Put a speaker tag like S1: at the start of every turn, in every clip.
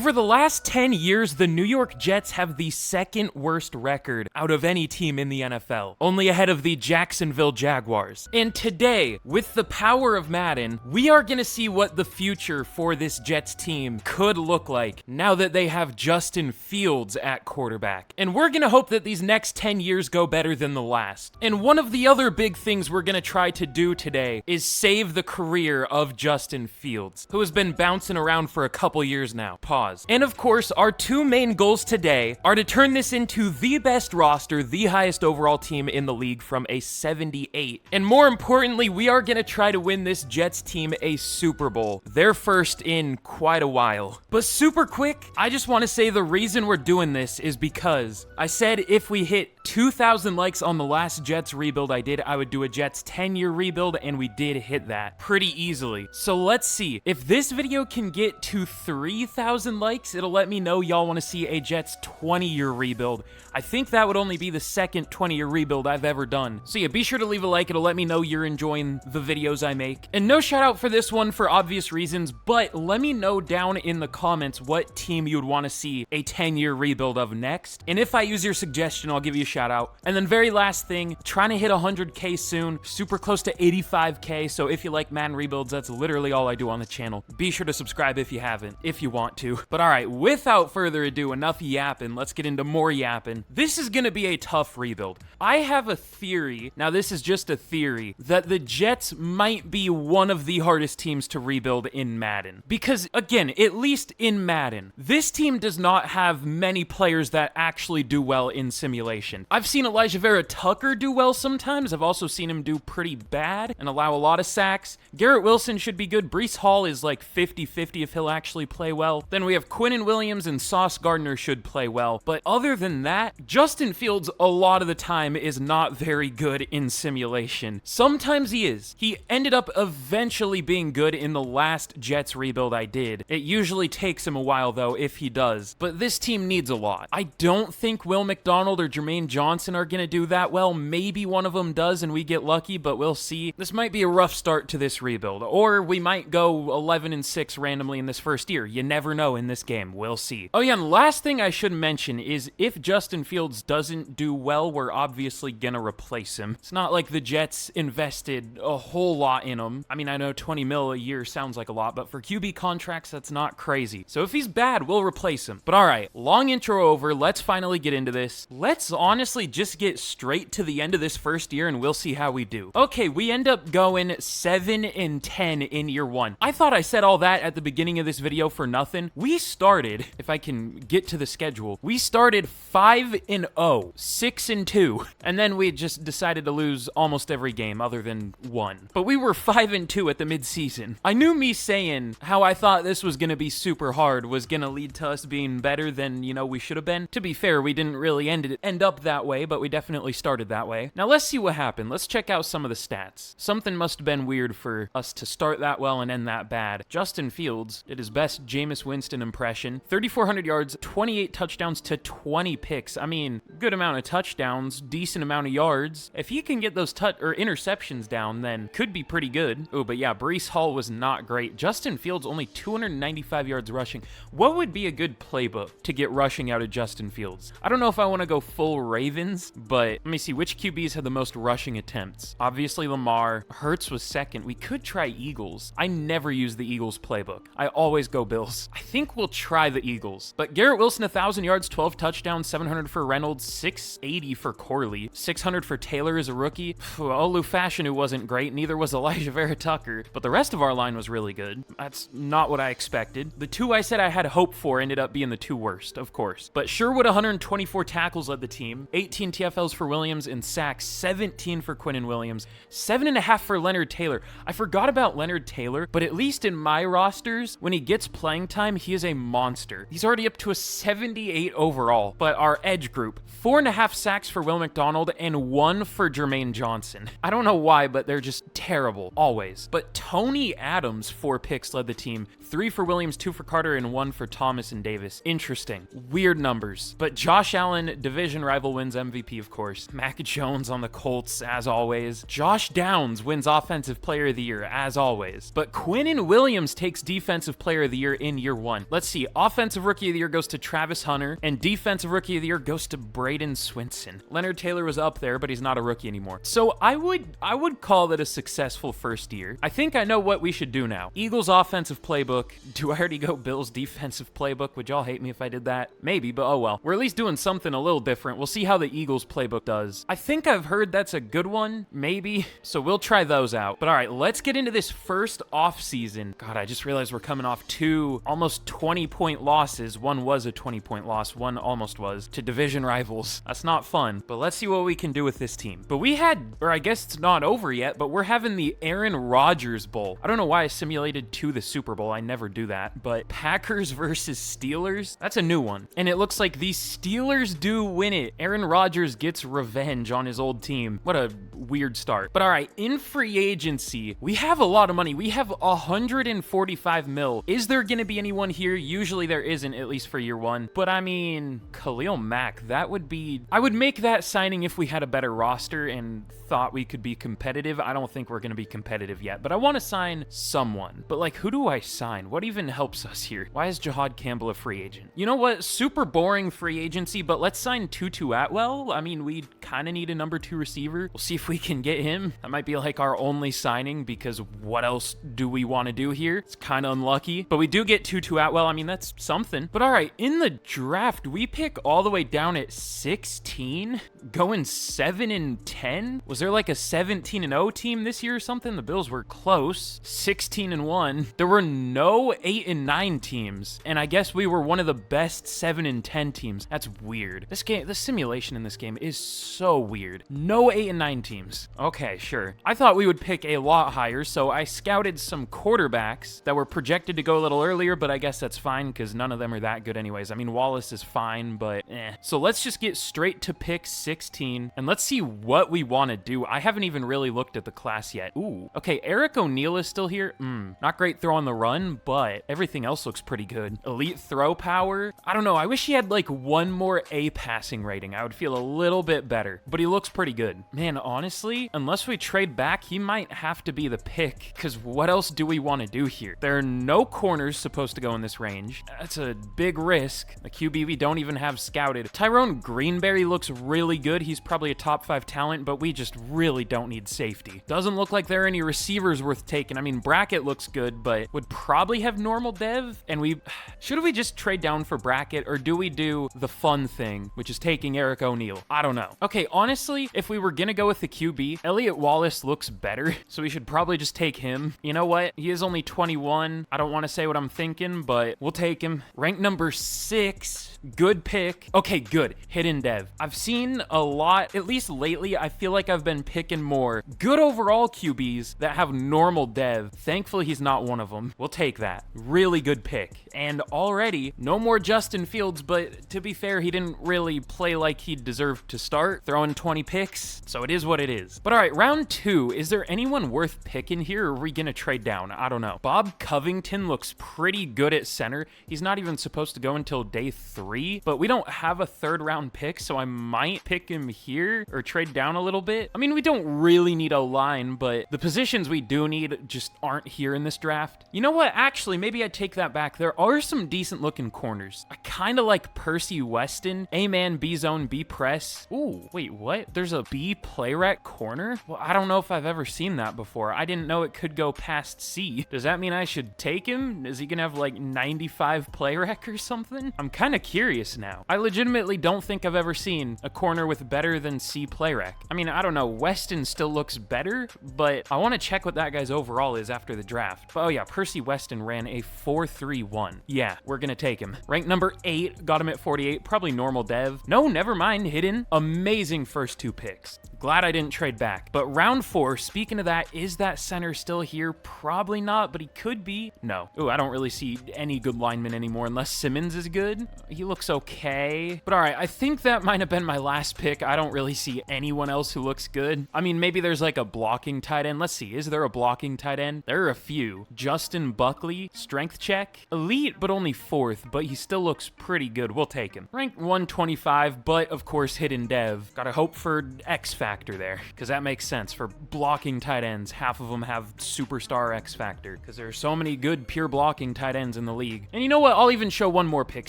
S1: Over the last 10 years, the New York Jets have the second worst record out of any team in the NFL, only ahead of the Jacksonville Jaguars. And today, with the power of Madden, we are gonna see what the future for this Jets team could look like now that they have Justin Fields at quarterback. And we're gonna hope that these next 10 years go better than the last. And one of the other big things we're gonna try to do today is save the career of Justin Fields, who has been bouncing around for a couple years now. Pause. And of course, our two main goals today are to turn this into the best roster, the highest overall team in the league from a 78. And more importantly, we are gonna try to win this Jets team a Super Bowl. Their first in quite a while. But super quick, I just want to say the reason we're doing this is because I said if we hit 2,000 likes on the last Jets rebuild I did, I would do a Jets 10-year rebuild, and we did hit that pretty easily. So let's see. If this video can get to 3,000 likes, it'll let me know y'all want to see a Jets 20-year rebuild. I think that would only be the second 20-year rebuild I've ever done. So yeah, be sure to leave a like. It'll let me know you're enjoying the videos I make. And no shout out for this one for obvious reasons, but let me know down in the comments what team you would want to see a 10-year rebuild of next. And if I use your suggestion, I'll give you a shout out. And then very last thing, trying to hit 100K soon, super close to 85K. So if you like Madden rebuilds, that's literally all I do on the channel. Be sure to subscribe if you haven't, if you want to. But all right, without further ado, enough yapping. Let's get into more yapping. This is going to be a tough rebuild. I have a theory, now this is just a theory, that the Jets might be one of the hardest teams to rebuild in Madden. Because again, at least in Madden, this team does not have many players that actually do well in simulation. I've seen Elijah Vera Tucker do well sometimes. I've also seen him do pretty bad and allow a lot of sacks. Garrett Wilson should be good. Breece Hall is like 50-50 if he'll actually play well. Then we have Quinnen Williams and Sauce Gardner should play well. But other than that, Justin Fields a lot of the time is not very good in simulation. Sometimes he is. He ended up eventually being good in the last Jets rebuild I did. It usually takes him a while though if he does. But this team needs a lot. I don't think Will McDonald or Jermaine Johnson are going to do that well. Maybe one of them does and we get lucky, but we'll see. This might be a rough start to this rebuild, or we might go 11-6 randomly in this first year. You never know in this game. We'll see. Oh yeah, and last thing I should mention is if Justin Fields doesn't do well, we're obviously going to replace him. It's not like the Jets invested a whole lot in him. I mean, I know 20 mil a year sounds like a lot, but for QB contracts, that's not crazy. So if he's bad, we'll replace him. But all right, long intro over. Let's finally get into this. Let's honestly just get straight to the end of this first year and we'll see how we do. Okay, we end up going 7-10 in year one. I thought I said all that at the beginning of this video for nothing. We started, if I can get to the schedule, we started 5-0, 6-2, and then we just decided to lose almost every game other than one. But we were 5-2 at the midseason. I knew me saying how I thought this was gonna be super hard was gonna lead to us being better than, you know, we should have been. To be fair, we didn't really end up that way, but we definitely started that way. Now let's see what happened. Let's check out some of the stats. Something must have been weird for us to start that well and end that bad. Justin Fields did his best Jameis Winston impression. 3,400 yards, 28 touchdowns to 20 picks. I mean, good amount of touchdowns, decent amount of yards. If he can get those interceptions down, then could be pretty good. Oh, but yeah, Breece Hall was not great. Justin Fields only 295 yards rushing. What would be a good playbook to get rushing out of Justin Fields? I don't know if I want to go full Ravens, but let me see which QBs had the most rushing attempts. Obviously Lamar. Hurts was second. We could try Eagles. I never use the Eagles playbook. I always go Bills. I think we'll try the Eagles. But Garrett Wilson, 1,000 yards, 12 touchdowns, 700 for Reynolds, 680 for Corley, 600 for Taylor as a rookie. Olu Fashanu wasn't great, neither was Elijah Vera Tucker, but the rest of our line was really good. That's not what I expected. The two I said I had hope for ended up being the two worst, of course. But Sherwood, 124 tackles led the team, 18 TFLs for Williams, and sacks, 17 for Quinnen Williams, 7.5 for Leonard Taylor. I forgot about Leonard Taylor, but at least in my rosters, when he gets playing time, he is a monster. He's already up to a 78 overall. But our edge group, 4.5 sacks for Will McDonald and 1 for Jermaine Johnson. I don't know why, but they're just terrible, always. But Tony Adams, 4 picks, led the team, 3 for Williams, 2 for Carter, and 1 for Thomas and Davis. Interesting. Weird numbers. But Josh Allen, division rival, wins MVP, of course. Mac Jones on the Colts, as always. Josh Downs wins Offensive Player of the Year, as always. But Quinnen Williams takes Defensive Player of the Year in year 1. Let's see. Offensive Rookie of the Year goes to Travis Hunter, and Defensive Rookie of the Year goes to Braden Swinson. Leonard Taylor was up there, but he's not a rookie anymore. So I would call that a successful first year. I think I know what we should do now. Eagles offensive playbook. Do I already go Bills defensive playbook? Would y'all hate me if I did that? Maybe, but oh well. We're at least doing something a little different. We'll see how the Eagles playbook does. I think I've heard that's a good one, maybe. So we'll try those out. But all right, let's get into this first offseason. God, I just realized we're coming off 2 almost 20-point losses. One was a 20-point loss. One almost was, to division rivals. That's not fun, but let's see what we can do with this team. But we had, or I guess it's not over yet, but we're having the Aaron Rodgers Bowl. I don't know why I simulated to the Super Bowl. I never do that, but Packers versus Steelers, that's a new one. And it looks like the Steelers do win it. Aaron Rodgers gets revenge on his old team. What a weird start. But all right, in free agency, we have a lot of money. We have 145 mil. Is there going to be anyone here? Usually there isn't, at least for year 1. But I mean, Khalil Mack, that would be, I would make that signing if we had a better roster and thought we could be competitive. I don't think we're going to be competitive yet, but I want to sign someone. But like, who do I sign? What even helps us here? Why is Jahad Campbell a free agent? You know what? Super boring free agency, but let's sign Tutu Atwell. I mean, we kind of need a number 2 receiver. We'll see if we can get him. That might be like our only signing, because what else do we want to do here? It's kind of unlucky, but we do get Tutu Atwell. I mean, that's something. But all right, in the draft, we pick all the way down at 16, going 7 and 10. Was there like a 17 and 0 team this year or something? The Bills were close. 16 and 1. There were no 8 and 9 teams, and I guess we were one of the best 7 and 10 teams. That's weird. This game, the simulation in this game is so weird. No 8 and 9 teams. Okay, sure. I thought we would pick a lot higher, so I scouted some quarterbacks that were projected to go a little earlier, but I guess that's fine because none of them are that good anyways. I mean, Wallace is fine, but eh. So let's just get straight to pick 16, and let's see what we want to do. I haven't even really looked at the class yet. Ooh. Okay, Eric O'Neal is still here. Not great throw on the run, but everything else looks pretty good. Elite throw power. I don't know. I wish he had like 1 more A passing rating. I would feel a little bit better, but he looks pretty good. Man, honestly, unless we trade back, he might have to be the pick, because what else do we want to do here? There are no corners supposed to go in this range. That's a big risk. A QB we don't even have scouted. Tyrone Greenberry looks really good. He's probably a top 5 talent, but we just really don't need safety. Doesn't look like there are any receivers worth taking. I mean, Brackett looks good, but would probably have normal dev. And should we just trade down for Brackett, or do we do the fun thing, which is taking Eric O'Neal? I don't know. Okay, honestly, if we were gonna go with the QB, Elliot Wallace looks better, so we should probably just take him. You know what? He is only 21. I don't want to say what I'm thinking, but we'll take him. Rank number 6. Good pick. Okay, good. Hidden dev. I've seen a lot, at least lately, I feel like I've been picking more good overall QBs that have normal dev. Thankfully, he's not one of them. We'll take that. Really good pick. And already, no more Justin Fields, but to be fair, he didn't really play like he deserved to start, throwing 20 picks, so it is what it is. But all right, round 2. Is there anyone worth picking here, or are we gonna trade down? I don't know. Bob Covington looks pretty good at center. He's not even supposed to go until day 3, but we don't have a 3rd round pick, so I might pick him here or trade down a little bit. I mean, we don't really need a line, but the positions we do need just aren't here in this draft. You know what? Actually, maybe I take that back. There are some decent looking corners. I kind of like Percy Weston. A-man, B-zone, B-press. Ooh, wait, what? There's a B play rec corner? Well, I don't know if I've ever seen that before. I didn't know it could go past C. Does that mean I should take him? Is he gonna have like 95 play rec or something? I'm kind of curious now. I legitimately don't think I've ever seen a corner with better than C play rec. I mean, I don't know. Weston still looks better, but I want to check what that guy's overall is after the draft. But oh yeah, Percy Weston ran a 4.31. Yeah, we're gonna take him. Rank number 8, got him at 48, probably normal dev. No, never mind, hidden. Amazing first 2 picks. Glad I didn't trade back. But round 4, speaking of that, is that center still here? Probably not, but he could be. No. Ooh, I don't really see any good linemen anymore unless Simmons is good. He looks okay. But all right, I think that might have been my last pick. I don't really see anyone else who looks good. I mean, maybe there's like a blocking tight end. Let's see. Is there a blocking tight end? There are a few. Justin Buckley, strength check. Elite, but only 4th, but he still looks pretty good. We'll take him. Ranked 125, but of course, hidden dev. Gotta hope for X factor there, because that makes sense. For blocking tight ends, half of them have superstar X factor, because there are so many good pure blocking tight ends in the league. And you know what? I'll even show one more pick.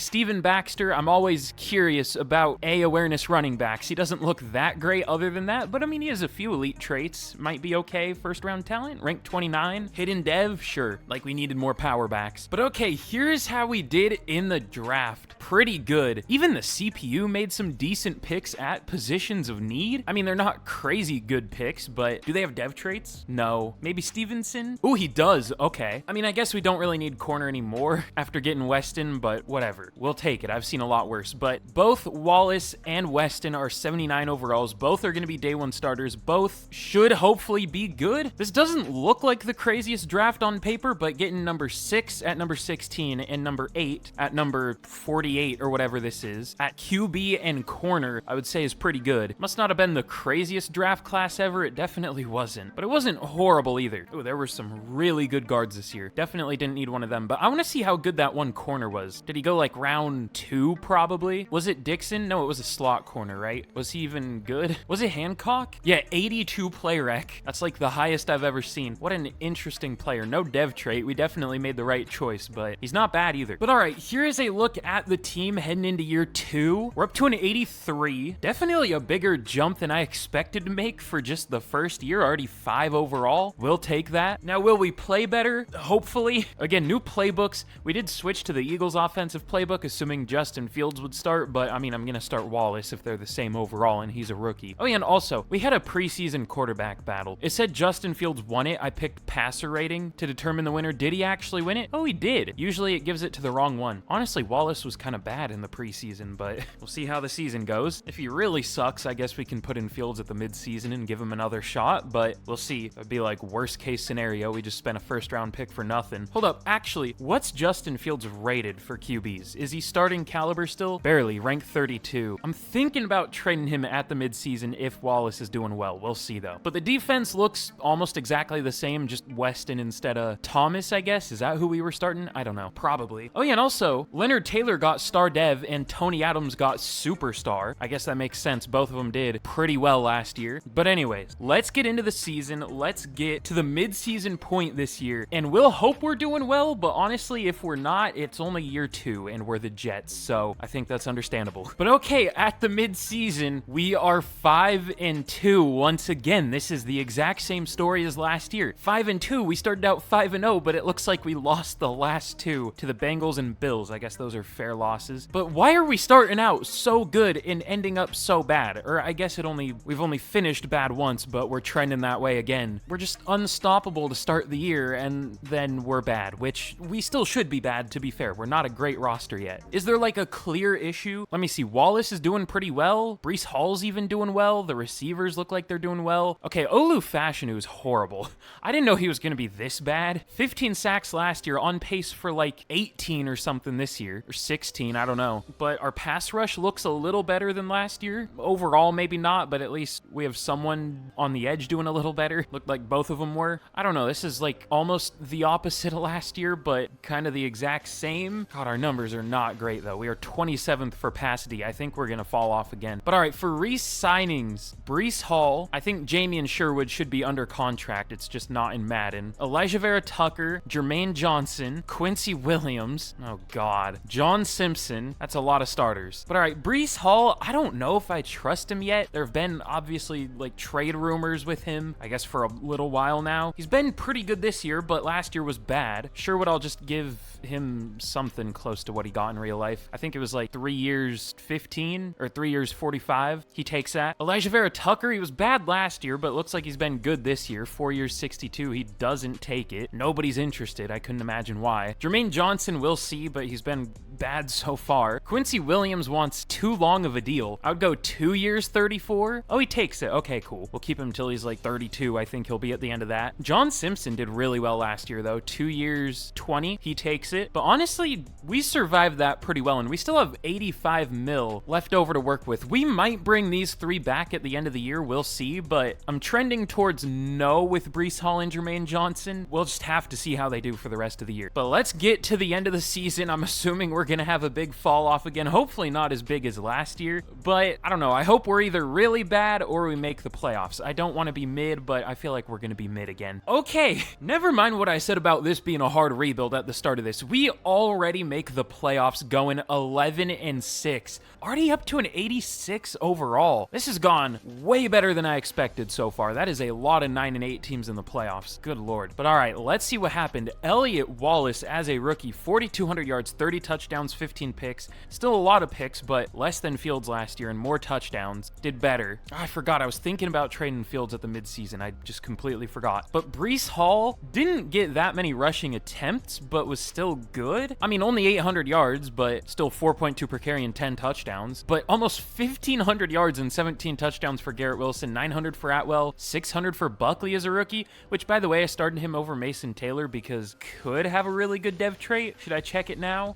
S1: Steven Baxter. I'm always curious about awareness running backs. He doesn't look that great other than that, but I mean, he has a few elite traits. Might be okay. First round talent, ranked 29. Hidden dev, sure. Like we needed more power backs. But okay, here's how we did in the draft. Pretty good. Even the CPU made some decent picks at positions of need. I mean, they're not crazy good picks, but do they have dev traits? No. Maybe Stevenson? Ooh, he does. Okay. I mean, I guess we don't really need corner anymore after getting Weston, but whatever. We'll take it. I've seen a lot worse. But both Wallace and Weston are 79 overalls. Both are going to be day 1 starters. Both should hopefully be good. This doesn't look like the craziest draft on paper, but getting number 6 at number 16 and number 8 at number 48 or whatever this is at QB and corner, I would say is pretty good. Must not have been the craziest draft class ever. It definitely wasn't, but it wasn't horrible either. Oh, there were some really good guards this year. Definitely didn't need one of them, but I want to see how good that one corner was. Did he go like round 2 probably? Was it Dixon? No, it was a slot corner, right? Was he even good? Was it Hancock? Yeah, 82 play rec. That's like the highest I've ever seen. What an interesting player. No dev trait. We definitely made the right choice, but he's not bad either. But all right, here is a look at the team heading into year 2. We're up to an 83. Definitely a bigger jump than I expected to make for just the first year. Already 5 overall. We'll take that. Now, will we play better? Hopefully. Again, new playbooks. We did switch to the Eagles offensive playbook, assuming Justin Fields would start, but I mean, I'm going to start Wallace if they're the same overall and he's a rookie. Oh yeah, and also, we had a preseason quarterback battle. It said Justin Fields won it. I picked passer rating to determine the winner. Did he actually win it? Oh, he did. Usually it gives it to the wrong one. Honestly, Wallace was kind of bad in the preseason, but we'll see how the season goes. If he really sucks, I guess we can put in Fields at the midseason and give him another shot, but we'll see. It'd be like worst case scenario. We just spent a first round pick for nothing. Hold up. Actually, what's Justin Fields rated for QBs? Is he starting caliber still? Barely, ranked 32. I'm thinking about trading him at the midseason if Wallace is doing well. We'll see though. But the defense looks almost exactly the same, just Weston instead of Thomas, I guess. Is that who we were starting? I don't know. Probably. Oh yeah, and also, Leonard Taylor got star dev and Tony Adams got superstar. I guess that makes sense. Both of them did pretty well last year. But anyways, let's get into the season. Let's get to the midseason point this year, and we'll hope we're doing well, but honestly, if we're not, it's only year 2 and we're the Jets, so I think that's understandable. But okay, at the midseason, we are 5-2 once again. This is the exact same story as last year. 5-2. We started out 5-0, but it looks like we lost the last 2 to the Bengals and Bills. I guess those are fair losses. But why are we starting out so good and ending up so bad? Or I guess we've only finished bad once, but we're trending that way again. We're just unstoppable to start the year, and then we're bad, which we still should be bad, to be fair. We're not a great roster yet. Is there like a clear issue? Let me see. Wallace is doing pretty well. Breece Hall's even doing well. The receivers look like they're doing well. Okay, Olu Fashanu is horrible. I didn't know he was going to be this bad. 15 sacks last year, on pace for like 18 or something this year, or 16, I don't know. But our pass rush looks a little better than last year. Overall, maybe not, but at least we have someone on the edge doing a little better. Looked like both of them were. I don't know. This is like almost the opposite of last year, but kind of the exact same. God, our numbers are not great though. We are 27th for pass D. I think we're going to fall off again. But all right, for re-signings, Breece Hall, I think Jamian Sherwood should be under contract. It's just not in Madden. Elijah Vera Tucker, Jermaine Johnson, Quincy Williams. Oh God. John Simpson. That's a lot of starters. But all right, Breece Hall, I don't know if I trust him yet. There have been obviously like trade rumors with him, I guess for a little while now. He's been pretty good this year, but last year was bad. Sherwood, I'll just give him something close to what he got in real life. I think it was like 3 years 15 or 3 years 45. He takes that. Elijah Vera Tucker, he was bad last year, but looks like he's been good this year. 4 years 62. He doesn't take it. Nobody's interested. I couldn't imagine why. Jermaine Johnson, we'll see, but he's been bad so far. Quincy Williams wants too long of a deal. I would go 2 years, 34. Oh, he takes it. Okay, cool. We'll keep him until he's like 32. I think he'll be at the end of that. John Simpson did really well last year, though. 2 years, 20. He takes it. But honestly, we survived that pretty well, and we still have 85 mil left over to work with. We might bring these 3 back at the end of the year. We'll see, but I'm trending towards no with Breece Hall and Jermaine Johnson. We'll just have to see how they do for the rest of the year. But let's get to the end of the season. I'm assuming we're going to have a big fall off again. Hopefully not as big as last year, but I don't know. I hope we're either really bad or we make the playoffs. I don't want to be mid, but I feel like we're going to be mid again. Okay, never mind what I said about this being a hard rebuild at the start of this. We already make the playoffs going 11-6. Already up to an 86 overall. This has gone way better than I expected so far. That is a lot of 9-8 teams in the playoffs. Good Lord. But all right, let's see what happened. Elliott Wallace as a rookie, 4,200 yards, 30 touchdowns, 15 picks. Still a lot of picks, but less than Fields last year and more touchdowns. Did better. I forgot. I was thinking about trading Fields at the midseason. I just completely forgot. But Breece Hall didn't get that many rushing attempts, but was still good. I mean, only 800 yards, but still 4.2 per carry and 10 touchdowns. But almost 1,500 yards and 17 touchdowns for Garrett Wilson, 900 for Atwell, 600 for Buckley as a rookie, which, by the way, I started him over Mason Taylor because could have a really good dev trait. Should I check it now?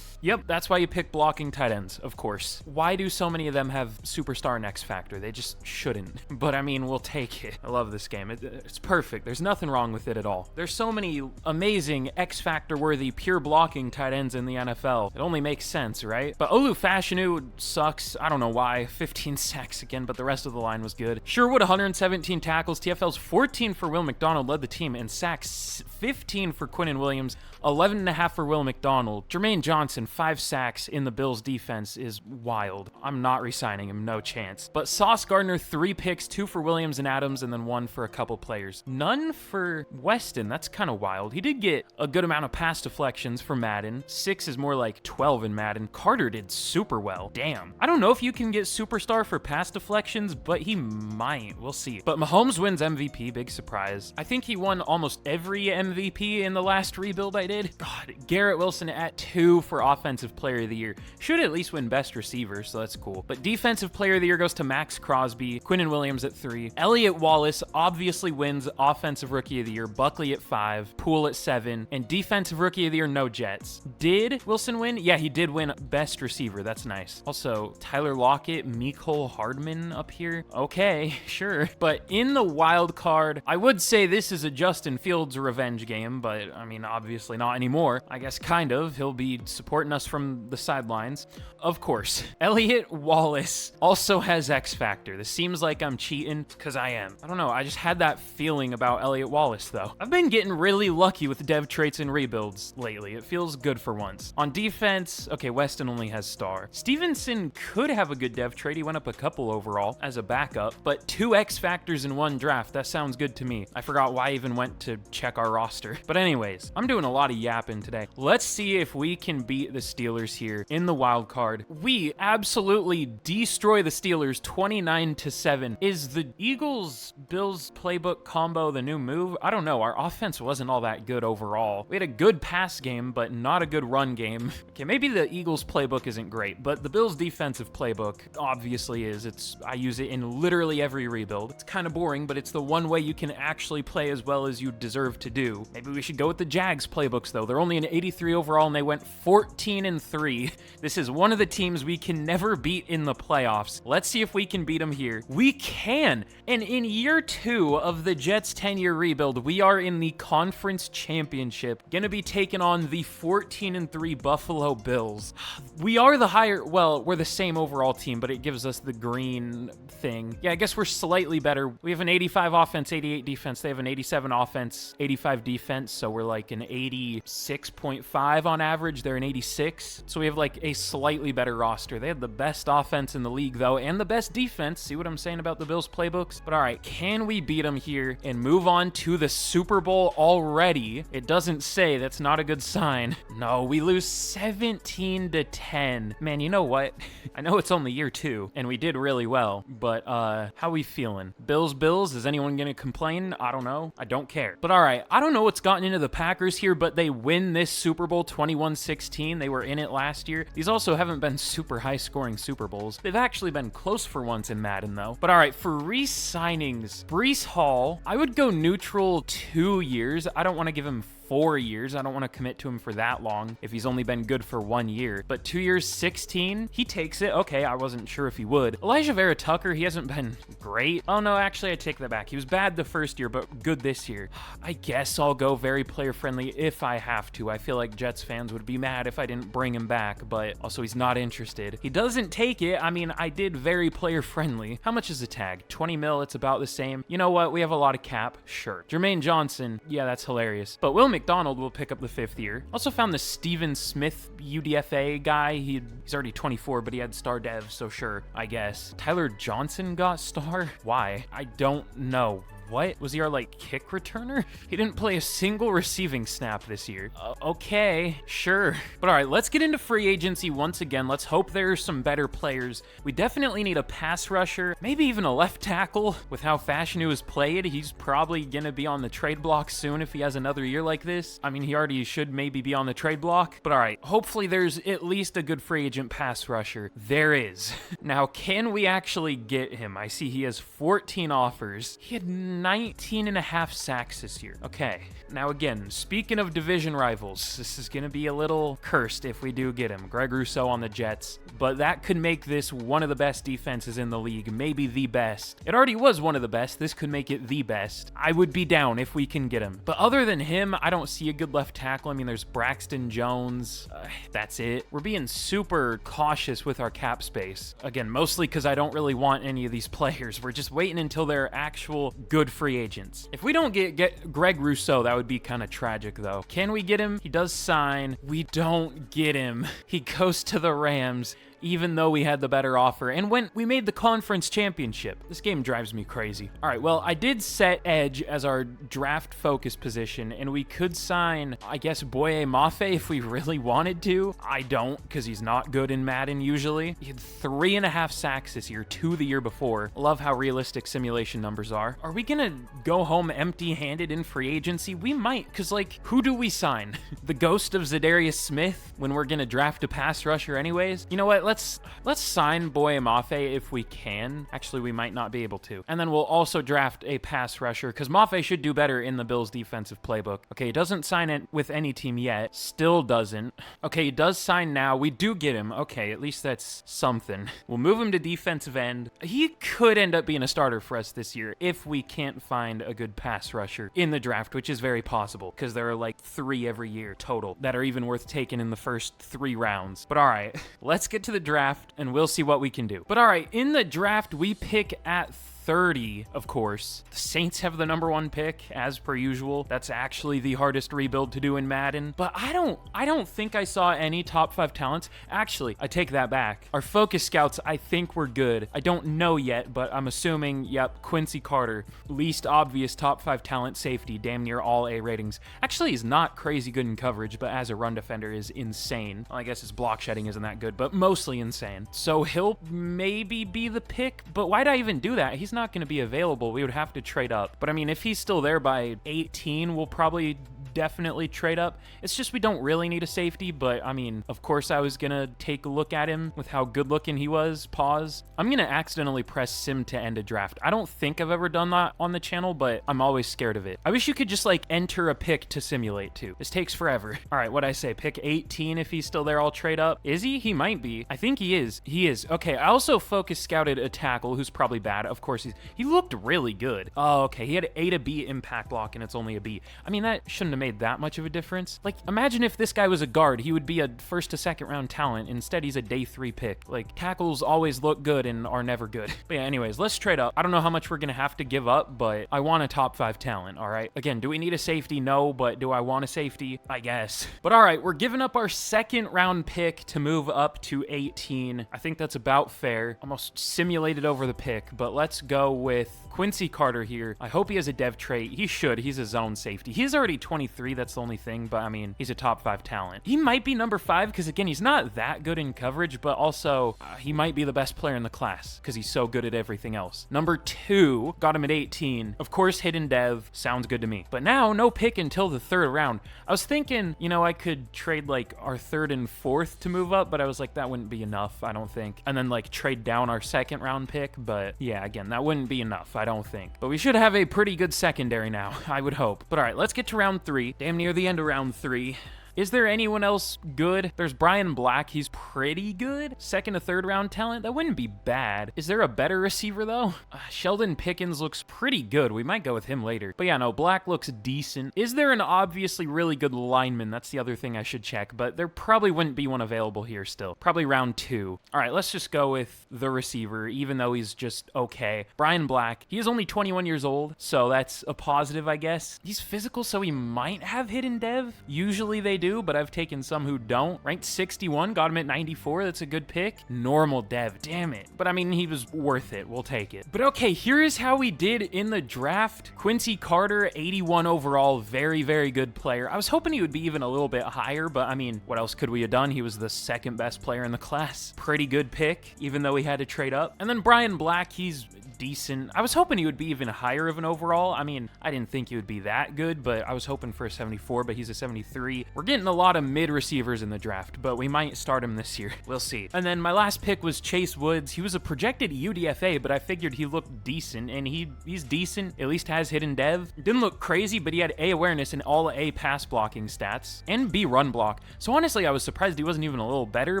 S1: Yep, that's why you pick blocking tight ends, of course. Why do so many of them have superstar and X Factor? They just shouldn't. But I mean, we'll take it. I love this game. It's perfect. There's nothing wrong with it at all. There's so many amazing X Factor worthy pure blocking tight ends in the NFL. It only makes sense, right? But Olu Fashanu sucks. I don't know why. 15 sacks again, but the rest of the line was good. Sherwood, 117 tackles. TFL's 14 for Will McDonald, led the team, and sacks 15 for Quinnen Williams, 11.5 for Will McDonald. Jermaine Johnson, 5 sacks in the Bills defense is wild. I'm not re-signing him, no chance. But Sauce Gardner, 3 picks, 2 for Williams and Adams, and then 1 for a couple players. None for Weston, that's kind of wild. He did get a good amount of pass deflections for Madden. 6 is more like 12 in Madden. Carter did super well. Damn. I don't know if you can get superstar for pass deflections, but he might. We'll see. But Mahomes wins MVP, big surprise. I think he won almost every MVP in the last rebuild I did. God, Garrett Wilson at 2 for Offensive Player of the Year. Should at least win Best Receiver, so that's cool. But Defensive Player of the Year goes to Max Crosby, Quinnen Williams at 3. Elliott Wallace obviously wins Offensive Rookie of the Year, Buckley at 5, Poole at 7, and Defensive Rookie of the Year, no Jets. Did Wilson win? Yeah, he did win Best Receiver. That's nice. Also, Tyler Lockett, Mecole Hardman up here. Okay, sure. But in the wild card, I would say this is a Justin Fields revenge game, but I mean, obviously not anymore. I guess kind of. He'll be supporting us from the sidelines. Of course. Elliott Wallace also has X Factor. This seems like I'm cheating because I am. I don't know. I just had that feeling about Elliott Wallace, though. I've been getting really lucky with dev traits and rebuilds lately. It feels good for once. On defense, okay, Weston only has star. Stevenson could have a good dev trait. He went up a couple overall as a backup, but 2 X Factors in 1 draft. That sounds good to me. I forgot why I even went to check our roster. But anyways, I'm doing a lot of yapping today. Let's see if we can beat the Steelers here in the wild card. We absolutely destroy the Steelers 29-7. Is the Eagles-Bills playbook combo the new move? I don't know. Our offense wasn't all that good overall. We had a good pass game, but not a good run game. Okay, maybe the Eagles playbook isn't great, but the Bills defensive playbook obviously is. I use it in literally every rebuild. It's kind of boring, but it's the one way you can actually play as well as you deserve to do. Maybe we should go with the Jags playbooks, though. They're only an 83 overall, and they went 14-3. This is one of the teams we can never beat in the playoffs. Let's see if we can beat them here. We can! And in year 2 of the Jets' 10-year rebuild, we are in the conference championship, gonna be taking on the 14-3 Buffalo Bills. We are the higher, well, we're the same overall team, but it gives us the green thing. Yeah, I guess we're slightly better. We have an 85 offense, 88 defense. They have an 87 offense, 85 defense, so we're like an 86.5 on average. They're an 86. So we have like a slightly better roster. They have the best offense in the league, though, and the best defense. See what I'm saying about the Bills playbooks? But all right, can we beat them here and move on to the Super Bowl already? It doesn't say. That's not a good sign. No, we lose 17-10. Man, you know what? I know it's only year 2, and we did really well, but how we feeling? Bills, is anyone gonna complain? I don't know. I don't care. But all right, I don't know what's gotten into the Packers here, but they win this Super Bowl 21-16. They were in it last year. These also haven't been super high-scoring Super Bowls. They've actually been close for once in Madden, though. But all right, for re-signings, Breece Hall, I would go neutral 2 years. I don't want to give him 4 years. I don't want to commit to him for that long if he's only been good for 1 year. But 2 years, 16, he takes it. Okay, I wasn't sure if he would. Elijah Vera Tucker, he hasn't been great. Oh no, actually I take that back. He was bad the first year, but good this year. I guess I'll go very player friendly if I have to. I feel like Jets fans would be mad if I didn't bring him back, but also he's not interested. He doesn't take it. I mean, I did very player friendly. How much is the tag? 20 mil, it's about the same. You know what? We have a lot of cap. Sure. Jermaine Johnson, yeah, that's hilarious. But Will McDonald will pick up the 5th year. Also found the Steven Smith UDFA guy. He's already 24, but he had star dev, so sure, I guess. Tyler Johnson got star? Why? I don't know. What? Was he our, like, kick returner? He didn't play a single receiving snap this year. Okay, sure. But all right, let's get into free agency once again. Let's hope there are some better players. We definitely need a pass rusher, maybe even a left tackle. With how Fashanu has played, he's probably gonna be on the trade block soon if he has another year like this. I mean, he already should maybe be on the trade block. But all right, hopefully there's at least a good free agent pass rusher. There is. Now, can we actually get him? I see he has 14 offers. He had 19.5 sacks this year. Okay, now again, speaking of division rivals, this is gonna be a little cursed if we do get him. Greg Rousseau on the Jets, but that could make this one of the best defenses in the league, maybe the best. It already was one of the best. This could make it the best. I would be down if we can get him. But other than him, I don't see a good left tackle. I mean, there's Braxton Jones. That's it. We're being super cautious with our cap space. Again, mostly because I don't really want any of these players. We're just waiting until they're actual good free agents. If we don't get Greg Rousseau, that would be kind of tragic, though. Can we get him? He does sign. We don't get him. He goes to the Rams, even though we had the better offer, and when we made the conference championship. This game drives me crazy. All right, well, I did set edge as our draft focus position, and we could sign, I guess, Boye Mafe if we really wanted to. I don't, because he's not good in Madden usually. He had 3.5 sacks this year, 2 the year before. I love how realistic simulation numbers are. Are we gonna go home empty-handed in free agency? We might, because, like, who do we sign? The ghost of Zadarius Smith when we're gonna draft a pass rusher anyways? You know what? Let's sign Boye Mafe if we can. Actually, we might not be able to. And then we'll also draft a pass rusher, because Mafe should do better in the Bills' defensive playbook. Okay, he doesn't sign it with any team yet. Still doesn't. Okay, he does sign now. We do get him. Okay, at least that's something. We'll move him to defensive end. He could end up being a starter for us this year if we can't find a good pass rusher in the draft, which is very possible, because there are like 3 every year total that are even worth taking in the first 3 rounds. But all right, let's get to the draft and we'll see what we can do. But all right, in the draft, we pick at 30, of course. The Saints have the #1 pick, as per usual. That's actually the hardest rebuild to do in Madden. But I don't think I saw any top 5 talents. Actually, I take that back. Our focus scouts, I think, were good. I don't know yet, but I'm assuming, yep, Quincy Carter, least obvious top 5 talent safety, damn near all A ratings. Actually, he's not crazy good in coverage, but as a run defender is insane. Well, I guess his block shedding isn't that good, but mostly insane. So he'll maybe be the pick, but why'd I even do that? He's not going to be available. We would have to trade up. But I mean, if he's still there by 18, we'll probably definitely trade up. It's just we don't really need a safety, but I mean, of course I was gonna take a look at him with how good looking he was. Pause. I'm gonna accidentally press sim to end a draft. I don't think I've ever done that on the channel, but I'm always scared of it. I wish you could just like enter a pick to simulate too. This takes forever. All right, what'd I say? Pick 18 if he's still there, I'll trade up. Is he? He might be. I think he is. He is. Okay, I also focus scouted a tackle who's probably bad. Of course, he looked really good. Oh, okay. He had A to B impact block and it's only a B. I mean, that shouldn't have made that much of a difference. Like, imagine if this guy was a guard, he would be a 1st to 2nd round talent. Instead, he's a day 3 pick. Like, tackles always look good and are never good. But yeah, anyways, let's trade up. I don't know how much we're gonna have to give up, but I want a top 5 talent, all right? Again, do we need a safety? No, but do I want a safety? I guess. But all right, we're giving up our 2nd round pick to move up to 18. I think that's about fair. Almost simulated over the pick, but let's go with Quincy Carter here. I hope he has a dev trait. He should. He's a zone safety. He's already 23 3. That's the only thing, but I mean, he's a top 5 talent. He might be number 5 because, again, he's not that good in coverage, but also he might be the best player in the class because he's so good at everything else. Number 2, got him at 18. Of course, hidden dev sounds good to me. But now, no pick until the 3rd round. I was thinking, you know, I could trade like our 3rd and 4th to move up, but I was like, that wouldn't be enough, I don't think. And then like trade down our 2nd round pick, but yeah, again, that wouldn't be enough, I don't think. But we should have a pretty good secondary now, I would hope. But all right, let's get to round 3. Damn near the end of round 3. Is there anyone else good? There's Brian Black. He's pretty good. 2nd to 3rd round talent. That wouldn't be bad. Is there a better receiver, though? Sheldon Pickens looks pretty good. We might go with him later. But yeah, no, Black looks decent. Is there an obviously really good lineman? That's the other thing I should check, but there probably wouldn't be one available here still. Probably round 2. All right, let's just go with the receiver, even though he's just okay. Brian Black. He is only 21 years old, so that's a positive, I guess. He's physical, so he might have hidden dev. Usually they do, but I've taken some who don't. Ranked 61, got him at 94. That's a good pick. Normal dev, damn it. But I mean, he was worth it. We'll take it. But okay, here is how we did in the draft. Quincy Carter, 81 overall. Very, very good player. I was hoping he would be even a little bit higher, but I mean, what else could we have done? He was the 2nd best player in the class. Pretty good pick, even though he had to trade up. And then Brian Black, he's decent. I was hoping he would be even higher of an overall. I mean, I didn't think he would be that good, but I was hoping for a 74, but he's a 73. We're getting a lot of mid receivers in the draft, but we might start him this year. We'll see. And then my last pick was Chase Woods. He was a projected UDFA, but I figured he looked decent, and he's decent. At least has hidden dev. Didn't look crazy, but he had A awareness and all A pass blocking stats, and B run block. So honestly, I was surprised he wasn't even a little better,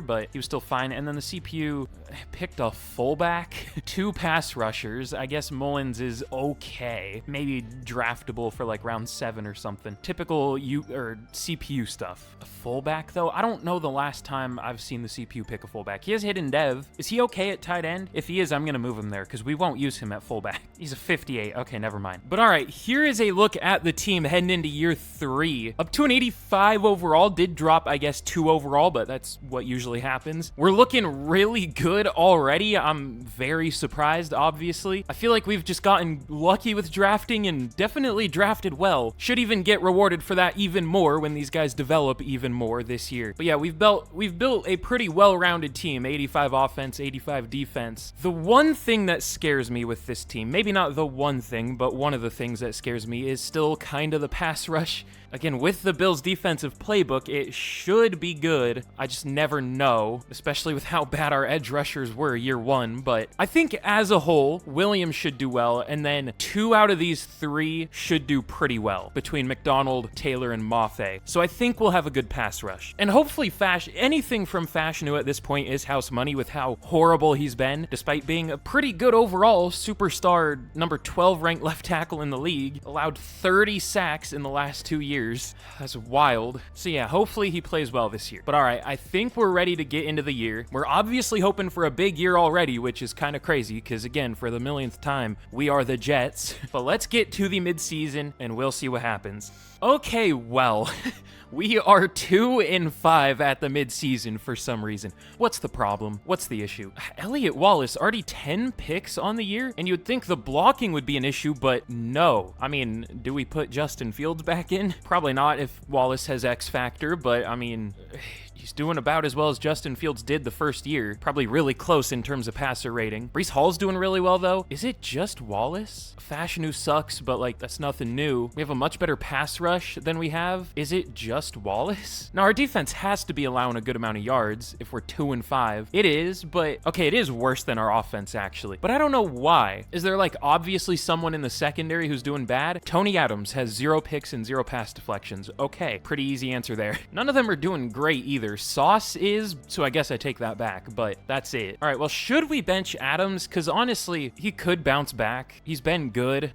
S1: but he was still fine. And then the CPU picked a fullback, 2 pass rushers. I guess Mullins is okay. Maybe draftable for like round 7 or something. Typical CPU stuff. A fullback though? I don't know the last time I've seen the CPU pick a fullback. He has hidden dev. Is he okay at tight end? If he is, I'm gonna move him there because we won't use him at fullback. He's a 58. Okay, never mind. But all right, here is a look at the team heading into year 3. Up to an 85 overall. Did drop, I guess, 2 overall, but that's what usually happens. We're looking really good already. I'm very surprised, obviously. I feel like we've just gotten lucky with drafting and definitely drafted well. Should even get rewarded for that even more when these guys develop even more this year. But yeah, we've built a pretty well-rounded team. 85 offense, 85 defense. The one thing that scares me with this team, maybe not the one thing, but one of the things that scares me is still kind of the pass rush. Again, with the Bills' defensive playbook, it should be good. I just never know, especially with how bad our edge rushers were year 1. But I think as a whole, Williams should do well, and then 2 out of these 3 should do pretty well between McDonald, Taylor, and Mafe. So I think we'll have a good pass rush. And hopefully anything from Fashanu at this point is house money with how horrible he's been, despite being a pretty good overall superstar, number 12 ranked left tackle in the league, allowed 30 sacks in the last 2 years. That's wild. So yeah, hopefully he plays well this year. But all right, I think we're ready to get into the year. We're obviously hoping for a big year already, which is kind of crazy because, again, for the millionth time, we are the Jets. But let's get to the midseason and we'll see what happens. Okay, well, we are 2-5 at the midseason for some reason. What's the problem? What's the issue? Elliott Wallace, already 10 picks on the year? And you'd think the blocking would be an issue, but no. I mean, do we put Justin Fields back in? Probably not if Wallace has X Factor, but I mean, he's doing about as well as Justin Fields did the first year. Probably really close in terms of passer rating. Breece Hall's doing really well, though. Is it just Wallace? Fashanu sucks, but like, that's nothing new. We have a much better pass rush than we have. Is it just Wallace? Now, our defense has to be allowing a good amount of yards if we're 2-5. It is, but okay, it is worse than our offense, actually. But I don't know why. Is there like obviously someone in the secondary who's doing bad? Tony Adams has 0 picks and 0 pass deflections. Okay, pretty easy answer there. None of them are doing great either. Sauce is, so I guess I take that back, but that's it. All right, well, should we bench Adams? Because honestly, he could bounce back. He's been good.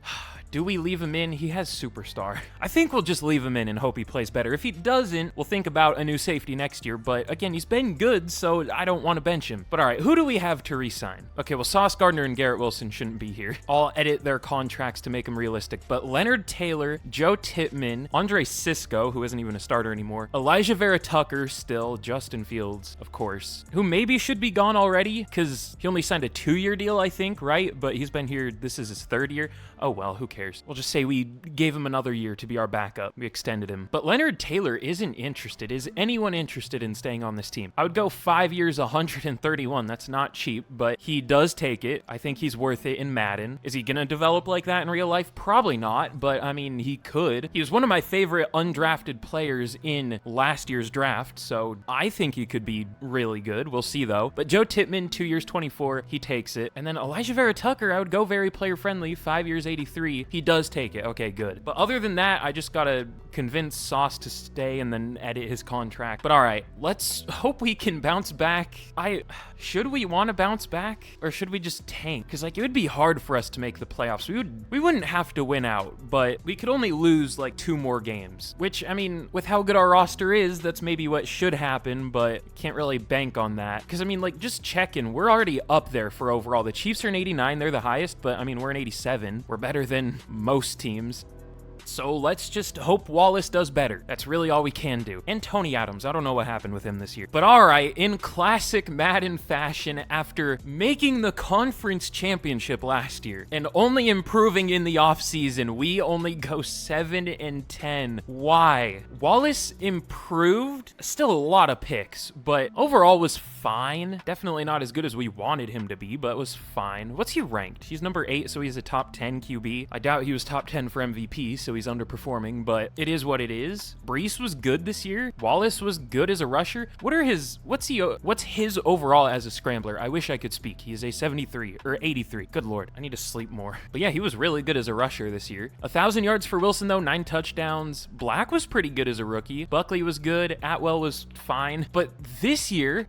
S1: Do we leave him in? He has superstar. I think we'll just leave him in and hope he plays better. If he doesn't, we'll think about a new safety next year. But again, he's been good, so I don't want to bench him. But all right, who do we have to re-sign? Okay, well, Sauce Gardner and Garrett Wilson shouldn't be here. I'll edit their contracts to make them realistic. But Leonard Taylor, Joe Tippmann, Andre Sisco, who isn't even a starter anymore, Elijah Vera Tucker still, Justin Fields, of course, who maybe should be gone already because he only signed a 2-year deal, I think, right? But he's been here, this is his 3rd year. Oh, well, who cares? cares? We'll just say we gave him another year to be our backup. We extended him. But Leonard Taylor isn't interested. Is anyone interested in staying on this team? I would go 5 years, 131. That's not cheap, but he does take it. I think he's worth it in Madden. Is he going to develop like that in real life? Probably not, but I mean, he could. He was one of my favorite undrafted players in last year's draft, so I think he could be really good. We'll see though. But Joe Tippmann, 2 years, 24, he takes it. And then Elijah Vera Tucker, I would go very player friendly, 5 years, 83. He does take it. Okay, good. But other than that, I just gotta convince Sauce to stay and then edit his contract. But all right, let's hope we can bounce back. Should we want to bounce back or should we just tank? Because like it would be hard for us to make the playoffs. We wouldn't have to win out, but we could only lose like 2 more games, which I mean, with how good our roster is, that's maybe what should happen, but can't really bank on that. Because I mean, like just checking, we're already up there for overall. The Chiefs are an 89, they're the highest, but I mean, we're an 87. We're better than most teams. So let's just hope Wallace does better. That's really all we can do. And Tony Adams, I don't know what happened with him this year. But all right, in classic Madden fashion, after making the conference championship last year and only improving in the offseason, we only go 7-10. Why? Wallace improved. Still a lot of picks, but overall was fine. Definitely not as good as we wanted him to be, but was fine. What's he ranked? He's number 8, so he's a top 10 QB. I doubt he was top 10 for MVP, so he's underperforming, but it is what it is. Brees was good this year. Wallace was good as a rusher. What's his overall as a scrambler? I wish I could speak. He is a 73 or 83. Good Lord. I need to sleep more. But yeah, he was really good as a rusher this year. 1,000 yards for Wilson though, 9 touchdowns. Black was pretty good as a rookie. Buckley was good. Atwell was fine. But this year,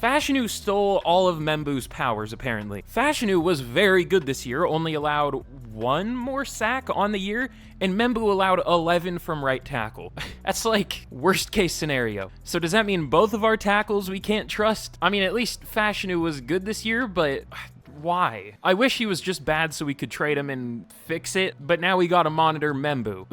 S1: Fashanu stole all of Membu's powers apparently. Fashanu was very good this year, only allowed 1 more sack on the year, and Membu allowed 11 from right tackle. That's like worst case scenario. So does that mean both of our tackles we can't trust? I mean, at least Fashanu was good this year, but why? I wish he was just bad so we could trade him and fix it, but now we gotta monitor Membu,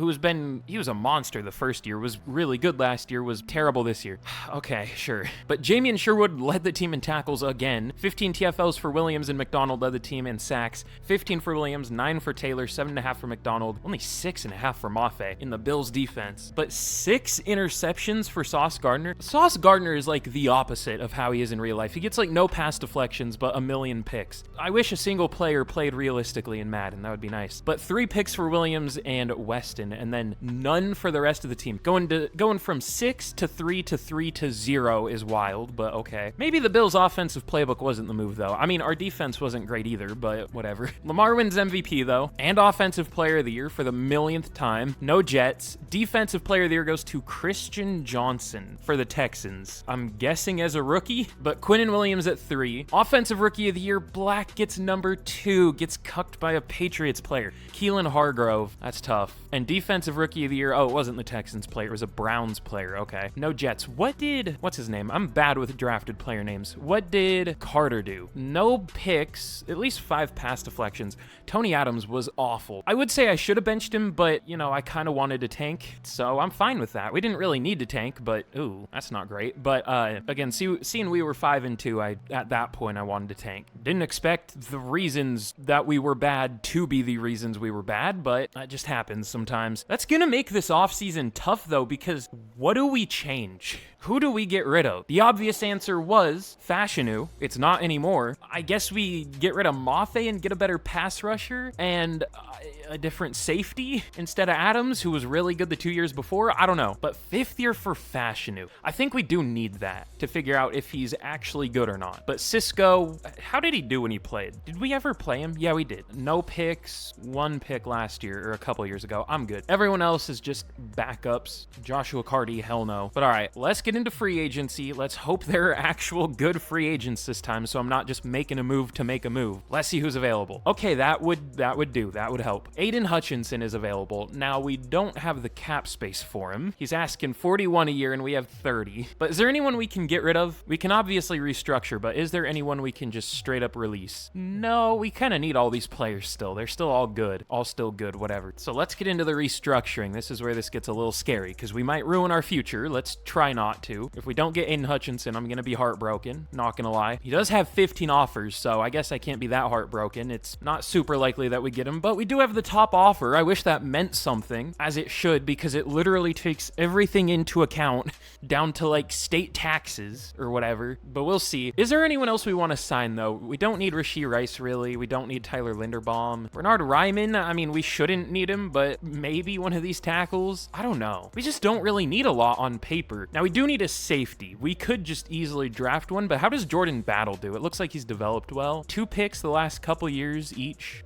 S1: he was a monster the first year, was really good last year, was terrible this year. Okay, sure. But Jamie and Sherwood led the team in tackles again. 15 TFLs for Williams, and McDonald led the team in sacks. 15 for Williams, 9 for Taylor, 7.5 for McDonald, only 6.5 for Mafe in the Bills defense. But 6 interceptions for Sauce Gardner. Sauce Gardner is like the opposite of how he is in real life. He gets like no pass deflections, but a million picks. I wish a single player played realistically in Madden. That would be nice. But 3 picks for Williams and Weston, and then none for the rest of the team. Going from 6 to 3 to 3 to 0 is wild, but okay. Maybe the Bills' offensive playbook wasn't the move, though. I mean, our defense wasn't great either, but whatever. Lamar wins MVP, though, and Offensive Player of the Year for the millionth time. No Jets. Defensive Player of the Year goes to Christian Johnson for the Texans. I'm guessing as a rookie, but Quinnen Williams at 3. Offensive Rookie of the Year, Black gets number 2, gets cucked by a Patriots player. Keelan Hargrove, that's tough. And Defensive Rookie of the Year, oh, it wasn't the Texans player, it was a Browns player, okay. No Jets. What's his name? I'm bad with drafted player names. What did Carter do? No picks, at least 5 pass deflections. Tony Adams was awful. I would say I should have benched him, but, you know, I kind of wanted to tank, so I'm fine with that. We didn't really need to tank, but, ooh, that's not great. But, again, seeing we were 5-2, at that point, I wanted to tank. Didn't expect the reasons that we were bad to be the reasons we were bad, but that just happens sometimes. That's gonna make this offseason tough, though, because what do we change? Who do we get rid of? The obvious answer was Fashanu. It's not anymore. I guess we get rid of Mafe and get a better pass rusher and a different safety instead of Adams, who was really good the 2 years before. I don't know. But 5th year for Fashanu. I think we do need that to figure out if he's actually good or not. But Cisco, how did he do when he played? Did we ever play him? Yeah, we did. No picks, 1 pick last year or a couple years ago. I'm good. Everyone else is just backups. Joshua Carty, hell no. But all right, let's get into free agency. Let's hope there are actual good free agents this time, so I'm not just making a move to make a move. Let's see who's available. Okay, that would do. That would help. Aiden Hutchinson is available. Now, we don't have the cap space for him. He's asking 41 a year, and we have 30. But is there anyone we can get rid of? We can obviously restructure, but is there anyone we can just straight up release? No, we kind of need all these players still. They're still all good. All still good, whatever. So let's get into the restructuring. This is where this gets a little scary, because we might ruin our future. Let's try not got to. If we don't get Aiden Hutchinson, I'm going to be heartbroken. Not going to lie. He does have 15 offers, so I guess I can't be that heartbroken. It's not super likely that we get him, but we do have the top offer. I wish that meant something, as it should, because it literally takes everything into account down to like state taxes or whatever, but we'll see. Is there anyone else we want to sign though? We don't need Rashee Rice really. We don't need Tyler Linderbaum. Bernard Ryman, I mean, we shouldn't need him, but maybe one of these tackles. I don't know. We just don't really need a lot on paper. Now we do need a safety. We could just easily draft one, but how does Jordan Battle do? It looks like he's developed well. 2 picks the last couple years each.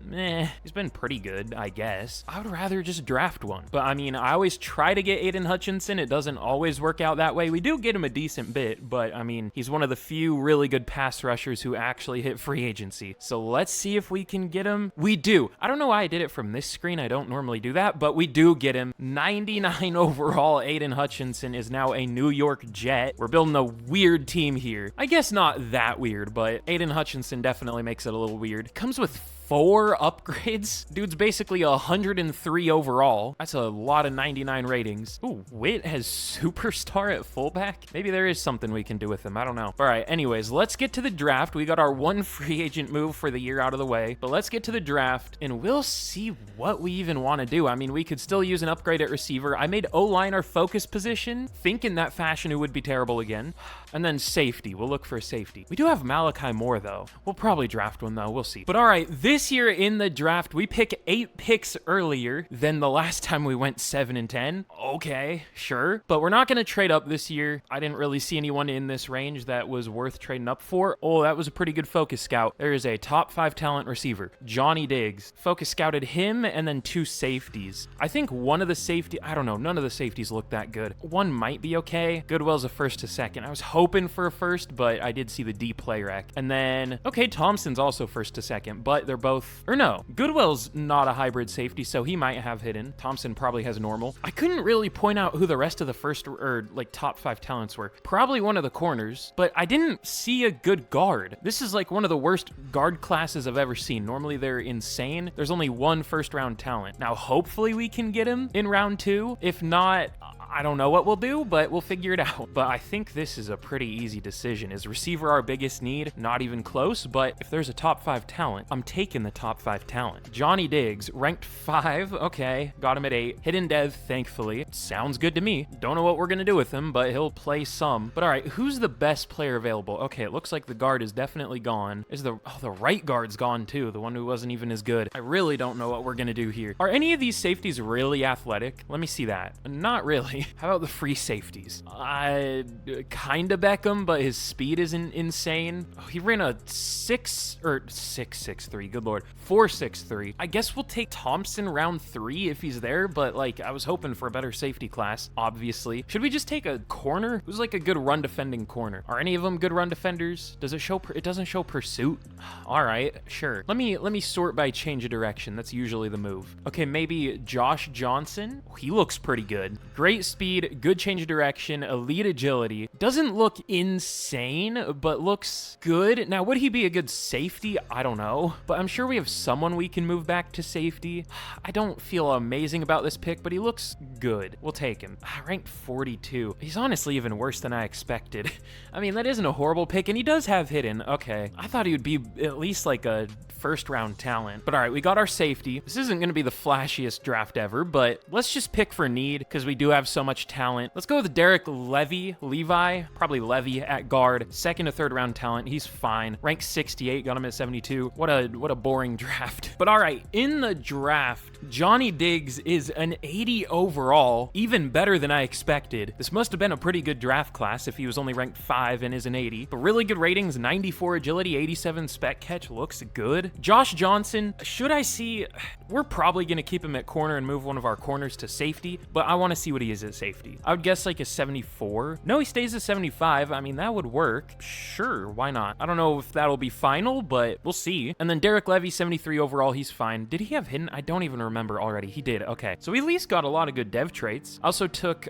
S1: He's been pretty good, I guess. I would rather just draft one, but I mean, I always try to get Aiden Hutchinson. It doesn't always work out that way. We do get him a decent bit, but I mean, he's one of the few really good pass rushers who actually hit free agency. So let's see if we can get him. We do. I don't know why I did it from this screen. I don't normally do that, but we do get him. 99 overall. Aiden Hutchinson is now a New York Jet. We're building a weird team here. I guess not that weird, but Aiden Hutchinson definitely makes it a little weird. Comes with 4 upgrades. Dude's basically 103 overall. That's a lot of 99 ratings. Ooh, Witt has superstar at fullback. Maybe there is something we can do with him. I don't know. All right, anyways, let's get to the draft. We got our 1 free agent move for the year out of the way, but let's get to the draft and we'll see what we even want to do. I mean, we could still use an upgrade at receiver. I made O-line our focus position, thinking that Fashion would be terrible again. And then safety. We'll look for a safety. We do have Malachi Moore though. We'll probably draft one though. We'll see. But all right, this year in the draft, we pick 8 picks earlier than the last time we went 7 and 10. Okay, sure. But we're not going to trade up this year. I didn't really see anyone in this range that was worth trading up for. Oh, that was a pretty good focus scout. There is a top 5 talent receiver, Johnny Diggs. Focus scouted him and then 2 safeties. I think one of the safety, I don't know, none of the safeties look that good. One might be okay. Goodwill's a first to second. I was hoping for a first, but I did see the D play rec. And then, okay, Thompson's also first to second, but they're both, or no, Goodwill's not a hybrid safety, so he might have hidden. Thompson probably has normal. I couldn't really point out who the rest of the first or like top 5 talents were. Probably one of the corners, but I didn't see a good guard. This is like one of the worst guard classes I've ever seen. Normally they're insane. There's only 1 first round talent. Now, hopefully we can get him in round 2. If not, I don't know what we'll do, but we'll figure it out. But I think this is a pretty easy decision. Is receiver our biggest need? Not even close, but if there's a top 5 talent, I'm taking the top 5 talent. Johnny Diggs, ranked 5. Okay, got him at 8. Hidden dev, thankfully. Sounds good to me. Don't know what we're gonna do with him, but he'll play some. But all right, who's the best player available? Okay, it looks like the guard is definitely gone. Is the right guard's gone too, the one who wasn't even as good. I really don't know what we're gonna do here. Are any of these safeties really athletic? Let me see that. Not really. How about the free safeties? Kinda Beckham, but his speed isn't insane. Oh, he ran a 6.63, good lord. 4.63. I guess we'll take Thompson round 3 if he's there, but like I was hoping for a better safety class, obviously. Should we just take a corner? Who's like a good run defending corner? Are any of them good run defenders? Does it show, it doesn't show pursuit? All right, sure. Let me sort by change of direction. That's usually the move. Okay, maybe Josh Johnson. He looks pretty good. Great speed, good change of direction, elite agility. Doesn't look insane, but looks good. Now, would he be a good safety? I don't know, but I'm sure we have someone we can move back to safety. I don't feel amazing about this pick, but he looks good. We'll take him. Ranked 42. He's honestly even worse than I expected. I mean, that isn't a horrible pick, and he does have hidden. Okay, I thought he would be at least like a first round talent. But all right, we got our safety. This isn't going to be the flashiest draft ever, but let's just pick for need because we do have so much talent. Let's go with Derek Levi, probably Levy at guard. 2nd to 3rd round talent. He's fine. Rank 68, got him at 72. What a boring draft. But all right, in the draft, Johnny Diggs is an 80 overall, even better than I expected. This must have been a pretty good draft class if he was only ranked 5 and is an 80. But really good ratings, 94 agility, 87 spec catch, looks good. Josh Johnson, should I see, we're probably going to keep him at corner and move one of our corners to safety, but I want to see what he is at safety. I would guess like a 74. No, he stays at 75. I mean, that would work. Sure, why not? I don't know if that'll be final, but we'll see. And then Derek Levy, 73 overall, he's fine. Did he have hidden? I don't even remember already. He did, okay. So we at least got a lot of good dev traits. I also took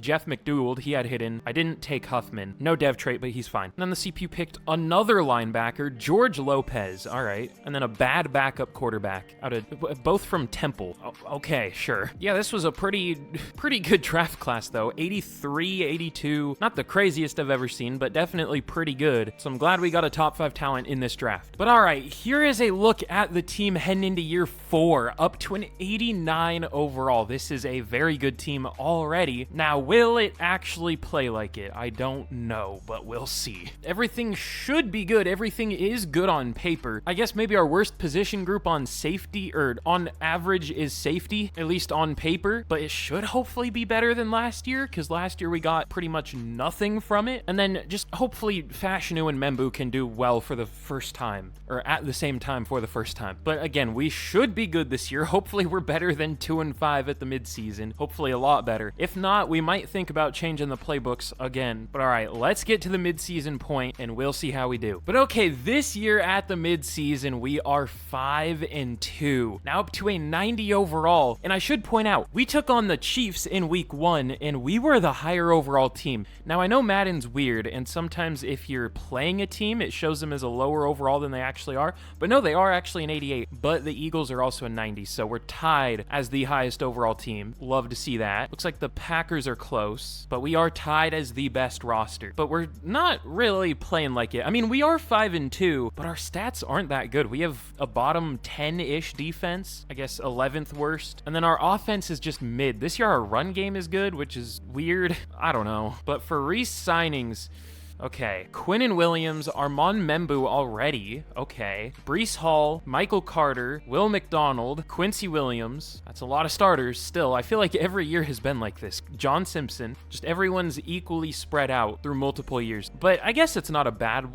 S1: Jeff McDougald, he had hidden. I didn't take Huffman. No dev trait, but he's fine. And then the CPU picked another linebacker, George Lopez. All right. And then a bad backup quarterback out of both from Temple. Okay, sure. Yeah, this was a pretty good good draft class, though. 83, 82. Not the craziest I've ever seen, but definitely pretty good. So I'm glad we got a top 5 talent in this draft. But all right, here is a look at the team heading into year 4, up to an 89 overall. This is a very good team already. Now, will it actually play like it? I don't know, but we'll see. Everything should be good. Everything is good on paper. I guess maybe our worst position group on safety, or on average, is safety, at least on paper, but it should hopefully be better than last year, because last year we got pretty much nothing from it. And then just hopefully Fashanu and Membu can do well for the first time, or at the same time for the first time. But again, we should be good this year. Hopefully we're better than 2-5 at the midseason. Hopefully a lot better. If not, we might think about changing the playbooks again. But all right, let's get to the midseason point and we'll see how we do. But okay, this year at the midseason, we are 5-2. Now up to a 90 overall. And I should point out, we took on the Chiefs in week 1 and we were the higher overall team. Now I know Madden's weird, and sometimes if you're playing a team, it shows them as a lower overall than they actually are. But no, they are actually an 88, but the Eagles are also a 90, so we're tied as the highest overall team. Love to see that. Looks like the Packers are close, but we are tied as the best roster. But we're not really playing like it. I mean, we are 5-2, but our stats aren't that good. We have a bottom 10-ish defense, I guess 11th worst, and then our offense is just mid. This year our run game is good, which is weird. I don't know. But for re-signings, okay, Quinnen Williams, Armand Membu already. Okay. Breece Hall, Michael Carter, Will McDonald, Quincy Williams. That's a lot of starters still. I feel like every year has been like this. John Simpson. Just everyone's equally spread out through multiple years. But I guess it's not a bad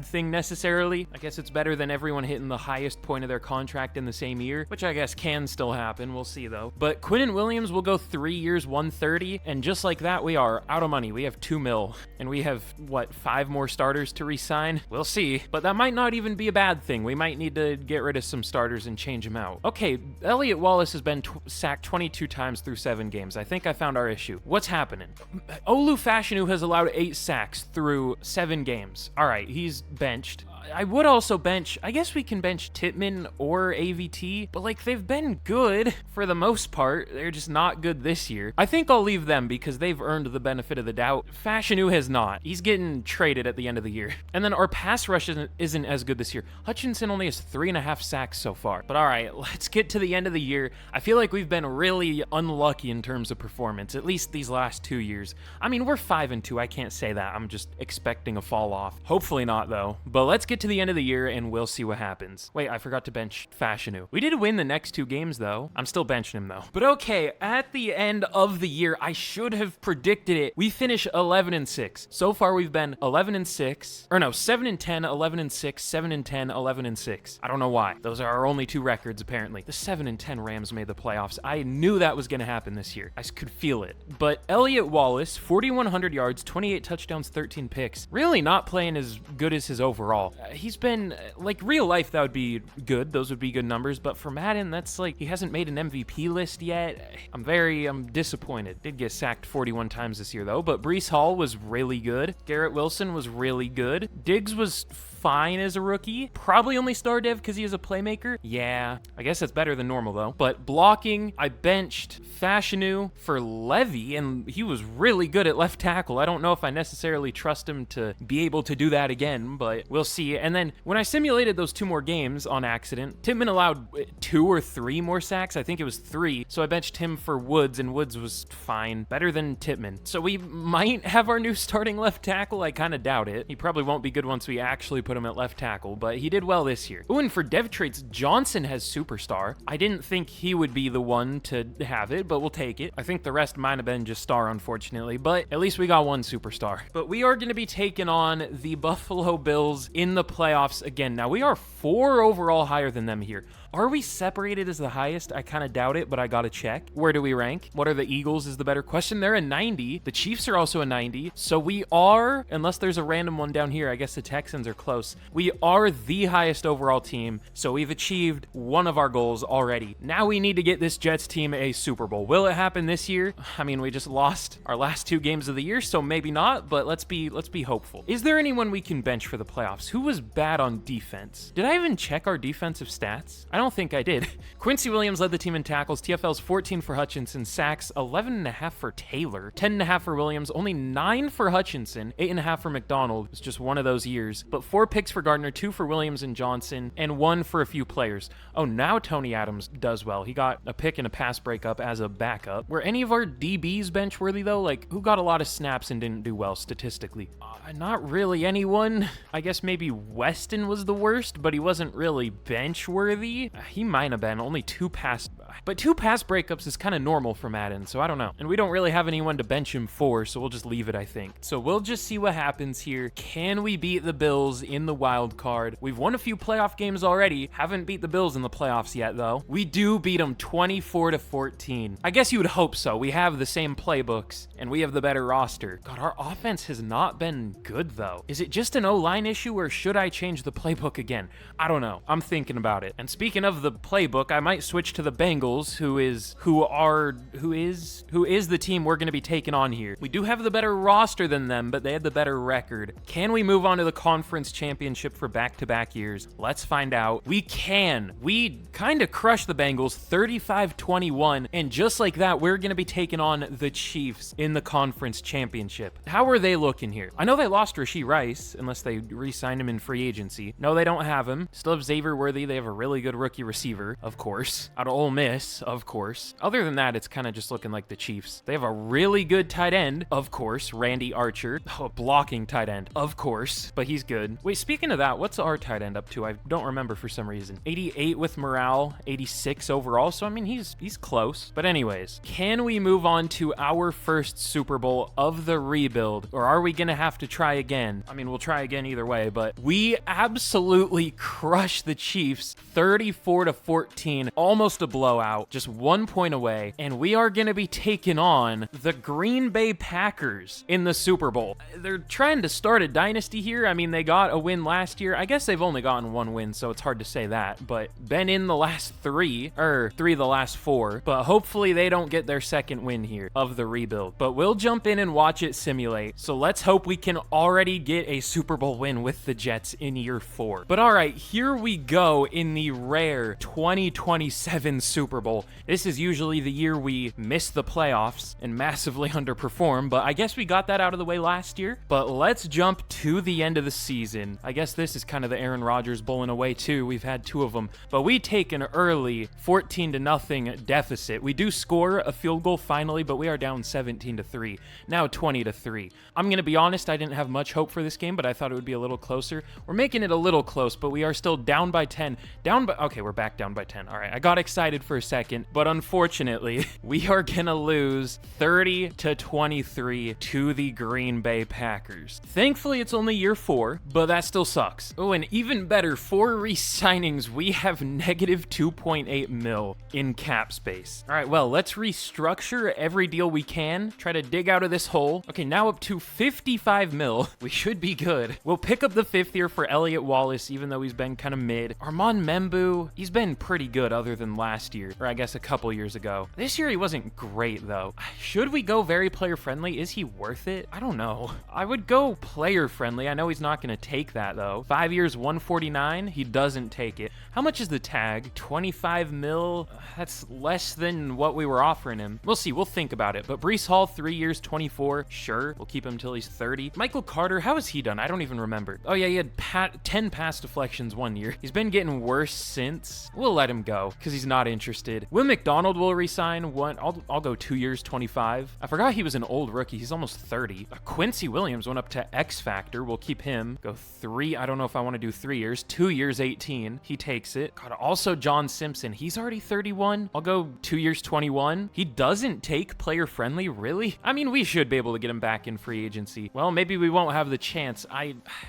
S1: thing necessarily. I guess it's better than everyone hitting the highest point of their contract in the same year, which I guess can still happen. We'll see though. But Quinnen Williams will go 3 years, 130. And just like that, we are out of money. We have $2 million. And we have what, 5 more starters to re-sign? We'll see, but that might not even be a bad thing. We might need to get rid of some starters and change them out. Okay, Elliott Wallace has been sacked 22 times through 7 games. I think I found our issue. What's happening? Olu Fashanu has allowed 8 sacks through 7 games. All right, he's benched. I would also bench, I guess we can bench Tittman or AVT, but like they've been good for the most part. They're just not good this year. I think I'll leave them because they've earned the benefit of the doubt. Fashanu has not. He's getting traded at the end of the year. And then our pass rush isn't as good this year. Hutchinson only has 3.5 sacks so far. But all right, let's get to the end of the year. I feel like we've been really unlucky in terms of performance, at least these last 2 years. I mean, we're 5-2. I can't say that. I'm just expecting a fall off. Hopefully not though. But let's get to the end of the year and we'll see what happens. Wait, I forgot to bench Fashanu. We did win the next 2 games though. I'm still benching him though. But okay, at the end of the year, I should have predicted it. We finish 11-6. So far we've been 11-6, or no, 7-10, 11-6, 7-10, 11-6. I don't know why. Those are our only 2 records apparently. The 7-10 Rams made the playoffs. I knew that was going to happen this year. I could feel it. But Elliott Wallace, 4,100 yards, 28 touchdowns, 13 picks. Really not playing as good as his overall. He's been, like, real life, that would be good. Those would be good numbers. But for Madden, that's like, he hasn't made an MVP list yet. I'm disappointed. Did get sacked 41 times this year, though. But Breece Hall was really good. Garrett Wilson was really good. Diggs was fine as a rookie. Probably only star dev because he is a playmaker. Yeah, I guess that's better than normal, though. But blocking, I benched Fashanu for Levy, and he was really good at left tackle. I don't know if I necessarily trust him to be able to do that again, but we'll see. And then when I simulated those 2 more games on accident, Tittman allowed 2 or 3 more sacks. I think it was 3. So I benched him for Woods, and Woods was fine. Better than Tittman. So we might have our new starting left tackle. I kind of doubt it. He probably won't be good once we actually put him at left tackle, but he did well this year. Ooh, and for dev traits, Johnson has superstar. I didn't think he would be the one to have it, but we'll take it. I think the rest might have been just star, unfortunately, but at least we got 1 superstar. But we are going to be taking on the Buffalo Bills in the playoffs again. Now, we are 4 overall higher than them here. Are we separated as the highest? I kind of doubt it, but I gotta check. Where do we rank? What are the Eagles is the better question. They're a 90. The Chiefs are also a 90. So we are, unless there's a random one down here, I guess the Texans are close. close. We are the highest overall team, so we've achieved one of our goals already. Now we need to get this Jets team a Super Bowl. Will it happen this year? I mean, we just lost our last 2 games of the year, so maybe not, but let's be hopeful. Is there anyone we can bench for the playoffs? Who was bad on defense? Did I even check our defensive stats? I don't think I did. Quincy Williams led the team in tackles. TFL's 14 for Hutchinson. Sacks, 11.5 for Taylor. 10.5 for Williams. Only 9 for Hutchinson. 8.5 for McDonald. It's just one of those years. But 4 picks for Gardner, 2 for Williams and Johnson, and 1 for a few players. Oh, now Tony Adams does well. He got a pick and a pass breakup as a backup. Were any of our DBs bench worthy though? Like, who got a lot of snaps and didn't do well statistically? Not really anyone. I guess maybe Weston was the worst, but he wasn't really bench worthy. He might have been. Only 2 pass, but 2 pass breakups is kind of normal for Madden, so I don't know. And we don't really have anyone to bench him for, so we'll just leave it, I think. So we'll just see what happens here. Can we beat the Bills in the wild card? We've won a few playoff games already. Haven't beat the Bills in the playoffs yet, though. We do beat them 24-14. I guess you would hope so. We have the same playbooks, and we have the better roster. God, our offense has not been good, though. Is it just an O-line issue, or should I change the playbook again? I don't know. I'm thinking about it. And speaking of the playbook, I might switch to the Bengals, who is the team we're going to be taking on here. We do have the better roster than them, but they had the better record. Can we move on to the conference championship for back-to-back years? Let's find out. We can. We kind of crushed the Bengals 35-21, and just like that, we're going to be taking on the Chiefs in the conference championship. How are they looking here? I know they lost Rashee Rice, unless they re-signed him in free agency. No, they don't have him. Still have Xavier Worthy. They have a really good rookie receiver, of course. Out of Ole Miss, of course. Other than that, it's kind of just looking like the Chiefs. They have a really good tight end, of course, Randy Archer. Oh, blocking tight end, of course, but he's good. Wait, speaking of that, what's our tight end up to? I don't remember for some reason. 88 with morale, 86 overall, so I mean, he's close. But anyways, can we move on to our first Super Bowl of the rebuild, or are we gonna have to try again? I mean, we'll try again either way, but we absolutely crushed the Chiefs 34-14, almost a blowout, just 1 point away, and we are gonna be taking on the Green Bay Packers in the Super Bowl. They're trying to start a dynasty here. I mean, they got a win last year. I guess they've only gotten 1 win, so it's hard to say that, but been in the last 3 of the last 4, but hopefully they don't get their second win here of the rebuild. But we'll jump in and watch it simulate, so let's hope we can already get a Super Bowl win with the Jets in year 4. But all right, here we go in the rare 2027 Super Bowl. This is usually the year we miss the playoffs and massively underperform, but I guess we got that out of the way last year. But let's jump to the end of the season. I guess this is kind of the Aaron Rodgers Bowl in a way too. We've had 2 of them, but we take an early 14-0 deficit. We do score a field goal finally, but we are down 17-3, now 20-3. I'm gonna be honest, I didn't have much hope for this game, but I thought it would be a little closer. We're making it a little close, but we are still down by 10. Okay, we're back down by 10. All right, I got excited for a second, but unfortunately, we are gonna lose 30-23 to the Green Bay Packers. Thankfully, it's only year 4, but that still sucks. Oh, and even better, for re-signings, we have negative 2.8 mil in cap space. All right, well, let's restructure every deal we can, try to dig out of this hole. Okay, now up to 55 mil. We should be good. We'll pick up the 5th year for Elliott Wallace, even though he's been kind of mid. Armand Membu, he's been pretty good other than last year, or I guess a couple years ago. This year he wasn't great though. Should we go very player friendly? Is he worth it? I don't know. I would go player friendly. I know he's not going to take that though. 5 years, 149. He doesn't take it. How much is the tag? 25 mil? That's less than what we were offering him. We'll see. We'll think about it. But Breece Hall, 3 years, 24. Sure. We'll keep him till he's 30. Michael Carter, how has he done? I don't even remember. Oh yeah, he had 10 pass deflections 1 year. He's been getting worse since. We'll let him go because he's not interested. Will McDonald will resign. I'll go 2 years, 25. I forgot he was an old rookie. He's almost 30. Quincy Williams went up to X Factor. We'll keep him. Go 3. I don't know if I want to do 3 years. 2 years, 18. He takes it. God, also John Simpson. He's already 31. I'll go 2 years, 21. He doesn't take player friendly, really? I mean, we should be able to get him back in free agency. Well, maybe we won't have the chance.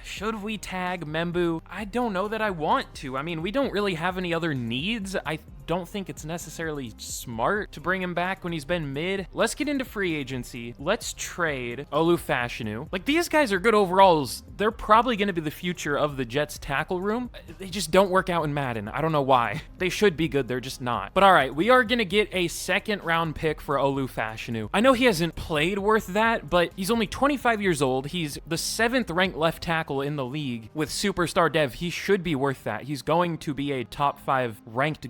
S1: Should we tag Membu? I don't know that I want to. I mean, we don't really have any other needs. I don't think it's necessarily smart to bring him back when he's been mid. Let's get into free agency. Let's trade Olufashinu. Like, these guys are good overalls. They're probably going to be the future of the Jets tackle room. They just don't work out in Madden. I don't know why. They should be good. They're just not. But all right, we are going to get a second round pick for Olufashinu. I know he hasn't played worth that, but he's only 25 years old. He's the 7th ranked left tackle in the league with superstar dev. He should be worth that. He's going to be a top 5 ranked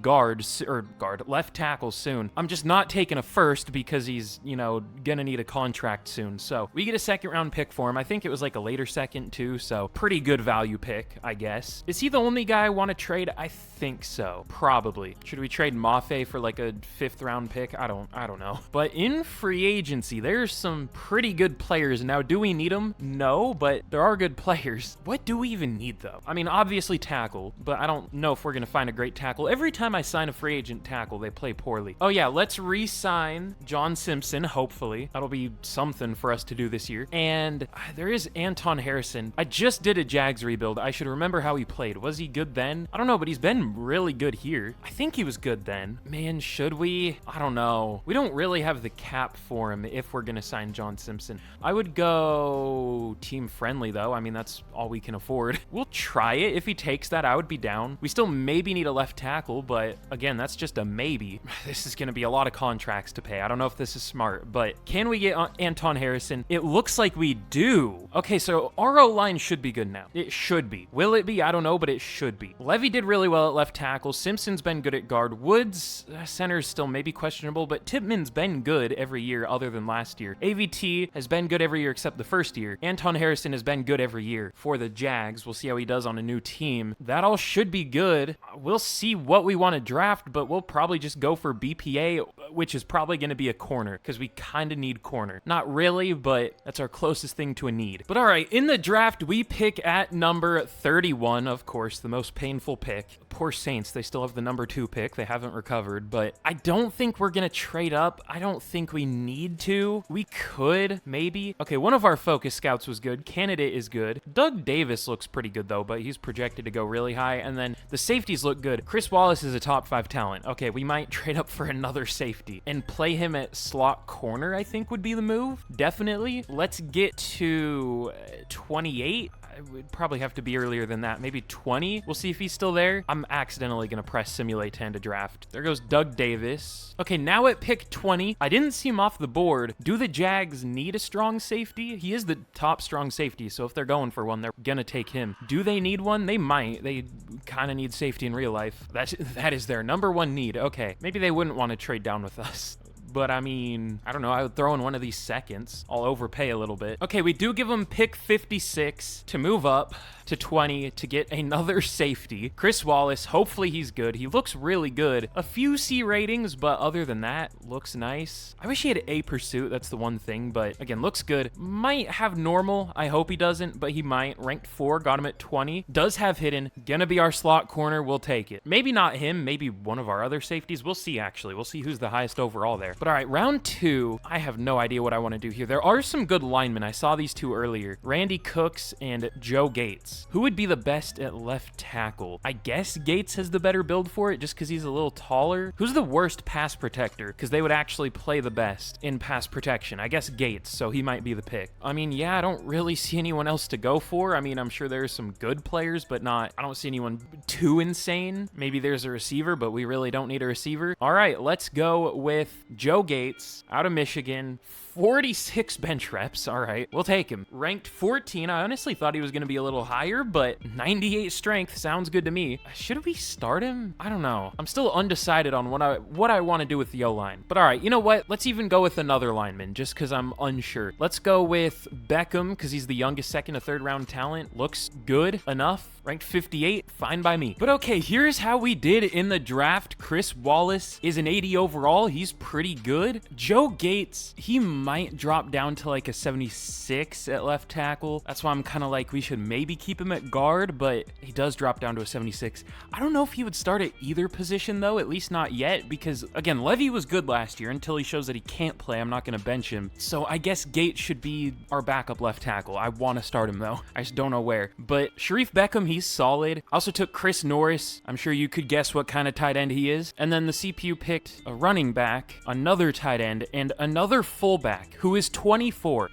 S1: left tackle soon. I'm just not taking a first because he's, you know, gonna need a contract soon. So we get a second round pick for him. I think it was like a later second too, so pretty good value pick, I guess. Is he the only guy I want to trade? I think so. Probably. Should we trade Mafe for like a 5th round pick? I don't know. But in free agency, there's some pretty good players. Now, do we need them? No, but there are good players. What do we even need though? I mean, obviously tackle, but I don't know if we're gonna find a great tackle. Every time I sign a free agent tackle, they play poorly. Oh yeah, let's re-sign John Simpson, hopefully. That'll be something for us to do this year. And there is Anton Harrison. I just did a Jags rebuild. I should remember how he played. Was he good then? I don't know, but he's been really good here. I think he was good then. Man, should we? I don't know. We don't really have the cap for him if we're gonna sign John Simpson. I would go team friendly though. I mean, that's all we can afford. We'll try it. If he takes that, I would be down. We still maybe need a left tackle, but again, that's just a maybe. This is going to be a lot of contracts to pay. I don't know if this is smart, but can we get Anton Harrison? It looks like we do. Okay, so our O-line should be good now. It should be. Will it be? I don't know, but it should be. Levy did really well at left tackle. Simpson's been good at guard. Woods, center is still maybe questionable, but Tipman's been good every year other than last year. AVT has been good every year except the first year. Anton Harrison has been good every year for the Jags. We'll see how he does on a new team. That all should be good. We'll see what we want to draft, but we'll probably just go for BPA, which is probably going to be a corner because we kind of need corner. Not really, but that's our closest thing to a need. But all right, in the draft, we pick at number 31, of course, the most painful pick. Poor Saints, they still have the number 2 pick. They haven't recovered, but I don't think we're going to trade up. I don't think we need to. We could, maybe. Okay, one of our focus scouts was good. Candidate is good. Doug Davis looks pretty good, though, but he's projected to go really high. And then the safeties look good. Chris Wallace is a top 5 talent. Okay, we might trade up for another safety and play him at slot corner, I think would be the move. Definitely. Let's get to 28. It would probably have to be earlier than that. Maybe 20. We'll see if he's still there. I'm accidentally going to press simulate to end a draft. There goes Doug Davis. Okay, now at pick 20. I didn't see him off the board. Do the Jags need a strong safety? He is the top strong safety, so if they're going for one, they're going to take him. Do they need one? They might. They kind of need safety in real life. That is their number 1 need. Okay, maybe they wouldn't want to trade down with us. But I mean, I don't know. I would throw in one of these seconds. I'll overpay a little bit. Okay, we do give him pick 56 to move up to 20 to get another safety. Chris Wallace, hopefully he's good. He looks really good. A few C ratings, but other than that, looks nice. I wish he had A pursuit. That's the one thing, but again, looks good. Might have normal. I hope he doesn't, but he might. Ranked 4, got him at 20. Does have hidden. Gonna be our slot corner. We'll take it. Maybe not him. Maybe one of our other safeties. We'll see, actually. We'll see who's the highest overall there. But all right, round 2. I have no idea what I want to do here. There are some good linemen. I saw these 2 earlier. Randy Cooks and Joe Gates. Who would be the best at left tackle? I guess Gates has the better build for it just because he's a little taller. Who's the worst pass protector? Because they would actually play the best in pass protection. I guess Gates, so he might be the pick. I mean, yeah, I don't really see anyone else to go for. I mean, I'm sure there's some good players, but I don't see anyone too insane. Maybe there's a receiver, but we really don't need a receiver. All right, let's go with Joe Gates out of Michigan. 46 bench reps. All right, we'll take him. Ranked 14. I honestly thought he was going to be a little higher, but 98 strength sounds good to me. Should we start him? I don't know. I'm still undecided on what I want to do with the O-line. But all right, you know what? Let's even go with another lineman just because I'm unsure. Let's go with Beckham because he's the youngest second to third round talent. Looks good enough. Ranked 58, fine by me. But okay, here's how we did in the draft. Chris Wallace is an 80 overall. He's pretty good. Joe Gates, he might drop down to like a 76 at left tackle. That's why I'm kind of like, we should maybe keep him at guard, but he does drop down to a 76. I don't know if he would start at either position though, at least not yet, because again, Levy was good last year until he shows that he can't play. I'm not going to bench him. So I guess Gates should be our backup left tackle. I want to start him though. I just don't know where. But Sharif Beckham, he's solid. I also took Chris Norris. I'm sure you could guess what kind of tight end he is. And then the CPU picked a running back, another tight end, and another fullback who is 24.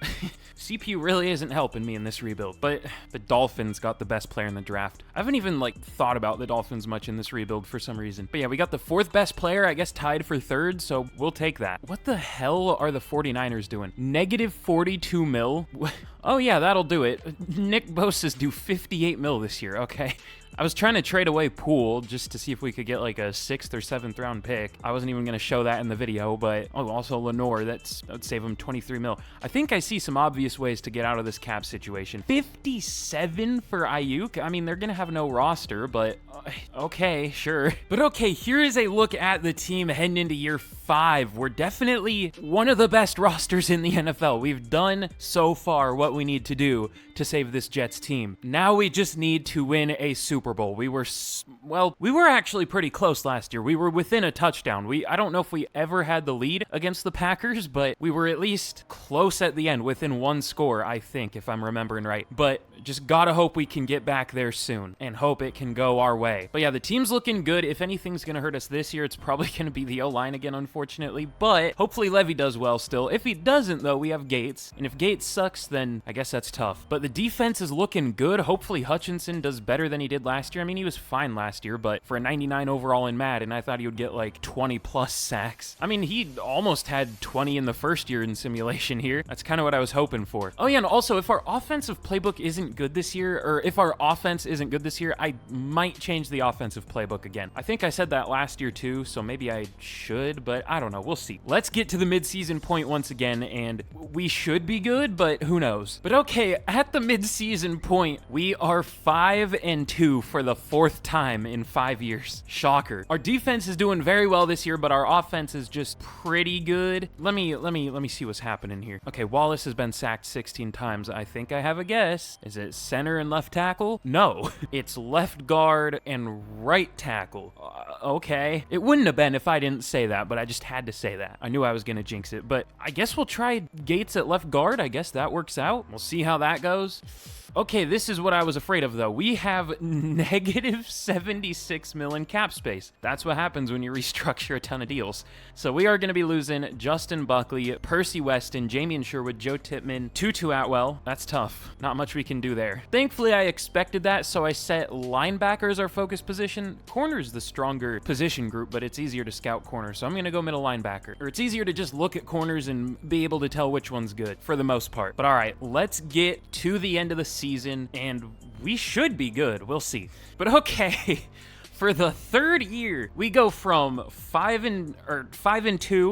S1: CPU really isn't helping me in this rebuild, but the Dolphins got the best player in the draft. I haven't even like thought about the Dolphins much in this rebuild for some reason. But yeah, we got the fourth best player, I guess tied for third, so we'll take that. What the hell are the 49ers doing? Negative 42 mil? Oh yeah, that'll do it. Nick Bosa's due 58 mil this year, okay. I was trying to trade away Poole just to see if we could get like a 6th or 7th round pick. I wasn't even going to show that in the video, but also Lenore, that would save him 23 mil. I think I see some obvious ways to get out of this cap situation. 57 for Ayuk? I mean, they're going to have no roster, but okay, sure. But okay, here is a look at the team heading into year 5. We're definitely one of the best rosters in the NFL. We've done so far what we need to do to save this Jets team. Now we just need to win a Super Bowl. We were actually pretty close last year. We were within a touchdown. I don't know if we ever had the lead against the Packers, but we were at least close at the end, within one score, I think, if I'm remembering right. But just gotta hope we can get back there soon and hope it can go our way. But yeah, the team's looking good. If anything's gonna hurt us this year, it's probably gonna be the O-line again, unfortunately, but hopefully Levy does well still. If he doesn't though, we have Gates, and if Gates sucks, then I guess that's tough. But the defense is looking good. Hopefully Hutchinson does better than he did last year. I mean, he was fine last year, but for a 99 overall in Madden, I thought he would get like 20 plus sacks. I mean, he almost had 20 in the first year in simulation here. That's kind of what I was hoping for. Oh yeah, and also if our offensive playbook isn't good this year, or if our offense isn't good this year, I might change the offensive playbook again. I think I said that last year too, so maybe I should, but I don't know. We'll see. Let's get to the midseason point once again, and we should be good, but who knows? But okay, at the midseason point, we are 5-2 for the 4th time in 5 years. Shocker. Our defense is doing very well this year, but our offense is just pretty good. Let me see what's happening here. Okay, Wallace has been sacked 16 times. I think I have a guess. Is it center and left tackle? No, it's left guard and right tackle. Okay. It wouldn't have been if I didn't say that, but I just had to say that. I knew I was gonna jinx it, but I guess we'll try Gates at left guard. I guess that works out. We'll see how that goes. Okay, this is what I was afraid of, though. We have negative 76 mil in cap space. That's what happens when you restructure a ton of deals. So we are going to be losing Justin Buckley, Percy Weston, Jamian Sherwood, Joe Tippmann, Tutu Atwell. That's tough. Not much we can do there. Thankfully, I expected that, so I set linebacker as our focus position. Corner's the stronger position group, but it's easier to scout corner, so I'm going to go middle linebacker. Or it's easier to just look at corners and be able to tell which one's good, for the most part. But all right, let's get to the end of the season, and we should be good. We'll see. But okay. For the 3rd year, we go from 5-2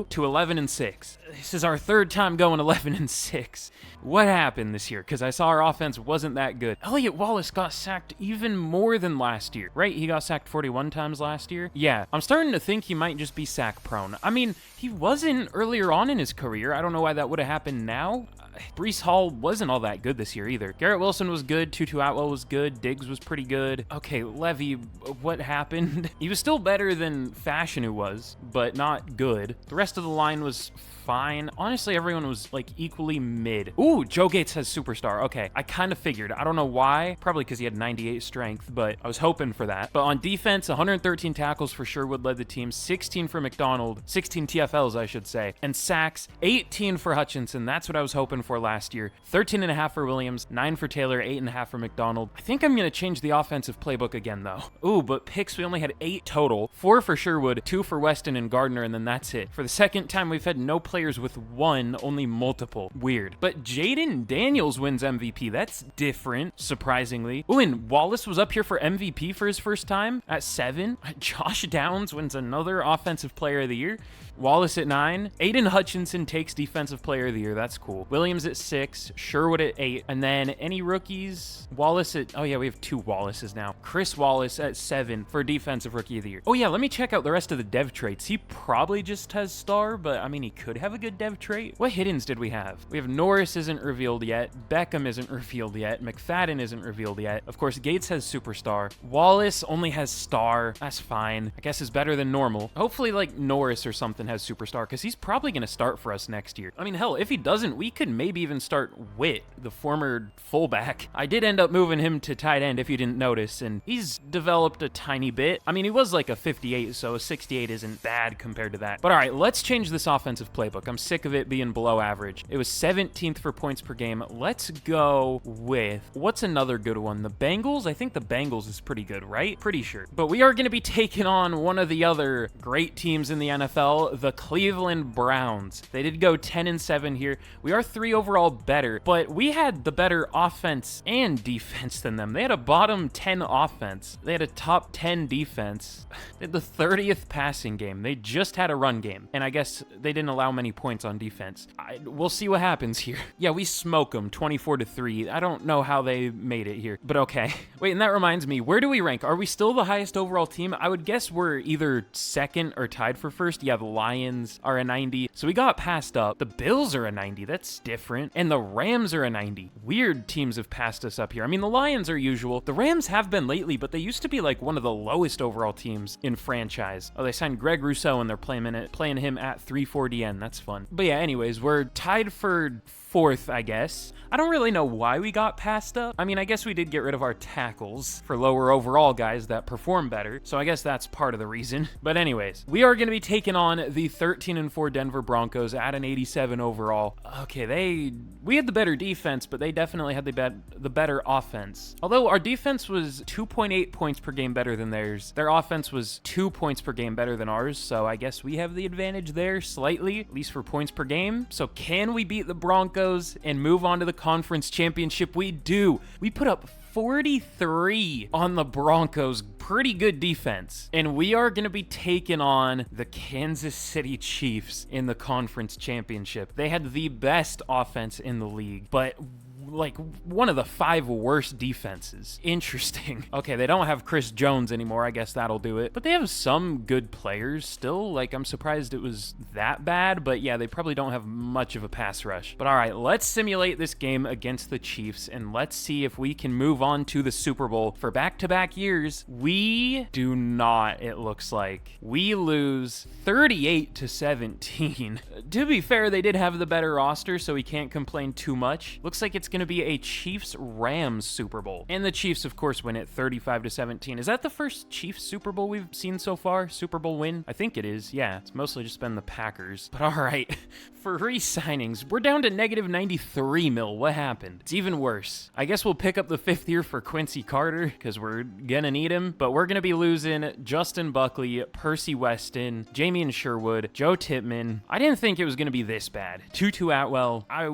S1: to 11-6. This is our 3rd time going 11-6. What happened this year? Because I saw our offense wasn't that good. Elliott Wallace got sacked even more than last year, right? He got sacked 41 times last year. Yeah, I'm starting to think he might just be sack prone. I mean, he wasn't earlier on in his career. I don't know why that would have happened now. Breece Hall wasn't all that good this year either. Garrett Wilson was good. Tutu Atwell was good. Diggs was pretty good. Okay, Levy, what happened? He was still better than Fashion who was, but not good. The rest of the line was fine. Honestly, everyone was like equally mid. Ooh, Joe Gates has superstar. Okay, I kind of figured. I don't know why. Probably because he had 98 strength, but I was hoping for that. But on defense, 113 tackles for Sherwood led the team, 16 for McDonald, 16 TFLs, I should say, and sacks, 18 for Hutchinson. That's what I was hoping for last year. 13.5 for Williams, 9 for Taylor, 8.5 for McDonald. I think I'm going to change the offensive playbook again, though. Ooh, but picks, we only had 8 total. 4 for Sherwood, 2 for Weston and Gardner, and then that's it. For the second time, we've had no players with 1, only multiple. Weird. But Jaden Daniels wins MVP. That's different, surprisingly. Ooh, and Wallace was up here for MVP for his first time at 7. Josh Downs wins another Offensive Player of the Year. Wallace at 9. Aiden Hutchinson takes Defensive Player of the Year. That's cool. Williams Williams at 6, Sherwood at 8, and then any rookies? Wallace at, oh yeah, we have 2 Wallaces now. Chris Wallace at 7 for Defensive Rookie of the Year. Oh yeah, let me check out the rest of the dev traits. He probably just has star, but I mean, he could have a good dev trait. What hit-ins did we have? We have Norris isn't revealed yet, Beckham isn't revealed yet, McFadden isn't revealed yet. Of course, Gates has superstar. Wallace only has star. That's fine. I guess is better than normal. Hopefully, like, Norris or something has superstar, because he's probably going to start for us next year. I mean, hell, if he doesn't, we could maybe even start Witt, the former fullback. I did end up moving him to tight end, if you didn't notice, and he's developed a tiny bit. I mean, he was like a 58, so a 68 isn't bad compared to that. But all right, let's change this offensive playbook. I'm sick of it being below average. It was 17th for points per game. Let's go with, what's another good one? The Bengals? I think the Bengals is pretty good, right? Pretty sure. But we are going to be taking on one of the other great teams in the NFL, the Cleveland Browns. They did go 10-7 here. We are 3 overall better, but we had the better offense and defense than them. They had a bottom 10 offense. They had a top 10 defense. They had the 30th passing game. They just had a run game, and I guess they didn't allow many points on defense. We'll see what happens here. Yeah, we smoke them 24-3. I don't know how they made it here, but okay. Wait, and that reminds me, where do we rank? Are we still the highest overall team? I would guess we're either second or tied for first. Yeah, the Lions are a 90, so we got passed up. The Bills are a 90. That's different. And the Rams are a 90. Weird teams have passed us up here. I mean, the Lions are usual. The Rams have been lately, but they used to be like one of the lowest overall teams in franchise. Oh, they signed Greg Rousseau and they're playing him at 340N. That's fun. But yeah, anyways, we're tied for 4th, I guess. I don't really know why we got passed up. I mean, I guess we did get rid of our tackles for lower overall guys that perform better, so I guess that's part of the reason. But anyways, we are going to be taking on the 13-4 Denver Broncos at an 87 overall. Okay, we had the better defense, but they definitely had the better offense. Although our defense was 2.8 points per game better than theirs, their offense was 2 points per game better than ours, so I guess we have the advantage there slightly, at least for points per game. So can we beat the Broncos and move on to the conference championship? We do. We put up 43 on the Broncos. Pretty good defense. And we are going to be taking on the Kansas City Chiefs in the conference championship. They had the best offense in the league, but like one of the 5 worst defenses. Interesting. Okay, they don't have Chris Jones anymore. I guess that'll do it. But they have some good players still. Like, I'm surprised it was that bad. But yeah, they probably don't have much of a pass rush. But all right, let's simulate this game against the Chiefs, and let's see if we can move on to the Super Bowl. For back-to-back years, we do not, it looks like. We lose 38-17. To be fair, they did have the better roster, so we can't complain too much. Looks like it's going to be a Chiefs-Rams Super Bowl. And the Chiefs, of course, win it 35-17. Is that the first Chiefs Super Bowl we've seen so far? Super Bowl win? I think it is. Yeah, it's mostly just been the Packers. But all right, for re-signings, we're down to negative 93 mil. What happened? It's even worse. I guess we'll pick up the 5th year for Quincy Carter because we're going to need him. But we're going to be losing Justin Buckley, Percy Weston, Jamie Sherwood, Joe Tippmann. I didn't think it was going to be this bad. Tutu Atwell. I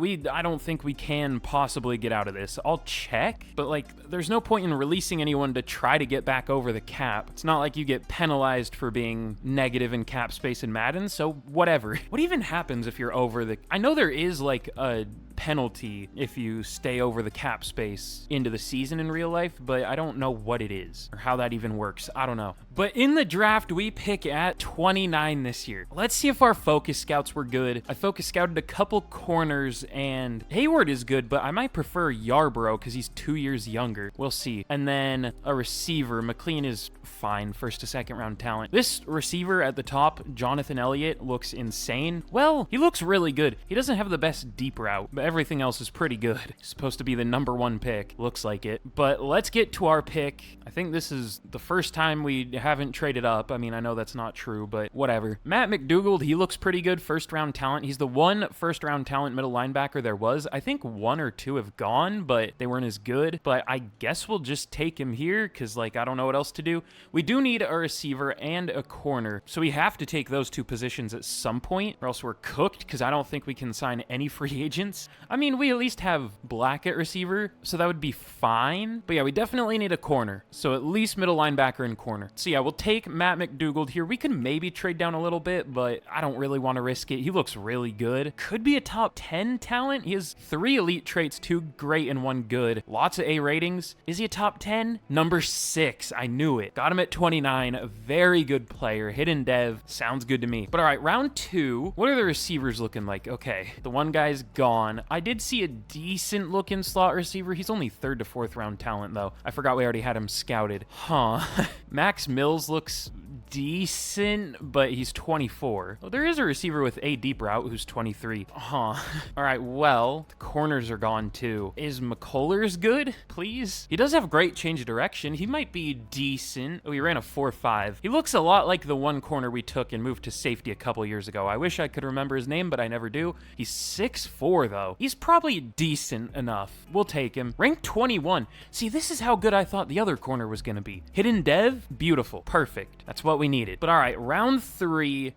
S1: don't think we can possibly get out of this. I'll check, but like, there's no point in releasing anyone to try to get back over the cap. It's not like you get penalized for being negative in cap space in Madden, so whatever. What even happens if you're over the... I know there is like a penalty if you stay over the cap space into the season in real life, but I don't know what it is or how that even works. I don't know. But in the draft, we pick at 29 this year. Let's see if our focus scouts were good. I focus scouted a couple corners, and Hayward is good, but I might prefer Yarbrough because he's 2 years younger. We'll see. And then a receiver. McLean is fine, 1st to 2nd round talent. This receiver at the top, Jonathan Elliott, looks insane. Well, he looks really good. He doesn't have the best deep route, but everything else is pretty good. He's supposed to be the #1 pick. Looks like it. But let's get to our pick. I think this is the first time we haven't traded up. I mean, I know that's not true, but whatever. Matt McDougald, he looks pretty good. 1st round talent. He's the one 1st round talent middle linebacker there was. I think 1 or 2 have gone, but they weren't as good. But I guess we'll just take him here because, like, I don't know what else to do. We do need a receiver and a corner, so we have to take those 2 positions at some point, or else we're cooked because I don't think we can sign any free agents. I mean, we at least have black at receiver, so that would be fine. But yeah, we definitely need a corner. So at least middle linebacker and corner. So yeah, we'll take Matt McDougald here. We can maybe trade down a little bit, but I don't really want to risk it. He looks really good. Could be a top 10 talent. He has 3 elite traits, 2 great and 1 good. Lots of A ratings. Is he a top 10? Number 6. I knew it. Got him at 29. A very good player. Hidden dev. Sounds good to me. But all right, round 2. What are the receivers looking like? Okay, the one guy's gone. I did see a decent looking slot receiver. He's only 3rd to 4th round talent though. I forgot we already had him scouted. Huh. Max Mills looks decent, but he's 24. Oh, there is a receiver with a deep route who's 23. Huh. All right, well, the corners are gone too. Is McCullers good, please? He does have great change of direction. He might be decent. Oh, he ran a 4.5. He looks a lot like the one corner we took and moved to safety a couple years ago. I wish I could remember his name, but I never do. He's 6'4", though. He's probably decent enough. We'll take him. Ranked 21. See, this is how good I thought the other corner was going to be. Hidden dev, beautiful, perfect. That's what we needed. But all right, round 3,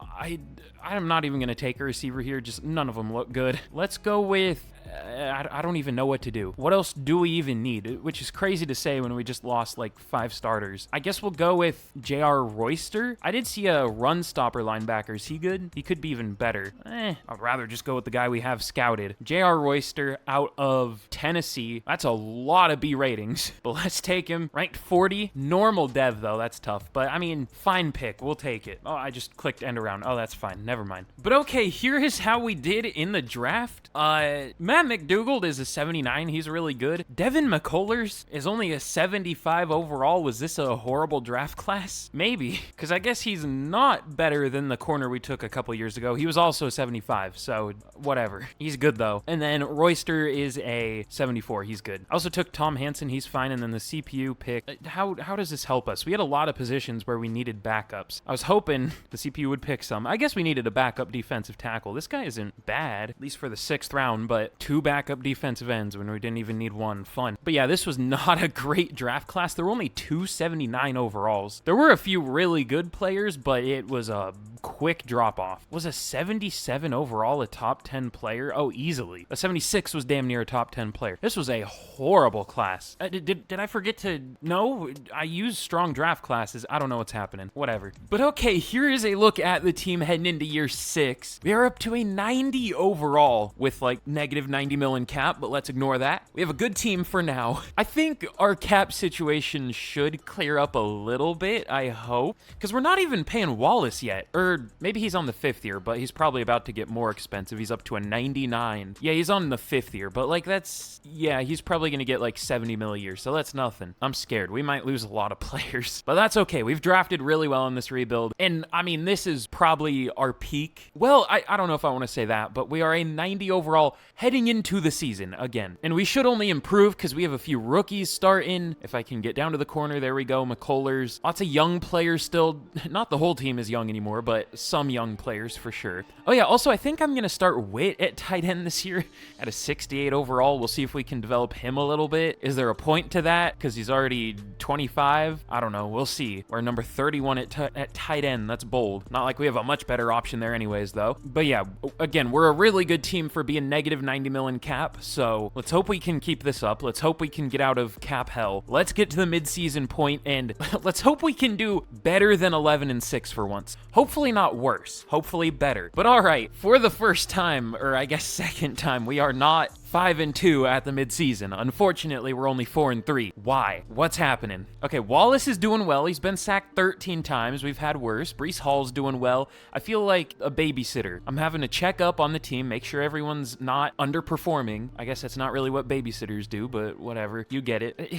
S1: I'm not even going to take a receiver here. Just none of them look good. Let's go with I don't even know what to do. What else do we even need? Which is crazy to say when we just lost like 5 starters. I guess we'll go with J.R. Royster. I did see a run stopper linebacker. Is he good? He could be even better. I'd rather just go with the guy we have scouted. J.R. Royster out of Tennessee. That's a lot of B ratings, but let's take him. Ranked 40. Normal dev though. That's tough, but I mean, fine pick. We'll take it. Oh, I just clicked end around. Oh, that's fine. Never mind. But okay, here is how we did in the draft. Matt McDougald is a 79. He's really good. Devin McCullers is only a 75 overall. Was this a horrible draft class? Maybe, because I guess he's not better than the corner we took a couple years ago. He was also a 75, so whatever. He's good, though. And then Royster is a 74. He's good. I also took Tom Hansen. He's fine. And then the CPU pick. How does this help us? We had a lot of positions where we needed backups. I was hoping the CPU would pick some. I guess we needed a backup defensive tackle. This guy isn't bad, at least for the 6th round, but 2 backup defensive ends when we didn't even need 1. Fun. But yeah, this was not a great draft class. There were only 279 overalls. There were a few really good players, but it was a quick drop off. Was a 77 overall a top 10 player? Oh, easily. A 76 was damn near a top 10 player. This was a horrible class. Did I forget to? No, I use strong draft classes. I don't know what's happening. Whatever. But okay, here is a look at the team heading into year 6. We are up to a 90 overall with like negative 90 million cap, but let's ignore that. We have a good team for now. I think our cap situation should clear up a little bit, I hope, because we're not even paying Wallace yet. Or maybe he's on the 5th year, but he's probably about to get more expensive. He's up to a 99. Yeah, he's on the 5th year, but like that's, yeah, he's probably going to get like 70 mil a year, so that's nothing. I'm scared. We might lose a lot of players, but that's okay. We've drafted really well in this rebuild, and I mean, this is probably our peak. Well, I don't know if I want to say that, but we are a 90 overall heading into the season again, and we should only improve because we have a few rookies starting. If I can get down to the corner, there we go. McCullers, lots of young players still. Not the whole team is young anymore, but some young players for sure. Oh yeah, also I think I'm gonna start Witt at tight end this year at a 68 overall. We'll see if we can develop him a little bit. Is there a point to that because he's already 25? I don't know. We'll see. We're number 31 at tight end. That's bold. Not like we have a much better option there anyways though. But yeah, again, we're a really good team for being negative 90 million cap, so let's hope we can keep this up. Let's hope we can get out of cap hell. Let's get to the mid-season point, and let's hope we can do better than 11-6 for once. Hopefully not worse. Hopefully better. But all right, for the first time, or I guess second time, we are not 5-2 at the midseason. Unfortunately, we're only 4-3. Why? What's happening? Okay, Wallace is doing well. He's been sacked 13 times. We've had worse. Breece Hall's doing well. I feel like a babysitter. I'm having to check up on the team, make sure everyone's not underperforming. I guess that's not really what babysitters do, but whatever. You get it.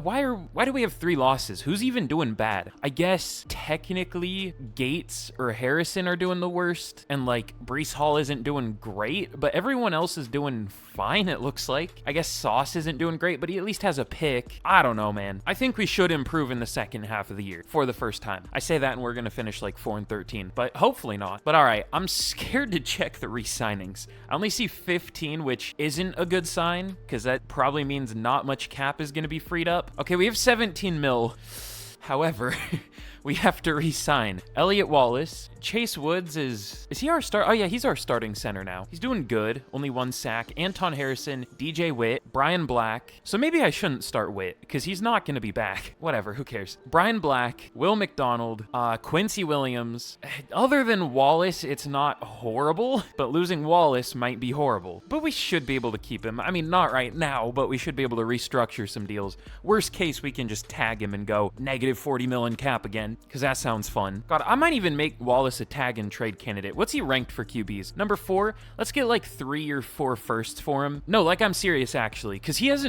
S1: Why do we have 3 losses? Who's even doing bad? I guess technically Gates or Harrison are doing the worst, and like Breece Hall isn't doing great, but everyone else is doing fine, it looks like. I guess Sauce isn't doing great, but he at least has a pick. I don't know, man. I think we should improve in the second half of the year for the first time. I say that and we're going to finish like 4-13, but hopefully not. But all right, I'm scared to check the re-signings. I only see 15, which isn't a good sign because that probably means not much cap is going to be freed up. Okay, we have 17 mil. However, we have to re-sign Elliot Wallace. Chase Woods is he our start? Oh yeah, he's our starting center now. He's doing good. Only 1 sack. Anton Harrison, DJ Witt, Brian Black. So maybe I shouldn't start Witt because he's not going to be back. Whatever, who cares? Brian Black, Will McDonald, Quincy Williams. Other than Wallace, it's not horrible, but losing Wallace might be horrible. But we should be able to keep him. I mean, not right now, but we should be able to restructure some deals. Worst case, we can just tag him and go negative 40 million cap again, because that sounds fun. God, I might even make Wallace a tag and trade candidate. What's he ranked for QBs? Number 4. Let's get like 3 or 4 firsts for him. No, like I'm serious actually, because he's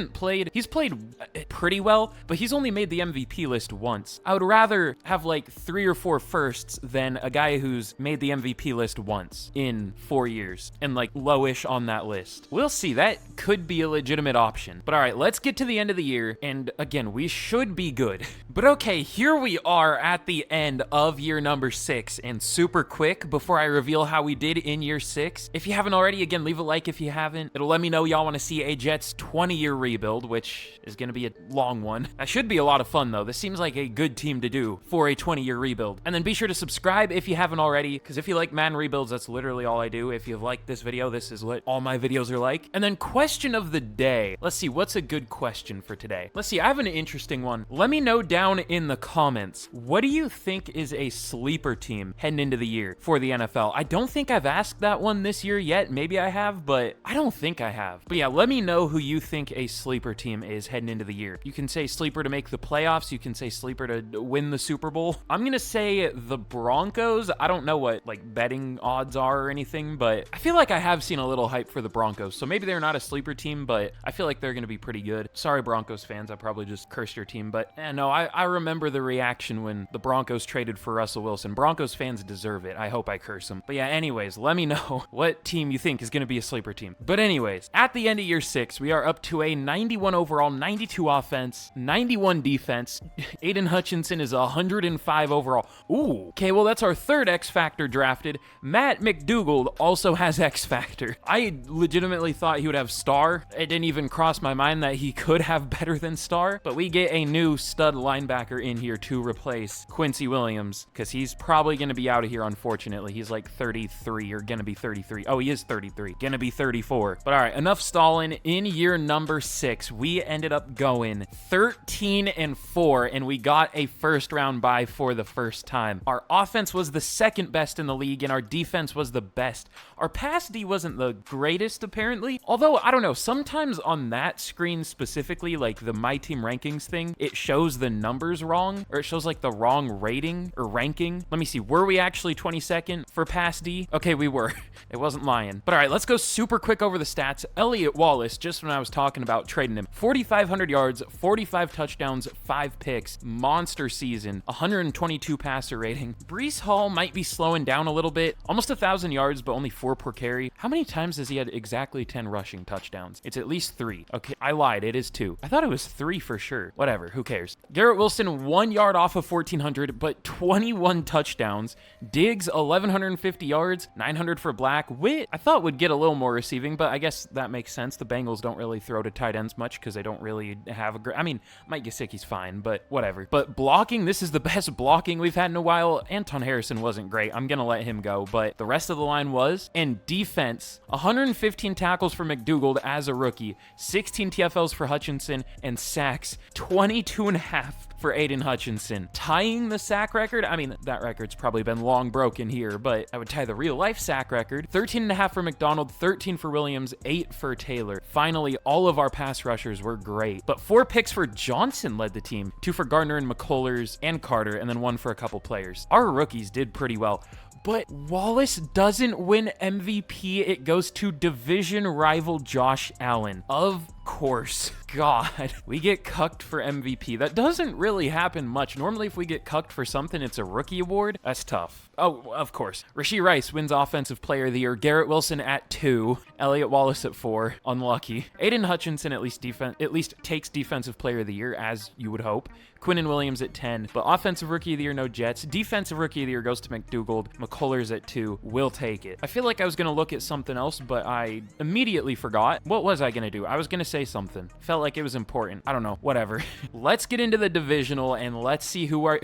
S1: played pretty well, but he's only made the MVP list once. I would rather have like 3 or 4 firsts than a guy who's made the MVP list once in 4 years and like lowish on that list. We'll see. That could be a legitimate option. But all right, let's get to the end of the year, and again, we should be good. But okay, here we are at the end of year number 6, and super quick before I reveal how we did in year 6. If you haven't already, again, leave a like if you haven't. It'll let me know y'all want to see a Jets 20-year rebuild, which is going to be a long one. That should be a lot of fun, though. This seems like a good team to do for a 20-year rebuild. And then be sure to subscribe if you haven't already, because if you like Madden rebuilds, that's literally all I do. If you've liked this video, this is what all my videos are like. And then question of the day. Let's see, what's a good question for today? Let's see, I have an interesting one. Let me know down in the comments, what do you think is a sleeper team heading into the year for the NFL? I don't think I've asked that one this year yet. Maybe I have, but I don't think I have. But yeah, let me know who you think a sleeper team is heading into the year. You can say sleeper to make the playoffs. You can say sleeper to win the Super Bowl. I'm going to say the Broncos. I don't know what like betting odds are or anything, but I feel like I have seen a little hype for the Broncos. So maybe they're not a sleeper team, but I feel like they're going to be pretty good. Sorry, Broncos fans. I probably just cursed your team, but no, I remember the reaction when the Broncos traded for Russell Wilson. Broncos fans deserve it. I hope I curse them. But yeah, anyways, let me know what team you think is going to be a sleeper team. But anyways, at the end of year 6, we are up to a 91 overall, 92 offense, 91 defense. Aiden Hutchinson is 105 overall. Ooh, okay, well, that's our 3rd X Factor drafted. Matt McDougald also has X Factor. I legitimately thought he would have star. It didn't even cross my mind that he could have better than star, but we get a new stud linebacker in here to replace Quincy Williams, because he's probably going to be out of here, unfortunately. He's like 33 or going to be 33. Oh, he is 33. Going to be 34. But all right, enough stalling. In year number 6, we ended up going 13-4, and we got a first-round bye for the first time. Our offense was the 2nd best in the league, and our defense was the best. Our pass D wasn't the greatest, apparently. Although, I don't know, sometimes on that screen specifically, like the My Team Rankings thing, it shows the numbers wrong, or it shows like the wrong rating or ranking. Let me see, were we actually 22nd for pass D? Okay, we were. It wasn't lying. But all right, let's go super quick over the stats. Elliot Wallace, just when I was talking about trading him, 4,500 yards, 45 touchdowns, 5 picks, monster season, 122 passer rating. Breece Hall might be slowing down a little bit, almost 1,000 yards, but only 4 per carry. How many times has he had exactly 10 rushing touchdowns? It's at least 3. Okay, I lied. It is 2. I thought it was 3 for sure. Whatever, who cares? Garrett Wilson, 1 yard off of 1,400, but 21 touchdowns. Diggs, 1,150 yards, 900 for Black. Witt, I thought would get a little more receiving, but I guess that makes sense. The Bengals don't really throw to tight ends much because they don't really have a great... I mean, Mike Gesicki's fine, but whatever. But blocking, this is the best blocking we've had in a while. Anton Harrison wasn't great. I'm going to let him go, but the rest of the line was. And defense, 115 tackles for McDougald as a rookie, 16 TFLs for Hutchinson, and sacks, 22.5 for Aiden Hutchinson. Tying the sack record, I mean, that record's probably been long broken here, but I would tie the real-life sack record. 13.5 for McDonald, 13 for Williams, 8 for Taylor. Finally, all of our pass rushers were great, but 4 picks for Johnson led the team, 2 for Gardner and McCullers and Carter, and then 1 for a couple players. Our rookies did pretty well. But Wallace doesn't win MVP. It goes to division rival Josh Allen. Of course. God, we get cucked for MVP. That doesn't really happen much. Normally, if we get cucked for something, it's a rookie award. That's tough. Oh, of course. Rashee Rice wins Offensive Player of the Year. Garrett Wilson at 2. Elliot Wallace at 4. Unlucky. Aiden Hutchinson at least takes Defensive Player of the Year, as you would hope. Quinnen Williams at 10. But Offensive Rookie of the Year, no Jets. Defensive Rookie of the Year goes to McDougald. McCullers at 2. We'll take it. I feel like I was going to look at something else, but I immediately forgot. What was I going to do? I was going to say say something. Felt like it was important. I don't know. Whatever. Let's get into the divisional and let's see who we're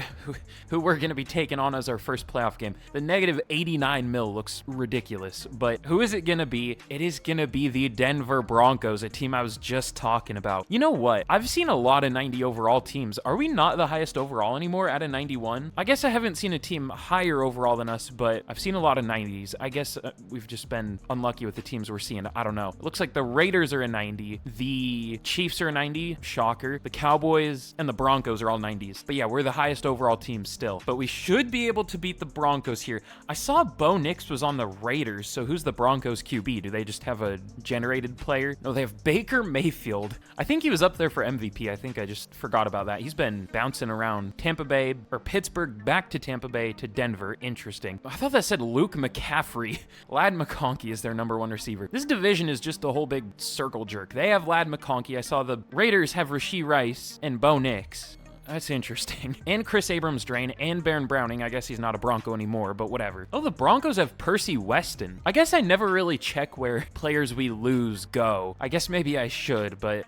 S1: going to be taking on as our first playoff game. The negative 89 mil looks ridiculous, but who is it going to be? It is going to be the Denver Broncos, a team I was just talking about. You know what? I've seen a lot of 90 overall teams. Are we not the highest overall anymore at a 91? I guess I haven't seen a team higher overall than us, but I've seen a lot of 90s. I guess we've just been unlucky with the teams we're seeing. I don't know. It looks like the Raiders are a 90. The Chiefs are a 90. Shocker. The Cowboys and the Broncos are all 90s. But yeah, we're the highest overall team still. But we should be able to beat the Broncos here. I saw Bo Nix was on the Raiders, so who's the Broncos QB? Do they just have a generated player? No, they have Baker Mayfield. I think he was up there for MVP. I think I just forgot about that. He's been bouncing around Tampa Bay or Pittsburgh back to Tampa Bay to Denver. Interesting. I thought that said Luke McCaffrey. Lad McConkey is their #1 receiver. This division is just a whole big circle jerk. They have Lad McConkey. I saw the Raiders have Rashee Rice and Bo Nix. That's interesting. And Chris Abrams-Drain and Baron Browning. I guess he's not a Bronco anymore, but whatever. Oh, the Broncos have Percy Weston. I guess I never really check where players we lose go. I guess maybe I should, but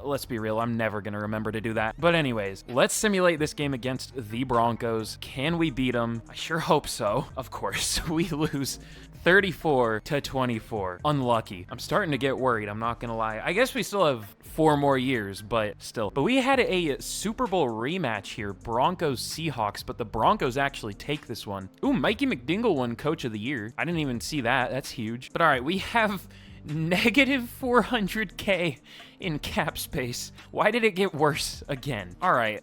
S1: let's be real, I'm never going to remember to do that. But anyways, let's simulate this game against the Broncos. Can we beat them? I sure hope so. Of course, we lose 34-24. Unlucky. I'm starting to get worried, I'm not gonna lie. I guess we still have 4 more years, but still. But we had a Super Bowl rematch here, Broncos-Seahawks, but the Broncos actually take this one. Ooh, Mikey McDingle won Coach of the Year. I didn't even see that. That's huge. But all right, we have negative 400K in cap space. Why did it get worse again? All right,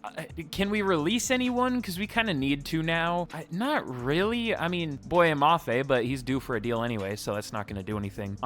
S1: can we release anyone? Because we kind of need to now. Not really. I mean, Boye Mafe, but he's due for a deal anyway, so that's not going to do anything.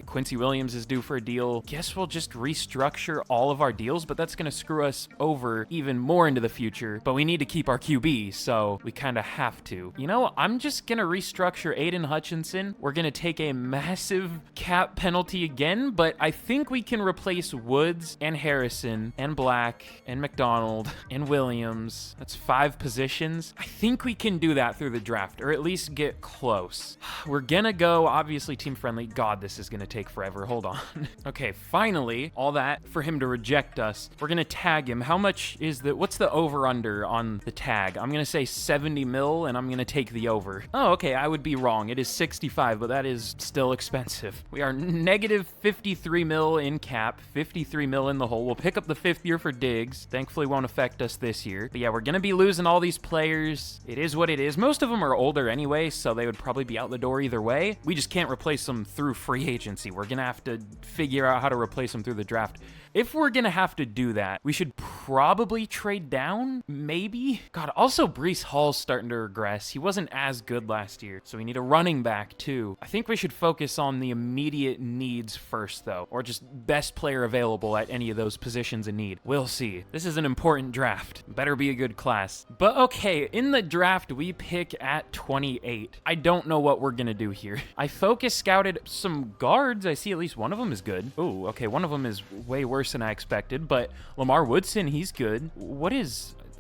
S1: Quincy Williams is due for a deal. Guess we'll just restructure all of our deals, but that's going to screw us over even more into the future. But we need to keep our QB, so we kind of have to. You know, I'm just going to restructure Aiden Hutchinson. We're going to take a massive cap penalty again, but I think we can replace Woods and Harrison and Black and McDonald and Williams. That's 5 positions. I think we can do that through the draft, or at least get close. We're gonna go, obviously, team friendly. God, this is gonna take forever. Hold on. Okay, finally, all that for him to reject us. We're gonna tag him. How much is what's the over-under on the tag? I'm gonna say 70 mil, and I'm gonna take the over. Oh, okay, I would be wrong. It is 65, but that is still expensive. We are negative 53 mil in cap, 53 mil in the hole. We'll pick up the 5th year for Diggs. Thankfully won't affect us this year. But yeah, we're gonna be losing all these players. It is what it is. Most of them are older anyway, so they would probably be out the door either way. We just can't replace them through free agency. We're gonna have to figure out how to replace them through the draft. If we're gonna have to do that, we should probably trade down, maybe? God, also Breece Hall's starting to regress. He wasn't as good last year, so we need a running back too. I think we should focus on the immediate needs first though, or just best player available at any of those positions in need. We'll see. This is an important draft. Better be a good class. But okay, in the draft, we pick at 28. I don't know what we're gonna do here. I focus scouted some guards. I see at least one of them is good. Oh, okay, one of them is way worse than I expected, but Lamar Woodson, he's good.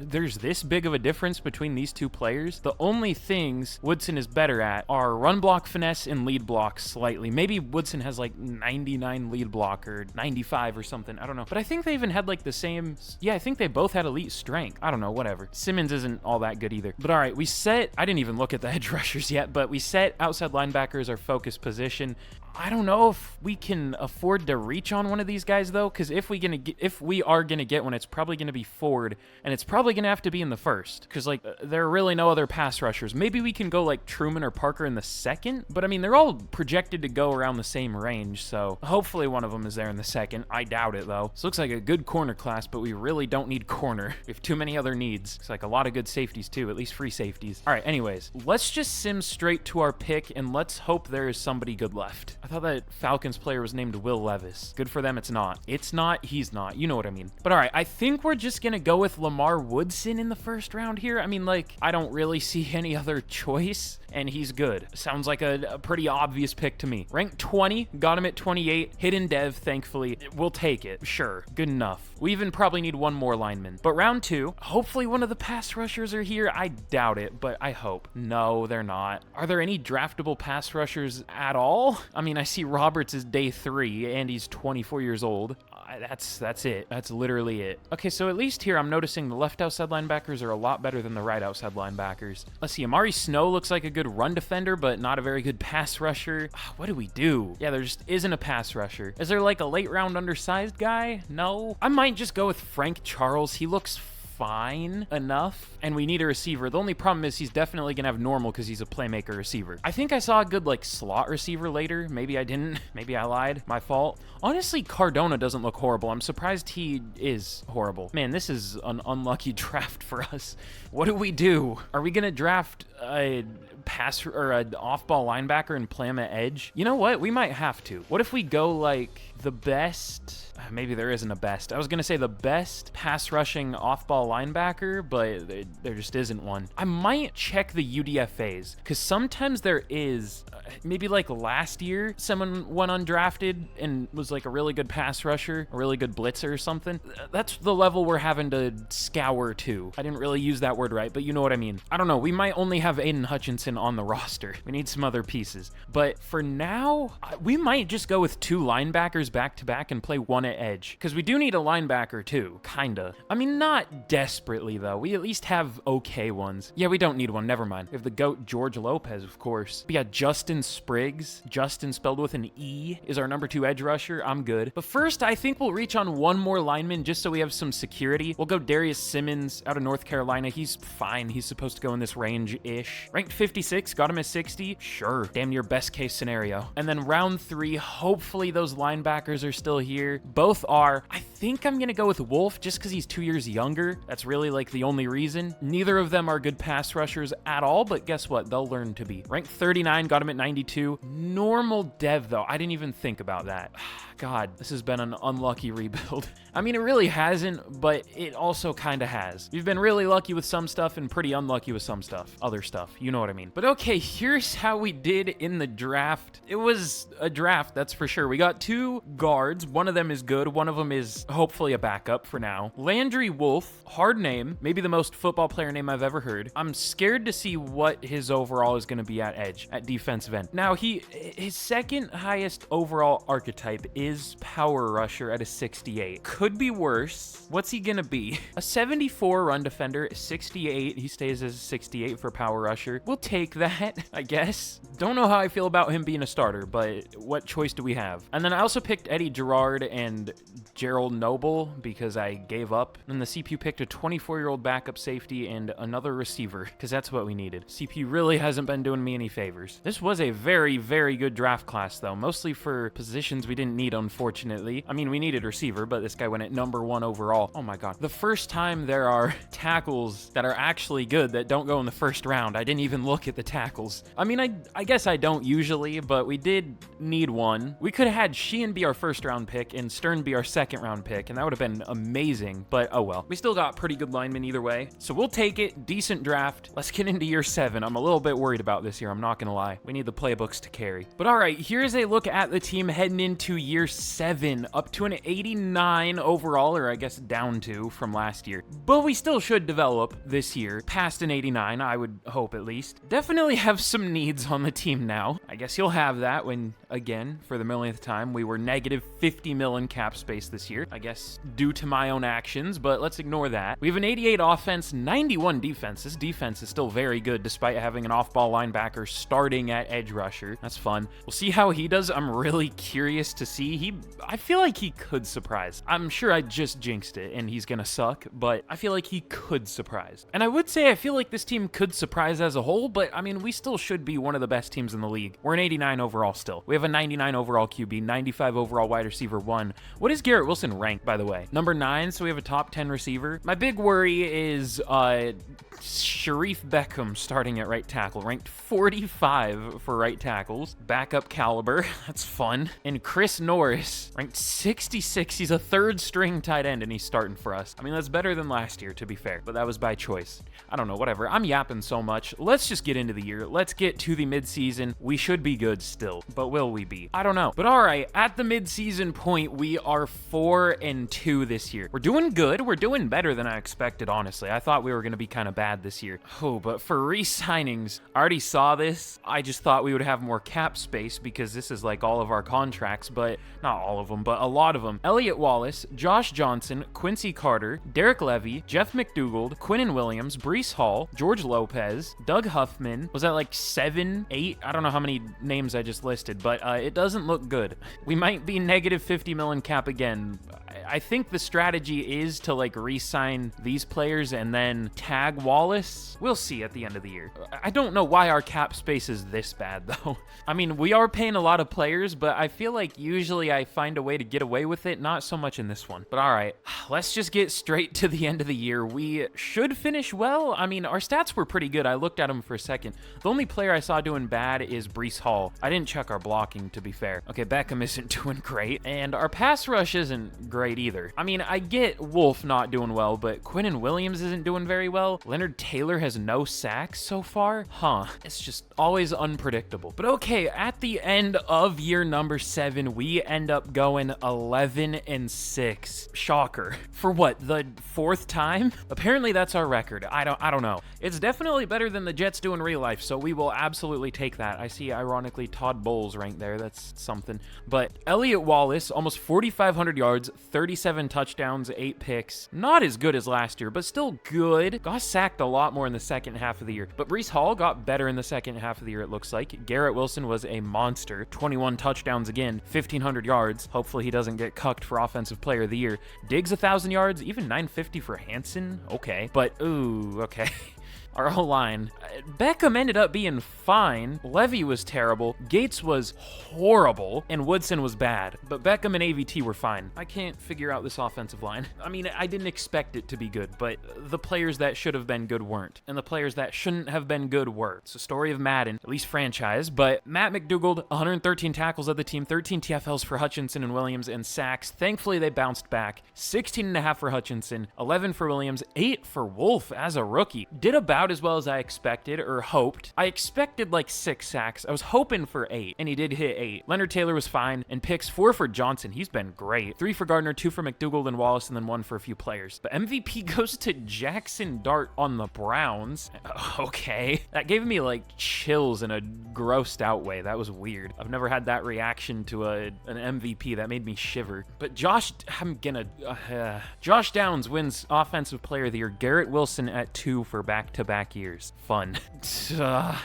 S1: There's this big of a difference between these two players. The only things Woodson is better at are run block finesse and lead block slightly. Maybe Woodson has like 99 lead block or 95 or something. I don't know. But I think they even had like the same. Yeah, I think they both had elite strength. I don't know, whatever. Simmons isn't all that good either. But all right, I didn't even look at the edge rushers yet, but we set outside linebacker as our focus position. I don't know if we can afford to reach on one of these guys though, because if we are gonna get one, it's probably gonna be Ford, and it's probably gonna have to be in the first, because like there are really no other pass rushers. Maybe we can go like Truman or Parker in the second, but I mean they're all projected to go around the same range, so hopefully one of them is there in the second. I doubt it though. This looks like a good corner class, but we really don't need corner. We have too many other needs. It's like a lot of good safeties too, at least free safeties. All right, anyways, let's just sim straight to our pick, and let's hope there is somebody good left. I thought that Falcons player was named Will Levis. Good for them, it's not. It's not, he's not. You know what I mean. But all right, I think we're just gonna go with Lamar Woodson in the first round here. I mean, like, I don't really see any other choice, and he's good. Sounds like a pretty obvious pick to me. Ranked 20, got him at 28. Hidden dev, thankfully. We'll take it. Sure, good enough. We even probably need one more lineman. But round 2, hopefully one of the pass rushers are here. I doubt it, but I hope. No, they're not. Are there any draftable pass rushers at all? I mean, mean, I see Roberts is day 3, and he's 24 years old. That's it. That's literally it. Okay, so at least here I'm noticing the left outside linebackers are a lot better than the right outside linebackers. Let's see, Amari Snow looks like a good run defender, but not a very good pass rusher. What do we do? Yeah, there just isn't a pass rusher. Is there like a late round undersized guy? No. I might just go with Frank Charles. He looks fine enough, and we need a receiver. The only problem is he's definitely gonna have normal because he's a playmaker receiver. I think I saw a good like slot receiver later. Maybe I didn't. Maybe I lied. My fault. Honestly, Cardona doesn't look horrible. I'm surprised he is horrible. Man, this is an unlucky draft for us. What do we do? Are we gonna draft a pass or an off-ball linebacker and play him at edge? You know what? We might have to. What if we go like the best? Maybe there isn't a best. I was gonna say the best pass rushing off-ball linebacker, but there just isn't one. I might check the UDFAs because sometimes there is. Maybe like last year, someone went undrafted and was like a really good pass rusher, a really good blitzer or something. That's the level we're having to scour to. I didn't really use that word right, but you know what I mean. I don't know. We might only have Aiden Hutchinson on the roster. We need some other pieces. But for now, we might just go with 2 linebackers back to back and play 1 at edge because we do need a linebacker too, kinda. I mean, not desperately though. We at least have okay ones. Yeah, we don't need one. Never mind. We have the GOAT George Lopez, of course. But yeah, Justin Spriggs, Justin spelled with an E, is our number 2 edge rusher. I'm good. But first, I think we'll reach on 1 more lineman just so we have some security. We'll go Darius Simmons out of North Carolina. He's fine. He's supposed to go in this range-ish. Ranked 56, got him at 60. Sure. Damn near best case scenario. And then round 3, hopefully those linebackers are still here. Both are. I think I'm going to go with Wolf just because he's 2 years younger. That's really like the only reason. Neither of them are good pass rushers at all, but guess what? They'll learn to be. Ranked 39, got him at 92. Normal dev, though. I didn't even think about that. God, this has been an unlucky rebuild. I mean, it really hasn't, but it also kind of has. We've been really lucky with some stuff and pretty unlucky with some stuff. Other stuff. You know what I mean. But okay, here's how we did in the draft. It was a draft, that's for sure. We got 2 guards. One of them is good. One of them is hopefully a backup for now. Landry Wolf, hard name. Maybe the most football player name I've ever heard. I'm scared to see what his overall is going to be at edge, at defensive end. Now, his second highest overall archetype is power rusher at a 68. Could be worse. What's he gonna be? A 74 run defender, 68. He stays as a 68 for power rusher. We'll take that, I guess. Don't know how I feel about him being a starter, but what choice do we have? And then I also picked Eddie Gerard and Gerald Noble because I gave up. And the CPU picked a 24-year-old backup safety and another receiver because that's what we needed. CPU really hasn't been doing me any favors. This was a very, very good draft class though, mostly for positions we didn't need, unfortunately. I mean, we needed receiver, but this guy went at number 1 overall. Oh my God. The first time there are tackles that are actually good that don't go in the first round. I didn't even look at the tackles. I mean, I guess I don't usually, but we did need one. We could have had Sheehan be our first round pick and Stern be our second round pick, and that would have been amazing, but oh well. We still got pretty good linemen either way, so we'll take it. Decent draft. Let's get into year 7. I'm a little bit worried about this year, I'm not gonna lie. We need the playbooks to carry. But all right, here's a look at the team heading into year 7, up to an 89 overall, or I guess down to from last year. But we still should develop this year past an 89, I would hope at least. Definitely have some needs on the team now. I guess you'll have that when, again, for the millionth time, we were negative 50 mil in cap space this year. I guess due to my own actions, but let's ignore that. We have an 88 offense, 91 defense. This defense is still very good despite having an off-ball linebacker starting at edge rusher. That's fun. We'll see how he does. I'm really curious to see. I feel like he could surprise. I'm sure I just jinxed it and he's gonna suck, but I feel like he could surprise. And I would say I feel like this team could surprise as a whole, but I mean, we still should be one of the best teams in the league. We're an 89 overall still. We have a 99 overall QB, 95 overall wide receiver 1. What is Garrett Wilson ranked, by the way? Number 9, so we have a top 10 receiver. My big worry is Sharif Beckham starting at right tackle, ranked 45 for right tackles. Backup caliber, that's fun. And Chris Norris, ranked 66. He's a 3rd string tight end and he's starting for us. I mean, that's better than last year, to be fair, but that was by choice. I don't know, whatever. I'm yapping so much. Let's just get into the year. Let's get to the midseason. We should be good still, but will we be? I don't know. But all right, at the midseason point, we are 4 4-2 this year. We're doing good. We're doing better than I expected, honestly. I thought we were going to be kind of bad this year. Oh, but for re-signings, I already saw this. I just thought we would have more cap space because this is like all of our contracts, but not all of them, but a lot of them. Elliott Wallace, Josh Johnson, Quincy Carter, Derek Levy, Jeff McDougald, Quinnen Williams, Breece Hall, George Lopez, Doug Huffman. Was that like 7, 8? I don't know how many names I just listed, but it doesn't look good. We might be negative 50 million cap again. I think the strategy is to like re-sign these players and then tag Wallace. We'll see at the end of the year. I don't know why our cap space is this bad though. I mean, we are paying a lot of players, but I feel like usually I find a way to get away with it. Not so much in this one. But all right, let's just get straight to the end of the year. We should finish well. I mean, our stats were pretty good. I looked at them for a second. The only player I saw doing bad is Breece Hall. I didn't check our blocking, to be fair. Okay, Beckham isn't doing great, and our pass rush isn't great either. I mean, I get Wolf not doing well, but Quinnen Williams isn't doing very well. Leonard Taylor has no sacks so far. It's just always unpredictable. But okay, at the end of year number 7, we end up going 11-6. Shocker. For what, the 4th time? Apparently that's our record. I don't know. It's definitely better than the Jets do in real life, so we will absolutely take that. I see, ironically, Todd Bowles ranked there. That's something. But Elliott Wallace, almost 4,500 yards, 37 touchdowns, 8 picks. Not as good as last year, but still good. Got sacked a lot more in the second half of the year. But Breece Hall got better in the second half of the year, it looks like. Garrett Wilson was a monster. 21 touchdowns again, 1,500 yards. Hopefully he doesn't get cucked for Offensive Player of the Year. Diggs 1,000 yards, even 950 for Hansen. Okay. But, ooh, okay. Our O-line. Beckham ended up being fine. Levy was terrible. Gates was horrible. And Woodson was bad. But Beckham and AVT were fine. I can't figure out this offensive line. I mean, I didn't expect it to be good, but the players that should have been good weren't. And the players that shouldn't have been good were. It's a story of Madden, at least franchise. But Matt McDougald, 113 tackles of the team, 13 TFLs for Hutchinson and Williams, and sacks. Thankfully, they bounced back. 16.5 for Hutchinson, 11 for Williams, 8 for Wolf as a rookie. Did about as well as I expected or hoped. I expected like 6 sacks. I was hoping for 8, and he did hit 8. Leonard Taylor was fine, and picks 4 for Johnson. He's been great. 3 for Gardner, 2 for McDougald and Wallace, and then 1 for a few players. But MVP goes to Jackson Dart on the Browns. Okay. That gave me like chills in a grossed out way. That was weird. I've never had that reaction to an MVP. That made me shiver. But Josh Downs wins Offensive Player of the Year. Garrett Wilson at 2 for back-to-back years. Fun.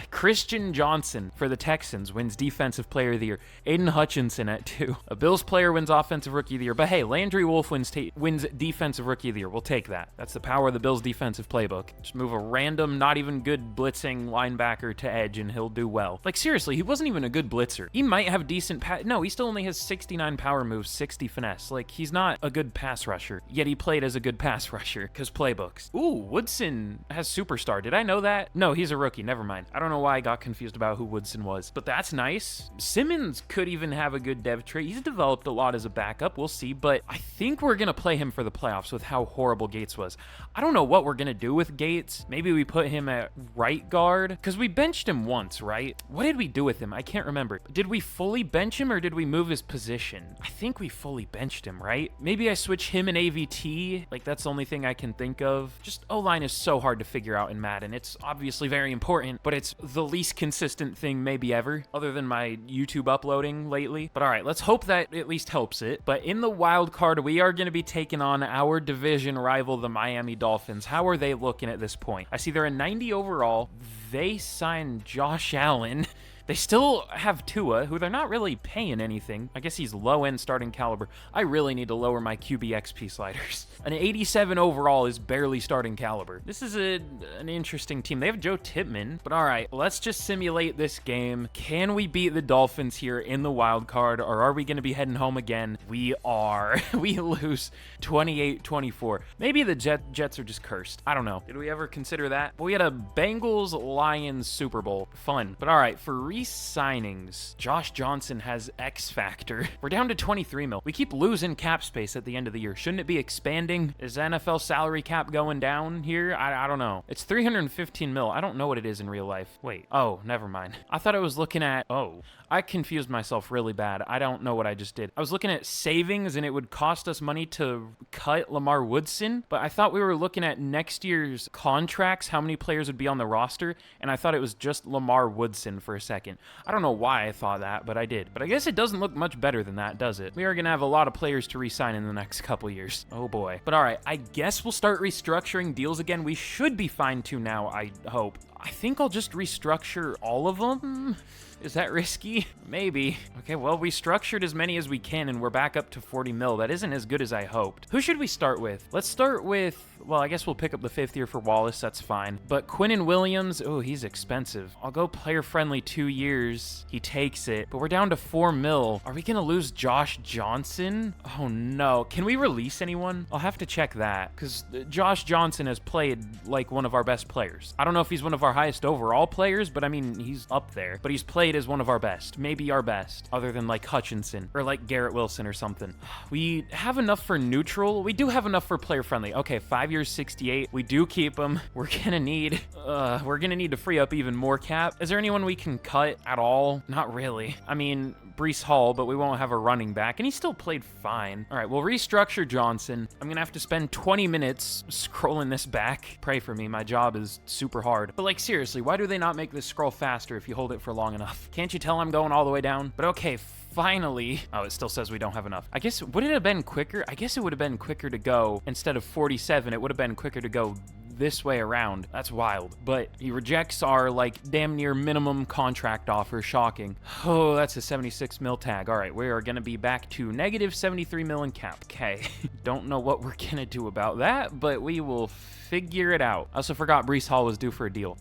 S1: Christian Johnson for the Texans wins Defensive Player of the Year. Aiden Hutchinson at 2. A Bills player wins Offensive Rookie of the Year. But hey, Landry Wolf wins Defensive Rookie of the Year. We'll take that. That's the power of the Bills defensive playbook. Just move a random, not even good blitzing linebacker to edge and he'll do well. Like seriously, he wasn't even a good blitzer. He might have decent no, he still only has 69 power moves, 60 finesse. Like he's not a good pass rusher, yet he played as a good pass rusher because playbooks. Ooh, Woodson has superstar. Did I know that? No, he's a rookie. Never mind. I don't know why I got confused about who Woodson was, but that's nice. Simmons could even have a good dev trait. He's developed a lot as a backup. We'll see, but I think we're going to play him for the playoffs with how horrible Gates was. I don't know what we're going to do with Gates. Maybe we put him at right guard because we benched him once, right? What did we do with him? I can't remember. Did we fully bench him or did we move his position? I think we fully benched him, right? Maybe I switch him and AVT. Like that's the only thing I can think of. Just O-line is so hard to figure out in Madden. It's obviously very important, but it's the least consistent thing maybe ever, other than my YouTube uploading lately. But all right, let's hope that at least helps it. But in the wild card, we are going to be taking on our division rival, the Miami Dolphins. How are they looking at this point? I see they're a 90 overall. They signed Josh Allen. They still have Tua, who they're not really paying anything. I guess he's low-end starting caliber. I really need to lower my QB XP sliders. An 87 overall is barely starting caliber. This is an interesting team. They have Joe Tippmann, but all right, let's just simulate this game. Can we beat the Dolphins here in the wild card, or are we going to be heading home again? We are. We lose 28-24. Maybe the Jets are just cursed. I don't know. Did we ever consider that? But we had a Bengals-Lions Super Bowl. Fun. But all right, for re-signings. Josh Johnson has X factor. We're down to 23 mil. We keep losing cap space at the end of the year. Shouldn't it be expanding? Is NFL salary cap going down here? I don't know. It's 315 mil. I don't know what it is in real life. Wait. Oh, never mind. I thought I was looking at... Oh. I confused myself really bad. I don't know what I just did. I was looking at savings and it would cost us money to cut Lamar Woodson, but I thought we were looking at next year's contracts, how many players would be on the roster, and I thought it was just Lamar Woodson for a second. I don't know why I thought that, but I did. But I guess it doesn't look much better than that, does it? We are going to have a lot of players to re-sign in the next couple years. Oh boy. But all right, I guess we'll start restructuring deals again. We should be fine to now, I hope. I think I'll just restructure all of them. Is that risky? Maybe. Okay, well, we structured as many as we can, and we're back up to 40 mil. That isn't as good as I hoped. Who should we start with? Let's start with... Well, I guess we'll pick up the 5th year for Wallace. That's fine. But Quinnen Williams, oh, he's expensive. I'll go player-friendly 2 years. He takes it. But we're down to 4 mil. Are we going to lose Josh Johnson? Oh, no. Can we release anyone? I'll have to check that. Because Josh Johnson has played like one of our best players. I don't know if he's one of our highest overall players, but I mean, he's up there. But he's played as one of our best. Maybe our best. Other than like Hutchinson or like Garrett Wilson or something. We have enough for neutral. We do have enough for player-friendly. Okay, 5 years, 68. We do keep him. We're gonna need to free up even more cap. Is there anyone we can cut at all? Not really. I mean, Breece Hall, but we won't have a running back, and he still played fine. All right, we'll restructure Johnson. I'm gonna have to spend 20 minutes scrolling this back. Pray for me, my job is super hard. But like, seriously, why do they not make this scroll faster if you hold it for long enough? Can't you tell I'm going all the way down? But okay, finally. Oh, it still says we don't have enough. I guess, would it have been quicker? I guess it would have been quicker to go, instead of 47, it would have been quicker to go this way around. That's wild. But he rejects our like damn near minimum contract offer. Shocking. Oh, that's a 76 mil tag. All right, we are gonna be back to negative 73 mil in cap. Okay. Don't know what we're gonna do about that, but we will figure it out. I also forgot Breece Hall was due for a deal.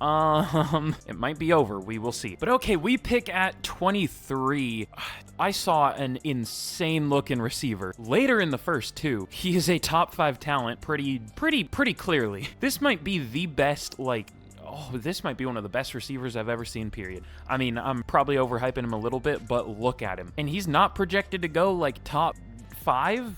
S1: It might be over. We will see. But okay, we pick at 23. I saw an insane looking receiver later in the first too. He is a top 5 talent pretty clearly. This might be the best, like, oh, this might be one of the best receivers I've ever seen, period. I mean, I'm probably overhyping him a little bit, but look at him. And he's not projected to go like top 5.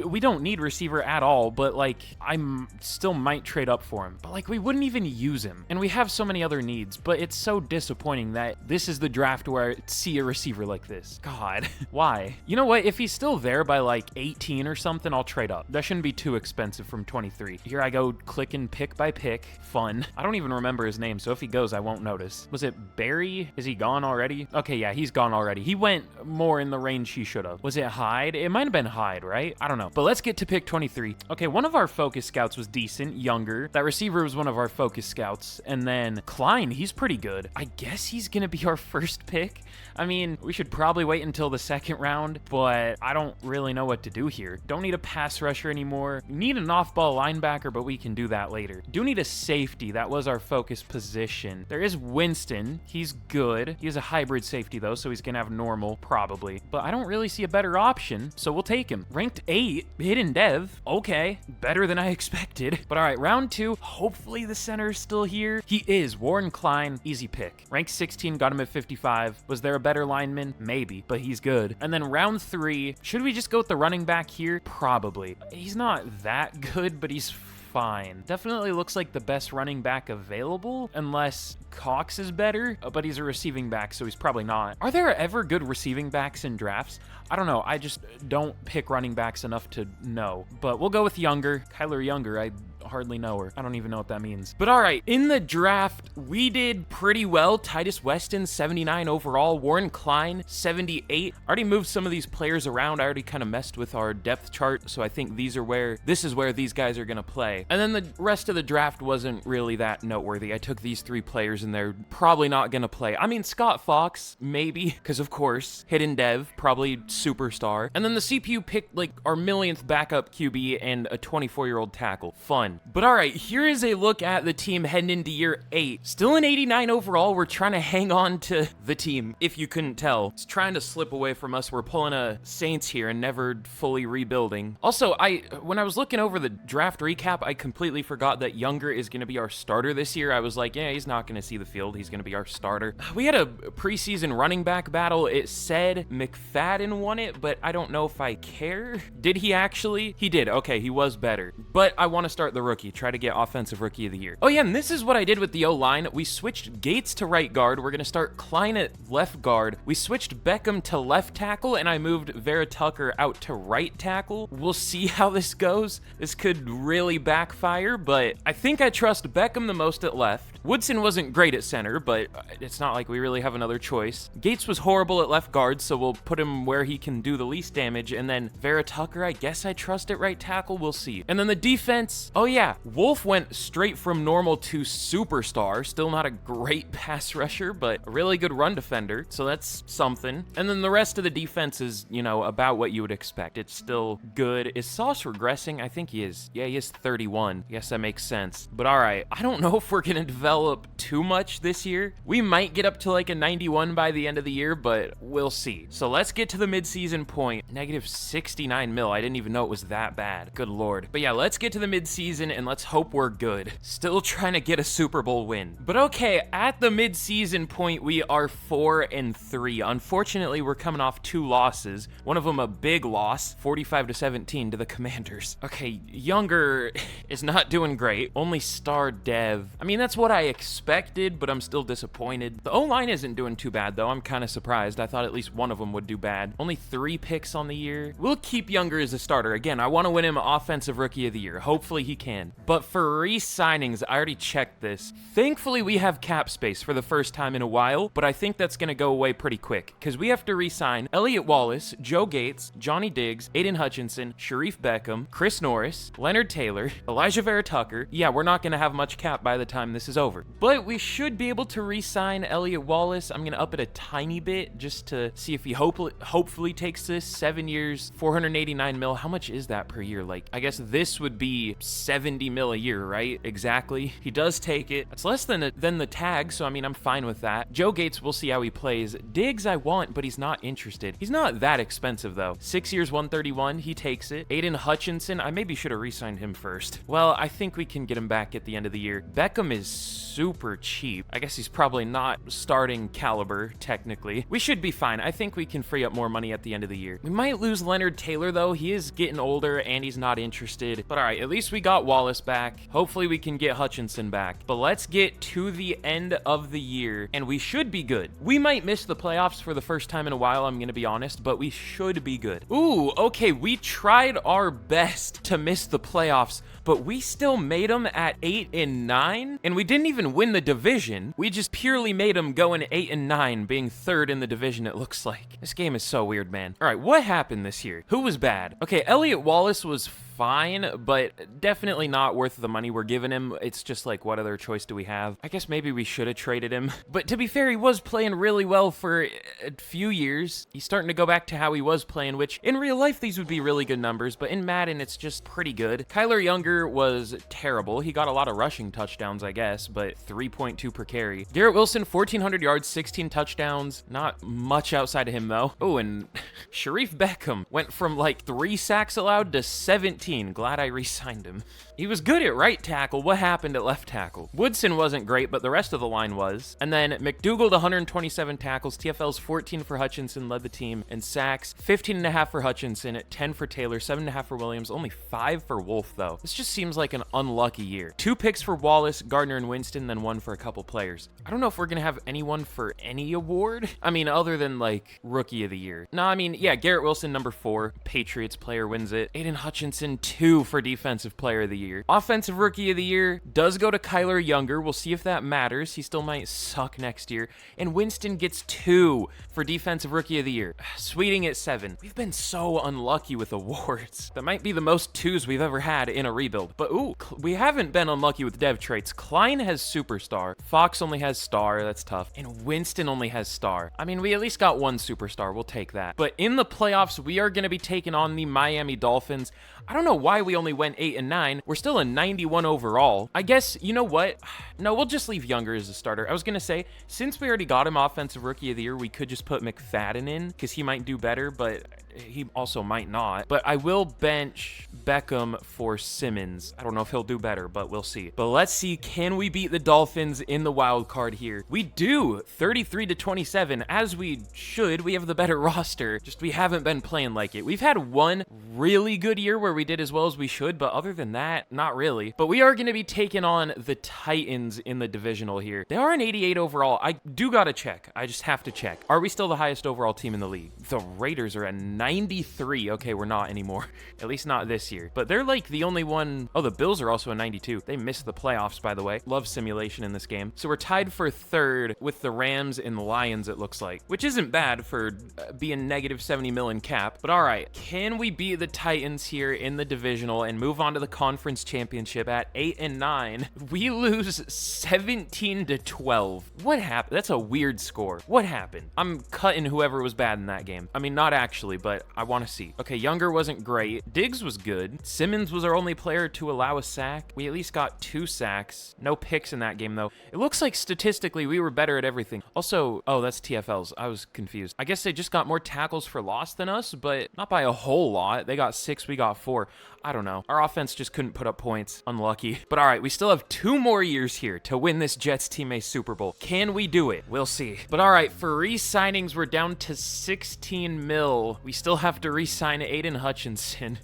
S1: We don't need receiver at all, but like, I still might trade up for him. But like, we wouldn't even use him, and we have so many other needs. But it's so disappointing that this is the draft where I see a receiver like this. God, why? You know what? If he's still there by like 18 or something, I'll trade up. That shouldn't be too expensive from 23. Here I go, clicking pick by pick. Fun. I don't even remember his name, so if he goes, I won't notice. Was it Barry? Is he gone already? Okay, yeah, he's gone already. He went more in the range he should have. Was it Hyde? It might have been Hyde, right? I don't know. But let's get to pick 23. Okay, one of our focus scouts was decent, younger. That receiver was one of our focus scouts. And then Klein, he's pretty good. I guess he's gonna be our first pick. I mean, we should probably wait until the 2nd round, but I don't really know what to do here. Don't need a pass rusher anymore. Need an off-ball linebacker, but we can do that later. Do need a safety. That was our focus position. There is Winston. He's good. He is a hybrid safety though, so he's gonna have normal, probably. But I don't really see a better option, so we'll take him. Ranked 8, hidden dev. Okay, better than I expected. But all right, round 2. Hopefully the center is still here. He is. Warren Klein, easy pick. Ranked 16, got him at 55. Was there a better lineman? Maybe, but he's good. And then round 3, should we just go with the running back here? Probably. He's not that good, but he's fine. Definitely looks like the best running back available, unless Cox is better, but he's a receiving back, so he's probably not. Are there ever good receiving backs in drafts? I don't know. I just don't pick running backs enough to know, but we'll go with Younger. Kyler Younger, I hardly know her. I don't even know what that means. But all right, in the draft, we did pretty well. Titus Weston, 79 overall. Warren Klein, 78. I already moved some of these players around. I already kind of messed with our depth chart, so I think this is where these guys are gonna play. And then the rest of the draft wasn't really that noteworthy. I took these 3 players and they're probably not gonna play. I mean, Scott Fox, maybe, because of course, hidden dev, probably superstar. And then the CPU picked like our millionth backup QB and a 24-year-old tackle. Fun. fun. But all right, here is a look at the team heading into year 8. Still an 89 overall. We're trying to hang on to the team, if you couldn't tell. It's trying to slip away from us. We're pulling a Saints here and never fully rebuilding. Also, when I was looking over the draft recap, I completely forgot that Younger is going to be our starter this year. I was like, yeah, he's not going to see the field. He's going to be our starter. We had a preseason running back battle. It said McFadden won it, but I don't know if I care. Did he actually? He did. Okay, he was better. But I want to start the rookie, try to get offensive rookie of the year. Oh yeah, and this is what I did with the O-line. We switched Gates to right guard. We're going to start Klein at left guard. We switched Beckham to left tackle, and I moved Vera Tucker out to right tackle. We'll see how this goes. This could really backfire, but I think I trust Beckham the most at left. Woodson wasn't great at center, but it's not like we really have another choice. Gates was horrible at left guard, so we'll put him where he can do the least damage, and then Vera Tucker, I guess I trust at right tackle. We'll see. And then the defense, oh yeah, Wolf went straight from normal to superstar. Still not a great pass rusher, but a really good run defender, so that's something. And then the rest of the defense is, you know, about what you would expect. It's still good. Is Sauce regressing? I think he is. Yeah, he is 31. Yes, that makes sense. But all right, I don't know if we're gonna develop too much this year. We might get up to like a 91 by the end of the year, but we'll see. So let's get to the midseason point. Negative 69 mil. I didn't even know it was that bad. Good lord. But yeah, let's get to the midseason and let's hope we're good. Still trying to get a Super Bowl win. But okay, at the midseason point, we are 4-3. Unfortunately, we're coming off 2 losses. One of them a big loss, 45-17 to the Commanders. Okay, Younger is not doing great. Only star dev. I mean, that's what I expected, but I'm still disappointed. The O-line isn't doing too bad, though. I'm kind of surprised. I thought at least one of them would do bad. Only 3 picks on the year. We'll keep Younger as a starter. Again, I want to win him Offensive Rookie of the Year. Hopefully he can. But for re-signings, I already checked this. Thankfully, we have cap space for the first time in a while, but I think that's going to go away pretty quick, because we have to re-sign Elliott Wallace, Joe Gates, Johnny Diggs, Aiden Hutchinson, Sharif Beckham, Chris Norris, Leonard Taylor, Elijah Vera Tucker. Yeah, we're not going to have much cap by the time this is over. But we should be able to re-sign Elliott Wallace. I'm going to up it a tiny bit just to see if he hopefully takes this. 7 years, 489 mil. How much is that per year? Like, I guess this would be 70 mil a year, right? Exactly. He does take it. That's less than the tag, so I mean, I'm fine with that. Joe Gates, we'll see how he plays. Diggs, I want, but he's not interested. He's not that expensive, though. 6 years, 131. He takes it. Aiden Hutchinson, I maybe should have re-signed him first. Well, I think we can get him back at the end of the year. Beckham is super cheap. I guess he's probably not starting caliber, technically. We should be fine. I think we can free up more money at the end of the year. We might lose Leonard Taylor, though. He is getting older, and he's not interested. But all right, at least we got Wallace back. Hopefully, we can get Hutchinson back. But let's get to the end of the year, and we should be good. We might miss the playoffs for the first time in a while, I'm going to be honest, but we should be good. Ooh, okay, we tried our best to miss the playoffs, but we still made them at 8-9, and we didn't even win the division. We just purely made them go in 8-9, being third in the division, it looks like. This game is so weird, man. All right, what happened this year? Who was bad? Okay, Elliott Wallace was fine, but definitely not worth the money we're giving him. It's just like, what other choice do we have? I guess maybe we should have traded him. But to be fair, he was playing really well for a few years. He's starting to go back to how he was playing, which in real life, these would be really good numbers, but in Madden, it's just pretty good. Kyler Younger was terrible. He got a lot of rushing touchdowns, I guess, but 3.2 per carry. Garrett Wilson, 1,400 yards, 16 touchdowns. Not much outside of him, though. Oh, and Sharif Beckham went from like 3 sacks allowed to 17. Glad I re-signed him. He was good at right tackle. What happened at left tackle? Woodson wasn't great, but the rest of the line was. And then McDougal, 127 tackles. TFL's 14 for Hutchinson, led the team. And sacks, 15.5 for Hutchinson, 10 for Taylor, 7.5 for Williams, only 5 for Wolf, though. This just seems like an unlucky year. 2 picks for Wallace, Gardner, and Winston, then 1 for a couple players. I don't know if we're going to have anyone for any award. I mean, other than, like, Rookie of the Year. No, I mean, yeah, Garrett Wilson, number 4. Patriots player wins it. Aiden Hutchinson, 2 for Defensive Player of the Year. Offensive Rookie of the Year does go to Kyler Younger. We'll see if that matters. He still might suck next year. And Winston gets 2 for Defensive Rookie of the Year. Sweeting at 7. We've been so unlucky with awards. That might be the most 2s we've ever had in a rebuild. But ooh, we haven't been unlucky with dev traits. Klein has Superstar. Fox only has Star. That's tough. And Winston only has Star. I mean, we at least got 1 Superstar. We'll take that. But in the playoffs, we are going to be taking on the Miami Dolphins. I don't don't know why we only went 8 and 9. We're still a 91 overall. I guess, you know what? No, we'll just leave Younger as a starter. I was gonna say, since we already got him Offensive Rookie of the Year, we could just put McFadden in, because he might do better, but he also might not. But I will bench Beckham for Simmons. I don't know if he'll do better, but we'll see. But let's see, can we beat the Dolphins in the wild card here? We do, 33-27, as we should. We have the better roster, just we haven't been playing like it. We've had one really good year where we did as well as we should, but other than that, not really. But we are going to be taking on the Titans in the divisional here. They are an 88 overall. I do gotta check. I just have to check. Are we still the highest overall team in the league? The Raiders are at 93. Okay, we're not anymore. At least not this year. But they're like the only one. Oh, the Bills are also a 92. They missed the playoffs, by the way. Love simulation in this game. So we're tied for third with the Rams and the Lions, it looks like, which isn't bad for being negative 70 mil in cap. But all right, can we beat the Titans here in the divisional and move on to the conference championship at 8 and 9? We lose 17-12. What happened? That's a weird score. What happened? I'm cutting whoever was bad in that game. I mean, not actually, but I want to see. Okay, Younger wasn't great. Diggs was good. Simmons was our only player to allow a sack. We at least got 2 sacks. No picks in that game, though. It looks like statistically we were better at everything. Also, oh, that's TFLs. I was confused. I guess they just got more tackles for loss than us, but not by a whole lot. They got 6, we got 4. I don't know. Our offense just couldn't put up points. Unlucky. But all right, we still have 2 more years here to win this Jets team a Super Bowl. Can we do it? We'll see. But all right, for re-signings, we're down to 16 mil. We still have to re-sign Aiden Hutchinson.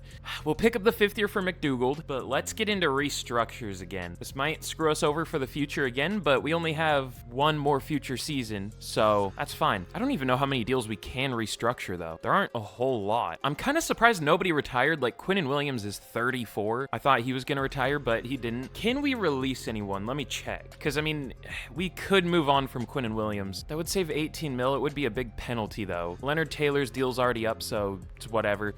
S1: We'll pick up the 5th year for McDougald, but let's get into restructures again. This might screw us over for the future again, but we only have 1 more future season, so that's fine. I don't even know how many deals we can restructure, though. There aren't a whole lot. I'm kind of surprised nobody retired. Like, Quinnen Williams is 34. I thought he was going to retire, but he didn't. Can we release anyone? Let me check. Because, I mean, we could move on from Quinnen Williams. That would save 18 mil. It would be a big penalty, though. Leonard Taylor's deal's already up, so it's whatever.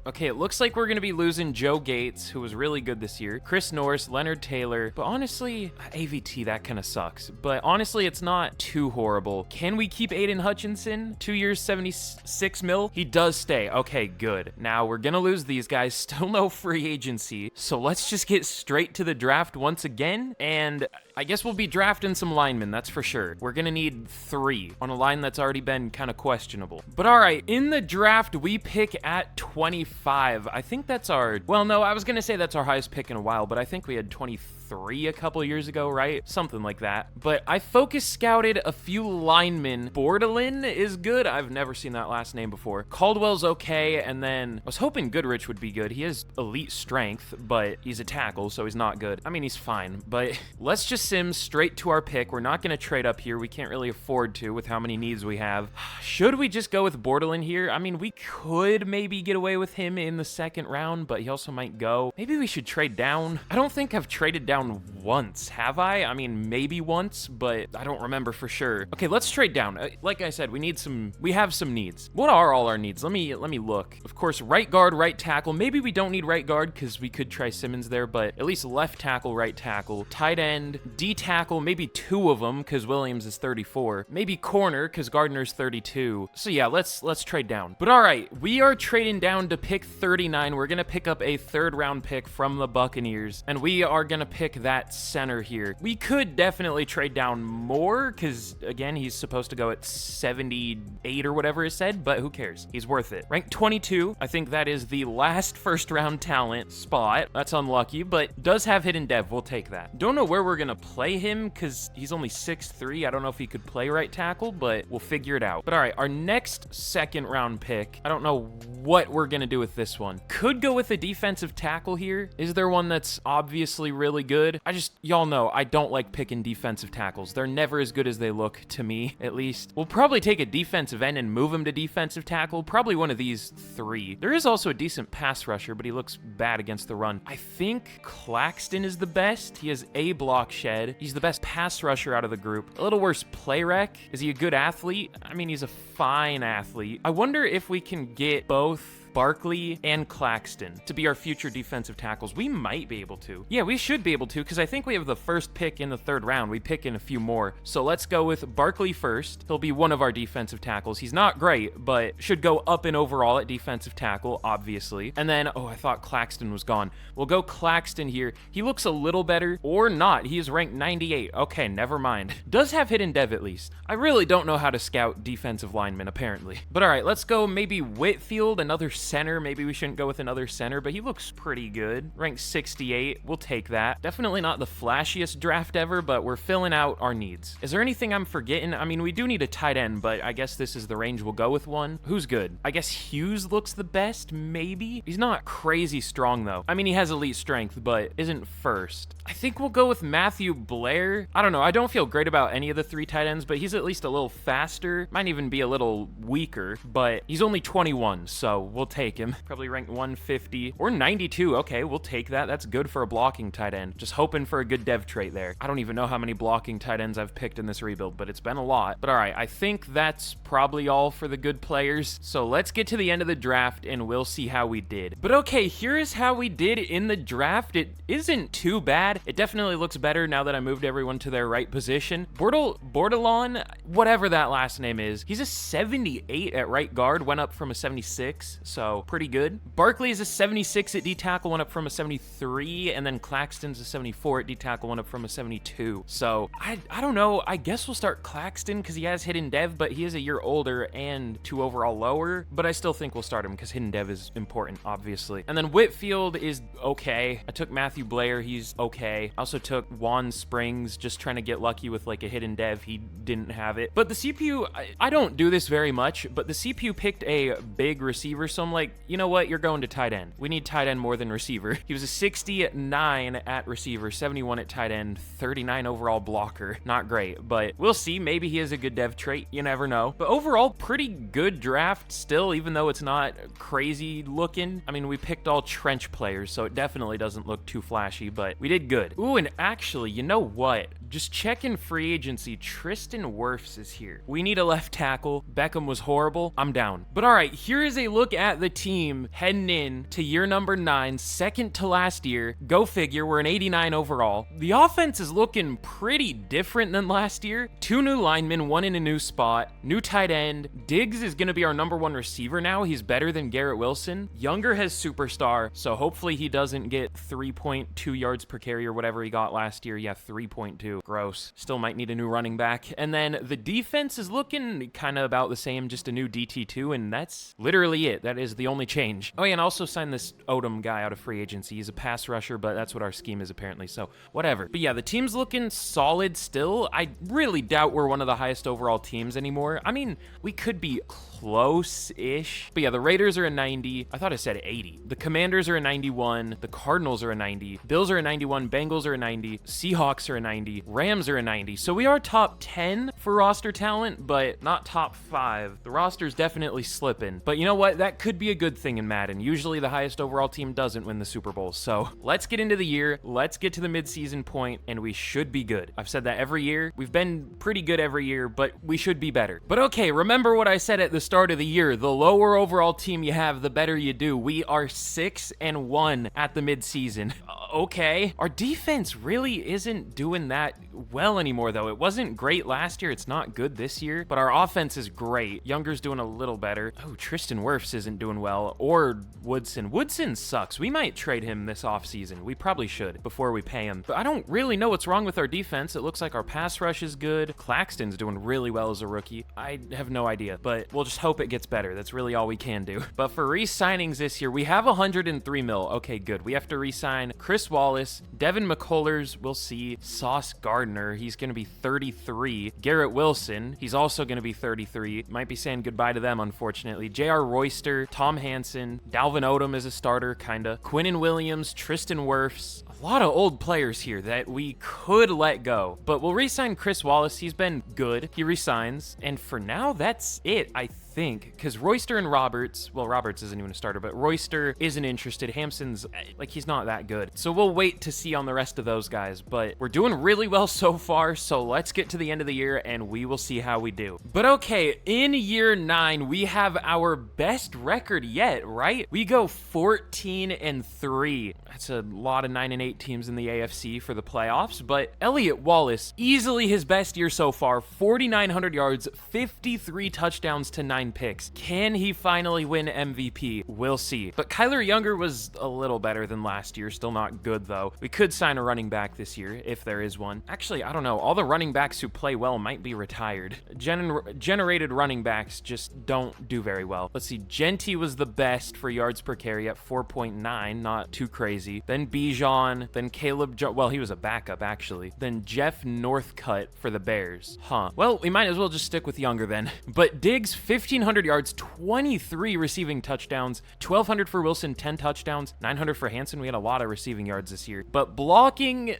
S1: Okay, it looks like we're going to be losing Joe Gates, who was really good this year, Chris Norris, Leonard Taylor, but honestly, AVT, that kind of sucks. But honestly, it's not too horrible. Can we keep Aiden Hutchinson? 2 years, 76 mil? He does stay. Okay, good. Now, we're going to lose these guys. Still no free agency, so let's just get straight to the draft once again, and I guess we'll be drafting some linemen, that's for sure. We're gonna need 3 on a line that's already been kind of questionable. But all right, in the draft, we pick at 25. I think that's our, well, no, I was gonna say that's our highest pick in a while, but I think we had 23 a couple years ago, right? Something like that. But I focus scouted a few linemen. Bordelin is good. I've never seen that last name before. Caldwell's okay, and then I was hoping Goodrich would be good. He has elite strength, but he's a tackle, so he's not good. I mean, he's fine, but let's just sim straight to our pick. We're not going to trade up here. We can't really afford to with how many needs we have. Should we just go with Bordelin here? I mean, we could maybe get away with him in the 2nd round, but he also might go. Maybe we should trade down. I don't think I've traded down once, have I? I mean, maybe once, but I don't remember for sure. Okay, let's trade down. Like I said, we have some needs. What are all our needs? Let me look. Of course, right guard, right tackle. Maybe we don't need right guard because we could try Simmons there, but at least left tackle, right tackle, tight end, D tackle, maybe 2 of them because Williams is 34. Maybe corner because Gardner's 32. So yeah, let's trade down. But all right, we are trading down to pick 39. We're gonna pick up a 3rd round pick from the Buccaneers, and we are gonna pick that center here. We could definitely trade down more because, again, he's supposed to go at 78 or whatever is said, but who cares? He's worth it. Ranked 22. I think that is the last 1st round talent spot. That's unlucky, but does have hidden dev. We'll take that. Don't know where we're going to play him because he's only 6'3". I don't know if he could play right tackle, but we'll figure it out. But all right, our next 2nd round pick, I don't know what we're going to do with this one. Could go with a defensive tackle here. Is there one that's obviously really good? Y'all know, I don't like picking defensive tackles. They're never as good as they look, to me, at least. We'll probably take a defensive end and move him to defensive tackle. Probably one of these 3. There is also a decent pass rusher, but he looks bad against the run. I think Claxton is the best. He has a block shed. He's the best pass rusher out of the group. A little worse play rec. Is he a good athlete? I mean, he's a fine athlete. I wonder if we can get both Barkley and Claxton to be our future defensive tackles. We might be able to. Yeah, we should be able to, because I think we have the first pick in the 3rd round. We pick in a few more. So let's go with Barkley first. He'll be one of our defensive tackles. He's not great, but should go up in overall at defensive tackle, obviously. And then, oh, I thought Claxton was gone. We'll go Claxton here. He looks a little better, or not. He is ranked 98. Okay, never mind. Does have hidden dev at least. I really don't know how to scout defensive linemen, apparently. But all right, let's go maybe Whitfield, another center. Maybe we shouldn't go with another center, but he looks pretty good. Ranked 68. We'll take that. Definitely not the flashiest draft ever, but we're filling out our needs. Is there anything I'm forgetting? I mean, we do need a tight end, but I guess this is the range we'll go with one. Who's good? I guess Hughes looks the best, maybe? He's not crazy strong, though. I mean, he has elite strength, but isn't first. I think we'll go with Matthew Blair. I don't know. I don't feel great about any of the 3 tight ends, but he's at least a little faster. Might even be a little weaker, but he's only 21, so we'll take him. Probably ranked 150 or 92. Okay, we'll take that. That's good for a blocking tight end. Just hoping for a good dev trait there. I don't even know how many blocking tight ends I've picked in this rebuild, but it's been a lot. But all right, I think that's probably all for the good players. So let's get to the end of the draft and we'll see how we did. But okay, here's how we did in the draft. It isn't too bad. It definitely looks better now that I moved everyone to their right position. Bordelon, whatever that last name is, he's a 78 at right guard, went up from a 76, so pretty good. Barkley is a 76 at D tackle, went up from a 73, and then Claxton's a 74 at D tackle, went up from a 72. So I don't know. I guess we'll start Claxton because he has hidden dev, but he is a year older and 2 overall lower. But I still think we'll start him because hidden dev is important, obviously. And then Whitfield is okay. I took Matthew Blair. He's okay. I also took Juan Springs, just trying to get lucky with like a hidden dev. He didn't have it. But the CPU, I don't do this very much, but the CPU picked a big receiver. So I'm like, you know what? You're going to tight end. We need tight end more than receiver. He was a 69 at receiver, 71 at tight end, 39 overall blocker. Not great, but we'll see. Maybe he has a good dev trait. You never know. But overall, pretty good draft still, even though it's not crazy looking. I mean, we picked all trench players, so it definitely doesn't look too flashy, but we did good. Ooh, and actually, you know what? Just checking free agency, Tristan Wirfs is here. We need a left tackle. Beckham was horrible. I'm down. But all right, here is a look at the team heading in to year number 9, second to last year. Go figure, we're an 89 overall. The offense is looking pretty different than last year. 2 new linemen, 1 in a new spot, new tight end. Diggs is going to be our number 1 receiver now. He's better than Garrett Wilson. Younger has superstar, so hopefully he doesn't get 3.2 yards per carry or whatever he got last year. Yeah, 3.2. Gross. Still might need a new running back. And then the defense is looking kind of about the same, just a new DT2, and that's literally it. That is the only change. Oh yeah, and also signed this Odom guy out of free agency. He's a pass rusher, but that's what our scheme is apparently, so whatever. But yeah, the team's looking solid still. I really doubt we're one of the highest overall teams anymore. I mean, we could be close-ish. But yeah, the Raiders are a 90. I thought I said 80. The Commanders are a 91. The Cardinals are a 90. Bills are a 91. Bengals are a 90. Seahawks are a 90. Rams are a 90. So we are top 10 for roster talent, but not top 5. The roster's definitely slipping. But you know what? That could be a good thing in Madden. Usually the highest overall team doesn't win the Super Bowl. So let's get into the year. Let's get to the midseason point, and we should be good. I've said that every year. We've been pretty good every year, but we should be better. But okay, remember what I said at the start of the year. The lower overall team you have, the better you do. We are 6-1 at the midseason. Okay. Our defense really isn't doing that well anymore, though. It wasn't great last year. It's not good this year, but our offense is great. Younger's doing a little better. Oh, Tristan Wirfs isn't doing well, or Woodson. Woodson sucks. We might trade him this offseason. We probably should before we pay him, but I don't really know what's wrong with our defense. It looks like our pass rush is good. Claxton's doing really well as a rookie. I have no idea, but we'll just hope it gets better. That's really all we can do. But for re-signings this year, we have 103 mil. Okay, good. We have to re-sign Chris Wallace, Devin McCullers, we'll see, Sauce Gardner, he's going to be 33, Garrett Wilson, he's also going to be 33, might be saying goodbye to them, unfortunately, J.R. Royster, Tom Hanson, Dalvin Odom is a starter, kinda, Quinnen Williams, Tristan Wirfs, a lot of old players here that we could let go, but we'll re-sign Chris Wallace. He's been good. He re-signs, and for now, that's it. I think, because Royster and Roberts, well, Roberts isn't even a starter, but Royster isn't interested. Hampson's, like, he's not that good. So we'll wait to see on the rest of those guys, but we're doing really well so far, so let's get to the end of the year and we will see how we do. But okay, in year 9, we have our best record yet, right? We go 14-3. That's a lot of 9-8 teams in the AFC for the playoffs, but Elliott Wallace, easily his best year so far, 4,900 yards, 53 touchdowns to 9 picks. Can he finally win MVP? We'll see. But Kyler Younger was a little better than last year, still not good though. We could sign a running back this year, if there is one. Actually, I don't know, all the running backs who play well might be retired. Generated running backs just don't do very well. Let's see, Genty was the best for yards per carry at 4.9, not too crazy. Then Bijan, then Caleb, well, he was a backup actually. Then Jeff Northcutt for the Bears. Huh. Well, we might as well just stick with Younger then. But Diggs, 1,500 yards, 23 receiving touchdowns, 1,200 for Wilson, 10 touchdowns, 900 for Hansen. We had a lot of receiving yards this year. But blocking,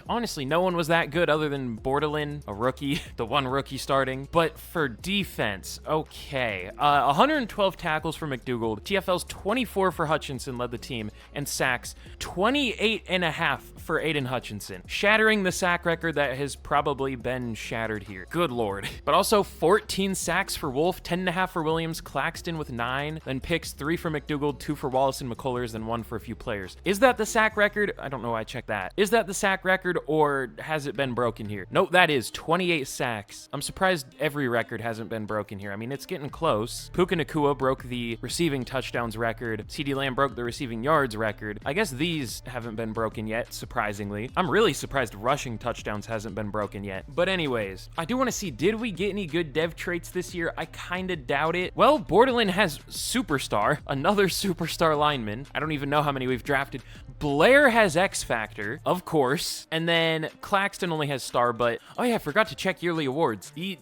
S1: honestly, no one was that good other than Bordelin, a rookie, the one rookie starting. But for defense, okay. 112 tackles for McDougald. TFL's 24 for Hutchinson led the team, and sacks 28.5 for Aiden Hutchinson, shattering the sack record that has probably been shattered here. Good lord. But also 14 sacks for Wolf, 10.5 for Williams, Claxton with 9, then picks 3 for McDougald, 2 for Wallace and McCullers, then 1 for a few players. Is that the sack record? I don't know why I checked that. Is that the sack record, or has it been broken here? Nope, that is 28 sacks. I'm surprised every record hasn't been broken here. I mean, it's getting close. Puka Nacua broke the receiving touchdowns record. CeeDee Lamb broke the receiving yards record. I guess these haven't been broken yet, surprisingly. I'm really surprised rushing touchdowns hasn't been broken yet. But anyways, I do want to see, did we get any good dev traits this year? I kind of doubt it. Well, Bordelin has superstar, another superstar lineman. I don't even know how many we've drafted. Blair has X Factor, of course. And then Claxton only has star, but oh yeah, I forgot to check yearly awards. He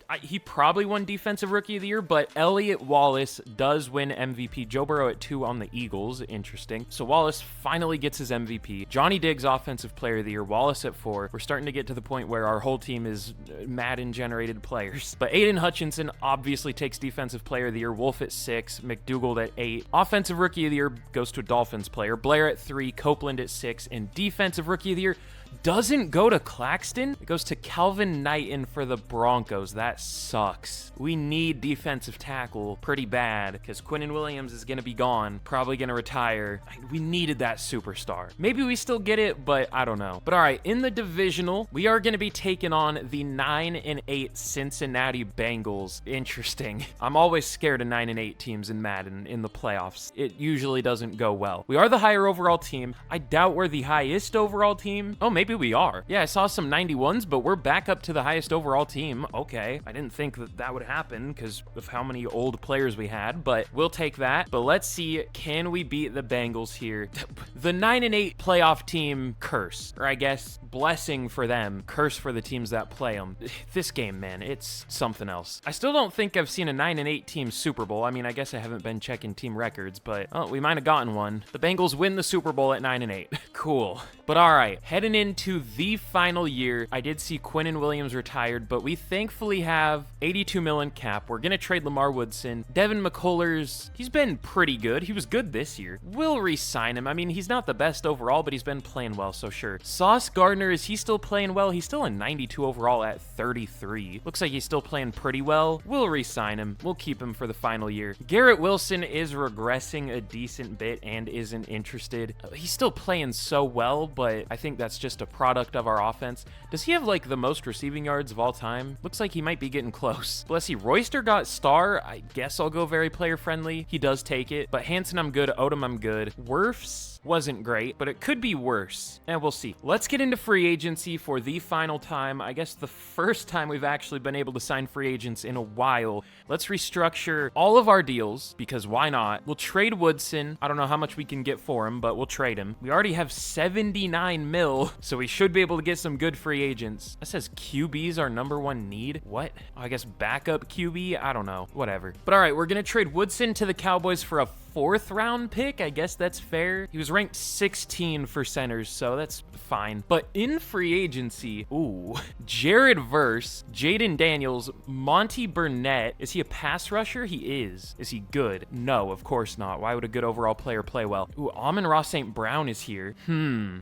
S1: probably won Defensive Rookie of the Year, but Elliott Wallace does win MVP. Joe Burrow at 2 on the Eagles. Interesting. So Wallace finally gets his MVP. Johnny Diggs Offensive Player of the Year. Wallace at 4. We're starting to get to the point where our whole team is Madden-generated players. But Aiden Hutchinson obviously takes Defensive Player of the Year. Wolf at 6. McDougald at 8. Offensive Rookie of the Year goes to a Dolphins player. Blair at 3. Copeland at 6. And Defensive Rookie of the Year doesn't go to Claxton. It goes to Calvin Knighton for the Broncos. That sucks. We need defensive tackle pretty bad because Quinnen Williams is going to be gone, probably going to retire. We needed that superstar. Maybe we still get it, but I don't know. But all right, in the divisional, we are going to be taking on the 9-8 Cincinnati Bengals. Interesting. I'm always scared of 9-8 teams in Madden in the playoffs. It usually doesn't go well. We are the higher overall team. I doubt we're the highest overall team. Oh, maybe we are. Yeah, I saw some 91s, but we're back up to the highest overall team. Okay. I didn't think that that would happen because of how many old players we had, but we'll take that. But let's see, can we beat the Bengals here? The 9-8 playoff team curse, or I guess blessing for them, curse for the teams that play them. This game, man, it's something else. I still don't think I've seen a 9-8 team Super Bowl. I mean, I guess I haven't been checking team records, but oh, we might have gotten one. The Bengals win the Super Bowl at 9-8. Cool. But all right, heading into the final year, I did see Quinnen Williams retired, but we thankfully have 82 million cap. We're gonna trade Lamar Woodson. Devin McCullers, he's been pretty good. He was good this year. We'll re-sign him. I mean, he's not the best overall, but he's been playing well, so sure. Sauce Gardner, is he still playing well? He's still a 92 overall at 33. Looks like he's still playing pretty well. We'll re-sign him. We'll keep him for the final year. Garrett Wilson is regressing a decent bit and isn't interested. He's still playing so well, but I think that's just a product of our offense. Does he have like the most receiving yards of all time? Looks like he might be getting close. Let's see, Royster got star. I guess I'll go very player friendly. He does take it, but Hansen I'm good, Odom I'm good. Wirfs wasn't great, but it could be worse, and we'll see. Let's get into free agency for the final time. I guess the first time we've actually been able to sign free agents in a while. Let's restructure all of our deals, because why not? We'll trade Woodson. I don't know how much we can get for him, but we'll trade him. We already have 79 mil, so we should be able to get some good free agents. That says QB's our #1 need. What? Oh, I guess backup QB? I don't know. Whatever. But all right, we're gonna trade Woodson to the Cowboys for a 4th round pick. I guess that's fair. He was ranked 16 for centers, so that's fine. But in free agency, ooh, Jared Verse, Jaden Daniels, Monty Burnett. Is he a pass rusher? He is. Is he good? No, of course not. Why would a good overall player play well? Ooh, Amon-Ra St. Brown is here.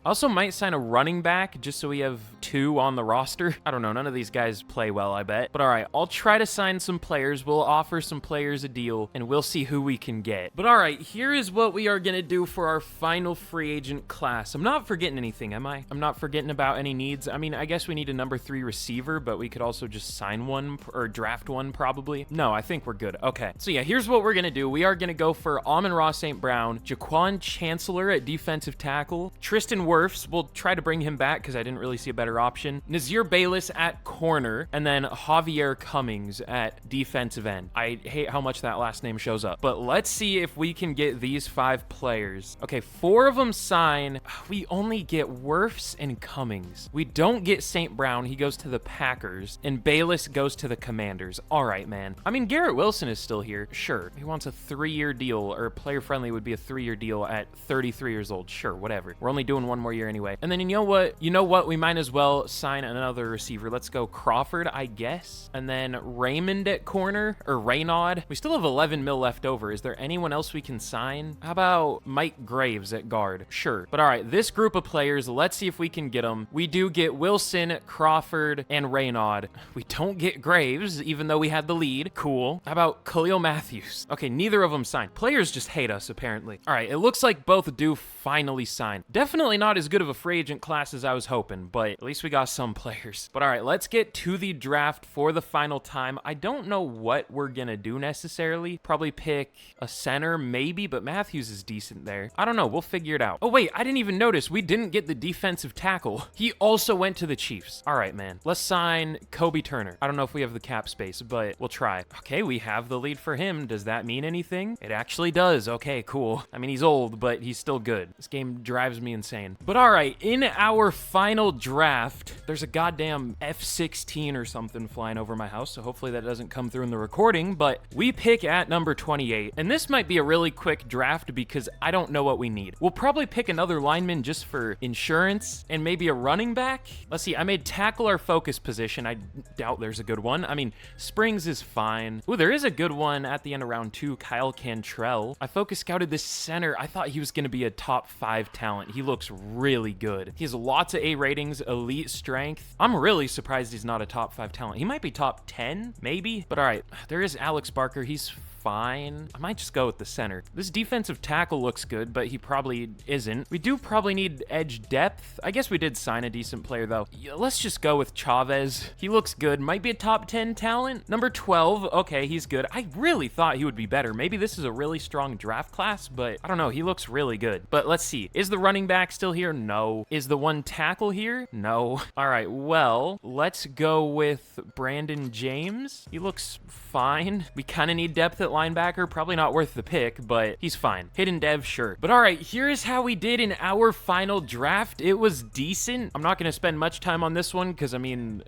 S1: Also might sign a running back just so we have 2 on the roster. I don't know. None of these guys play well, I bet. But all right, I'll try to sign some players. We'll offer some players a deal, and we'll see who we can get. But all right, here is what we are going to do for our final free agent class. I'm not forgetting anything, am I? I'm not forgetting about any needs. I mean, I guess we need a number 3 receiver, but we could also just sign one or draft one probably. No, I think we're good. Okay. So yeah, here's what we're going to do. We are going to go for Amon-Ra St. Brown, Jaquan Chancellor at defensive tackle, Tristan Wirfs. We'll try to bring him back because I didn't really see a better option. Nazir Bayless at corner, and then Javier Cummings at defensive end. I hate how much that last name shows up, but let's see if we can get these 5 players. Okay, 4 of them sign. We only get Wirfs and Cummings. We don't get St. Brown. He goes to the Packers, and Bayless goes to the Commanders. All right, man. I mean, Garrett Wilson is still here. Sure. He wants a 3-year deal, or player-friendly would be a 3-year deal at 33 years old. Sure, whatever. We're only doing 1 more year anyway. And then you know what? We might as well sign another receiver. Let's go Crawford, I guess. And then Raymond at corner, or Raynaud. We still have 11 mil left over. Is there anyone else we can sign? How about Mike Graves at guard? Sure. But all right, this group of players, let's see if we can get them. We do get Wilson, Crawford, and Raynaud. We don't get Graves, even though we had the lead. Cool. How about Khalil Matthews? Okay, neither of them signed. Players just hate us, apparently. All right, it looks like both do finally sign. Definitely not as good of a free agent class as I was hoping, but at least we got some players. But all right, let's get to the draft for the final time. I don't know what we're gonna do necessarily. Probably pick a center, maybe, but Matthews is decent there. I don't know. We'll figure it out. Oh, wait, I didn't even notice. We didn't get the defensive tackle. He also went to the Chiefs. All right, man. Let's sign Kobe Turner. I don't know if we have the cap space, but we'll try. Okay, we have the lead for him. Does that mean anything? It actually does. Okay, cool. I mean, he's old, but he's still good. This game drives me insane. But all right, in our final draft, there's a goddamn F-16 or something flying over my house, so hopefully that doesn't come through in the recording, but we pick at number 28, and this might be a really quick draft because I don't know what we need. We'll probably pick another lineman just for insurance and maybe a running back. Let's see, I made tackle our focus position. I doubt there's a good one. I mean, Springs is fine. Ooh, there is a good one at the end of round 2, Kyle Cantrell. I focus scouted this center. I thought he was going to be a top 5 talent. He looks really good. He has lots of A ratings, elite strength. I'm really surprised he's not a top 5 talent. He might be top 10, maybe. But all right, there is Alex Barker. He's fine. I might just go with the center. This defensive tackle looks good, but he probably isn't. We do probably need edge depth. I guess we did sign a decent player, though. Yeah, let's just go with Chavez. He looks good. Might be a top 10 talent. Number 12. Okay, he's good. I really thought he would be better. Maybe this is a really strong draft class, but I don't know. He looks really good. But let's see. Is the running back still here? No. Is the one tackle here? No. All right, well, let's go with Brandon James. He looks fine. We kind of need depth at linebacker. Probably not worth the pick, but he's fine. Hidden dev, sure. But all right, here's how we did in our final draft. It was decent. I'm not going to spend much time on this one because, I mean,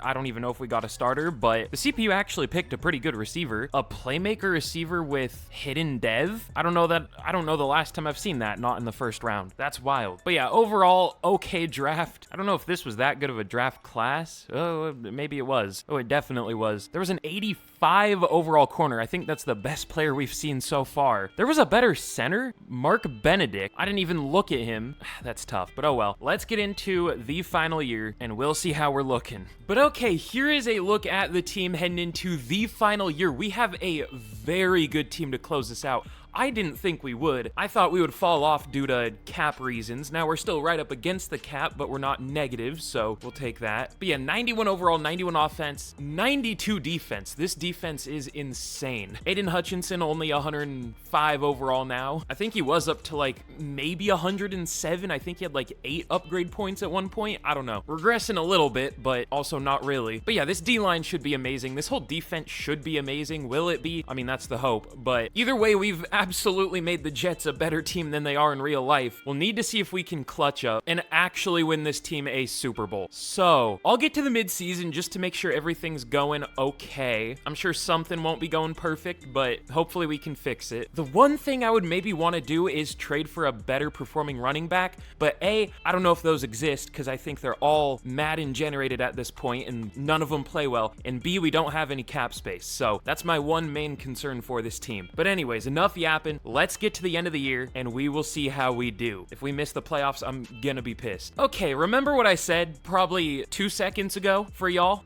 S1: I don't even know if we got a starter, but the CPU actually picked a pretty good receiver. A playmaker receiver with hidden dev. I don't know the last time I've seen that, not in the first round. That's wild. But yeah, overall, okay draft. I don't know if this was that good of a draft class. Oh, maybe it was. Oh, it definitely was. There was an 85 overall corner. I think that's the best player we've seen so far. There was a better center, Mark Benedict. I didn't even look at him. That's tough, but oh well. Let's get into the final year and we'll see how we're looking. But okay, here is a look at the team heading into the final year. We have a very good team to close this out. I didn't think we would. I thought we would fall off due to cap reasons. Now we're still right up against the cap, but we're not negative, so we'll take that. But yeah, 91 overall, 91 offense, 92 defense. This defense is insane. Aiden Hutchinson only 105 overall now. I think he was up to like maybe 107. I think he had like 8 upgrade points at one point. I don't know. Regressing a little bit, but also not really. But yeah, this D-line should be amazing. This whole defense should be amazing. Will it be? I mean, that's the hope. But either way, we've absolutely made the Jets a better team than they are in real life. We'll need to see if we can clutch up and actually win this team a Super Bowl. So, I'll get to the midseason just to make sure everything's going okay. I'm sure something won't be going perfect, but hopefully we can fix it. The one thing I would maybe want to do is trade for a better performing running back, but A, I don't know if those exist because I think they're all Madden generated at this point and none of them play well, and B, we don't have any cap space, so that's my one main concern for this team. But anyways, enough yapping. Let's get to the end of the year and we will see how we do. If we miss the playoffs, I'm gonna be pissed. Okay, remember what I said probably 2 seconds ago for y'all?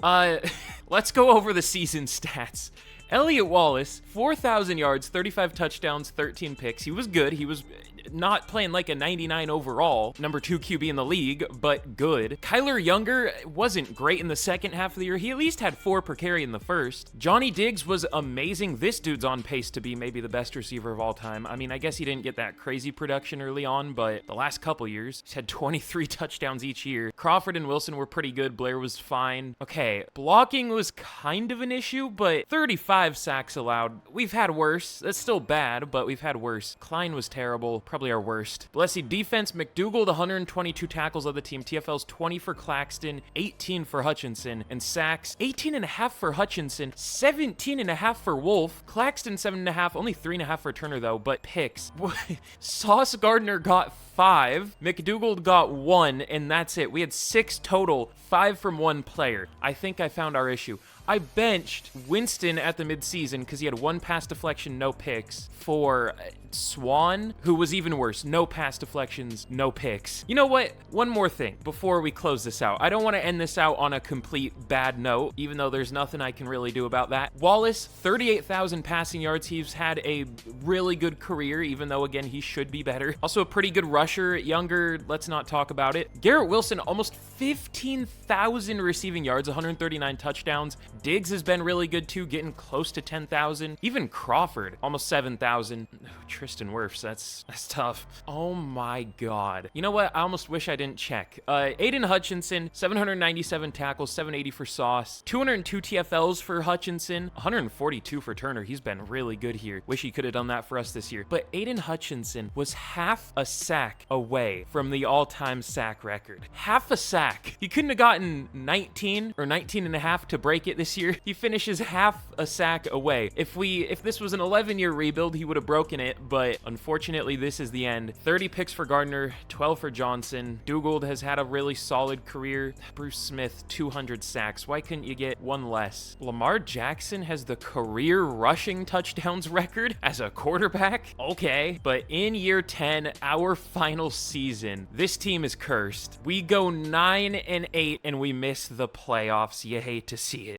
S1: Let's go over the season stats. Elliott Wallace, 4,000 yards, 35 touchdowns, 13 picks. He was good. He was not playing like a 99 overall, number 2 QB in the league, but good. Kyler Younger wasn't great in the second half of the year. He at least had 4 per carry in the first. Johnny Diggs was amazing. This dude's on pace to be maybe the best receiver of all time. I mean, I guess he didn't get that crazy production early on, but the last couple years, he's had 23 touchdowns each year. Crawford and Wilson were pretty good. Blair was fine. Okay, blocking was kind of an issue, but 35 sacks allowed. We've had worse. That's still bad, but we've had worse. Klein was terrible. Probably our worst. But let's see, defense, McDougal, 122 tackles of the team. TFL's 20 for Claxton, 18 for Hutchinson, and sacks, 18.5 for Hutchinson, 17.5 for Wolf. Claxton, 7.5, only 3.5 for Turner though, but picks. Sauce Gardner got 5, McDougal got 1, and that's it. We had 6 total, 5 from one player. I think I found our issue. I benched Winston at the midseason because he had 1 pass deflection, no picks, for Swan, who was even worse. No pass deflections, no picks. You know what? One more thing before we close this out. I don't want to end this out on a complete bad note, even though there's nothing I can really do about that. Wallace, 38,000 passing yards. He's had a really good career, even though, again, he should be better. Also a pretty good rusher. Younger, let's not talk about it. Garrett Wilson, almost 15,000 receiving yards, 139 touchdowns. Diggs has been really good too, getting close to 10,000. Even Crawford, almost 7,000. Tristan Wirfs, that's tough. Oh my God. You know what? I almost wish I didn't check. Aiden Hutchinson, 797 tackles, 780 for Sauce, 202 TFLs for Hutchinson, 142 for Turner. He's been really good here. Wish he could have done that for us this year. But Aiden Hutchinson was half a sack away from the all-time sack record. Half a sack. He couldn't have gotten 19 or 19.5 to break it this year. He finishes half a sack away. If this was an 11-year rebuild, he would have broken it, but unfortunately, this is the end. 30 picks for Gardner, 12 for Johnson. Dugald has had a really solid career. Bruce Smith, 200 sacks. Why couldn't you get 1 less? Lamar Jackson has the career rushing touchdowns record as a quarterback? Okay, but in year 10, our final season, this team is cursed. We go 9-8 and we miss the playoffs. You hate to see it.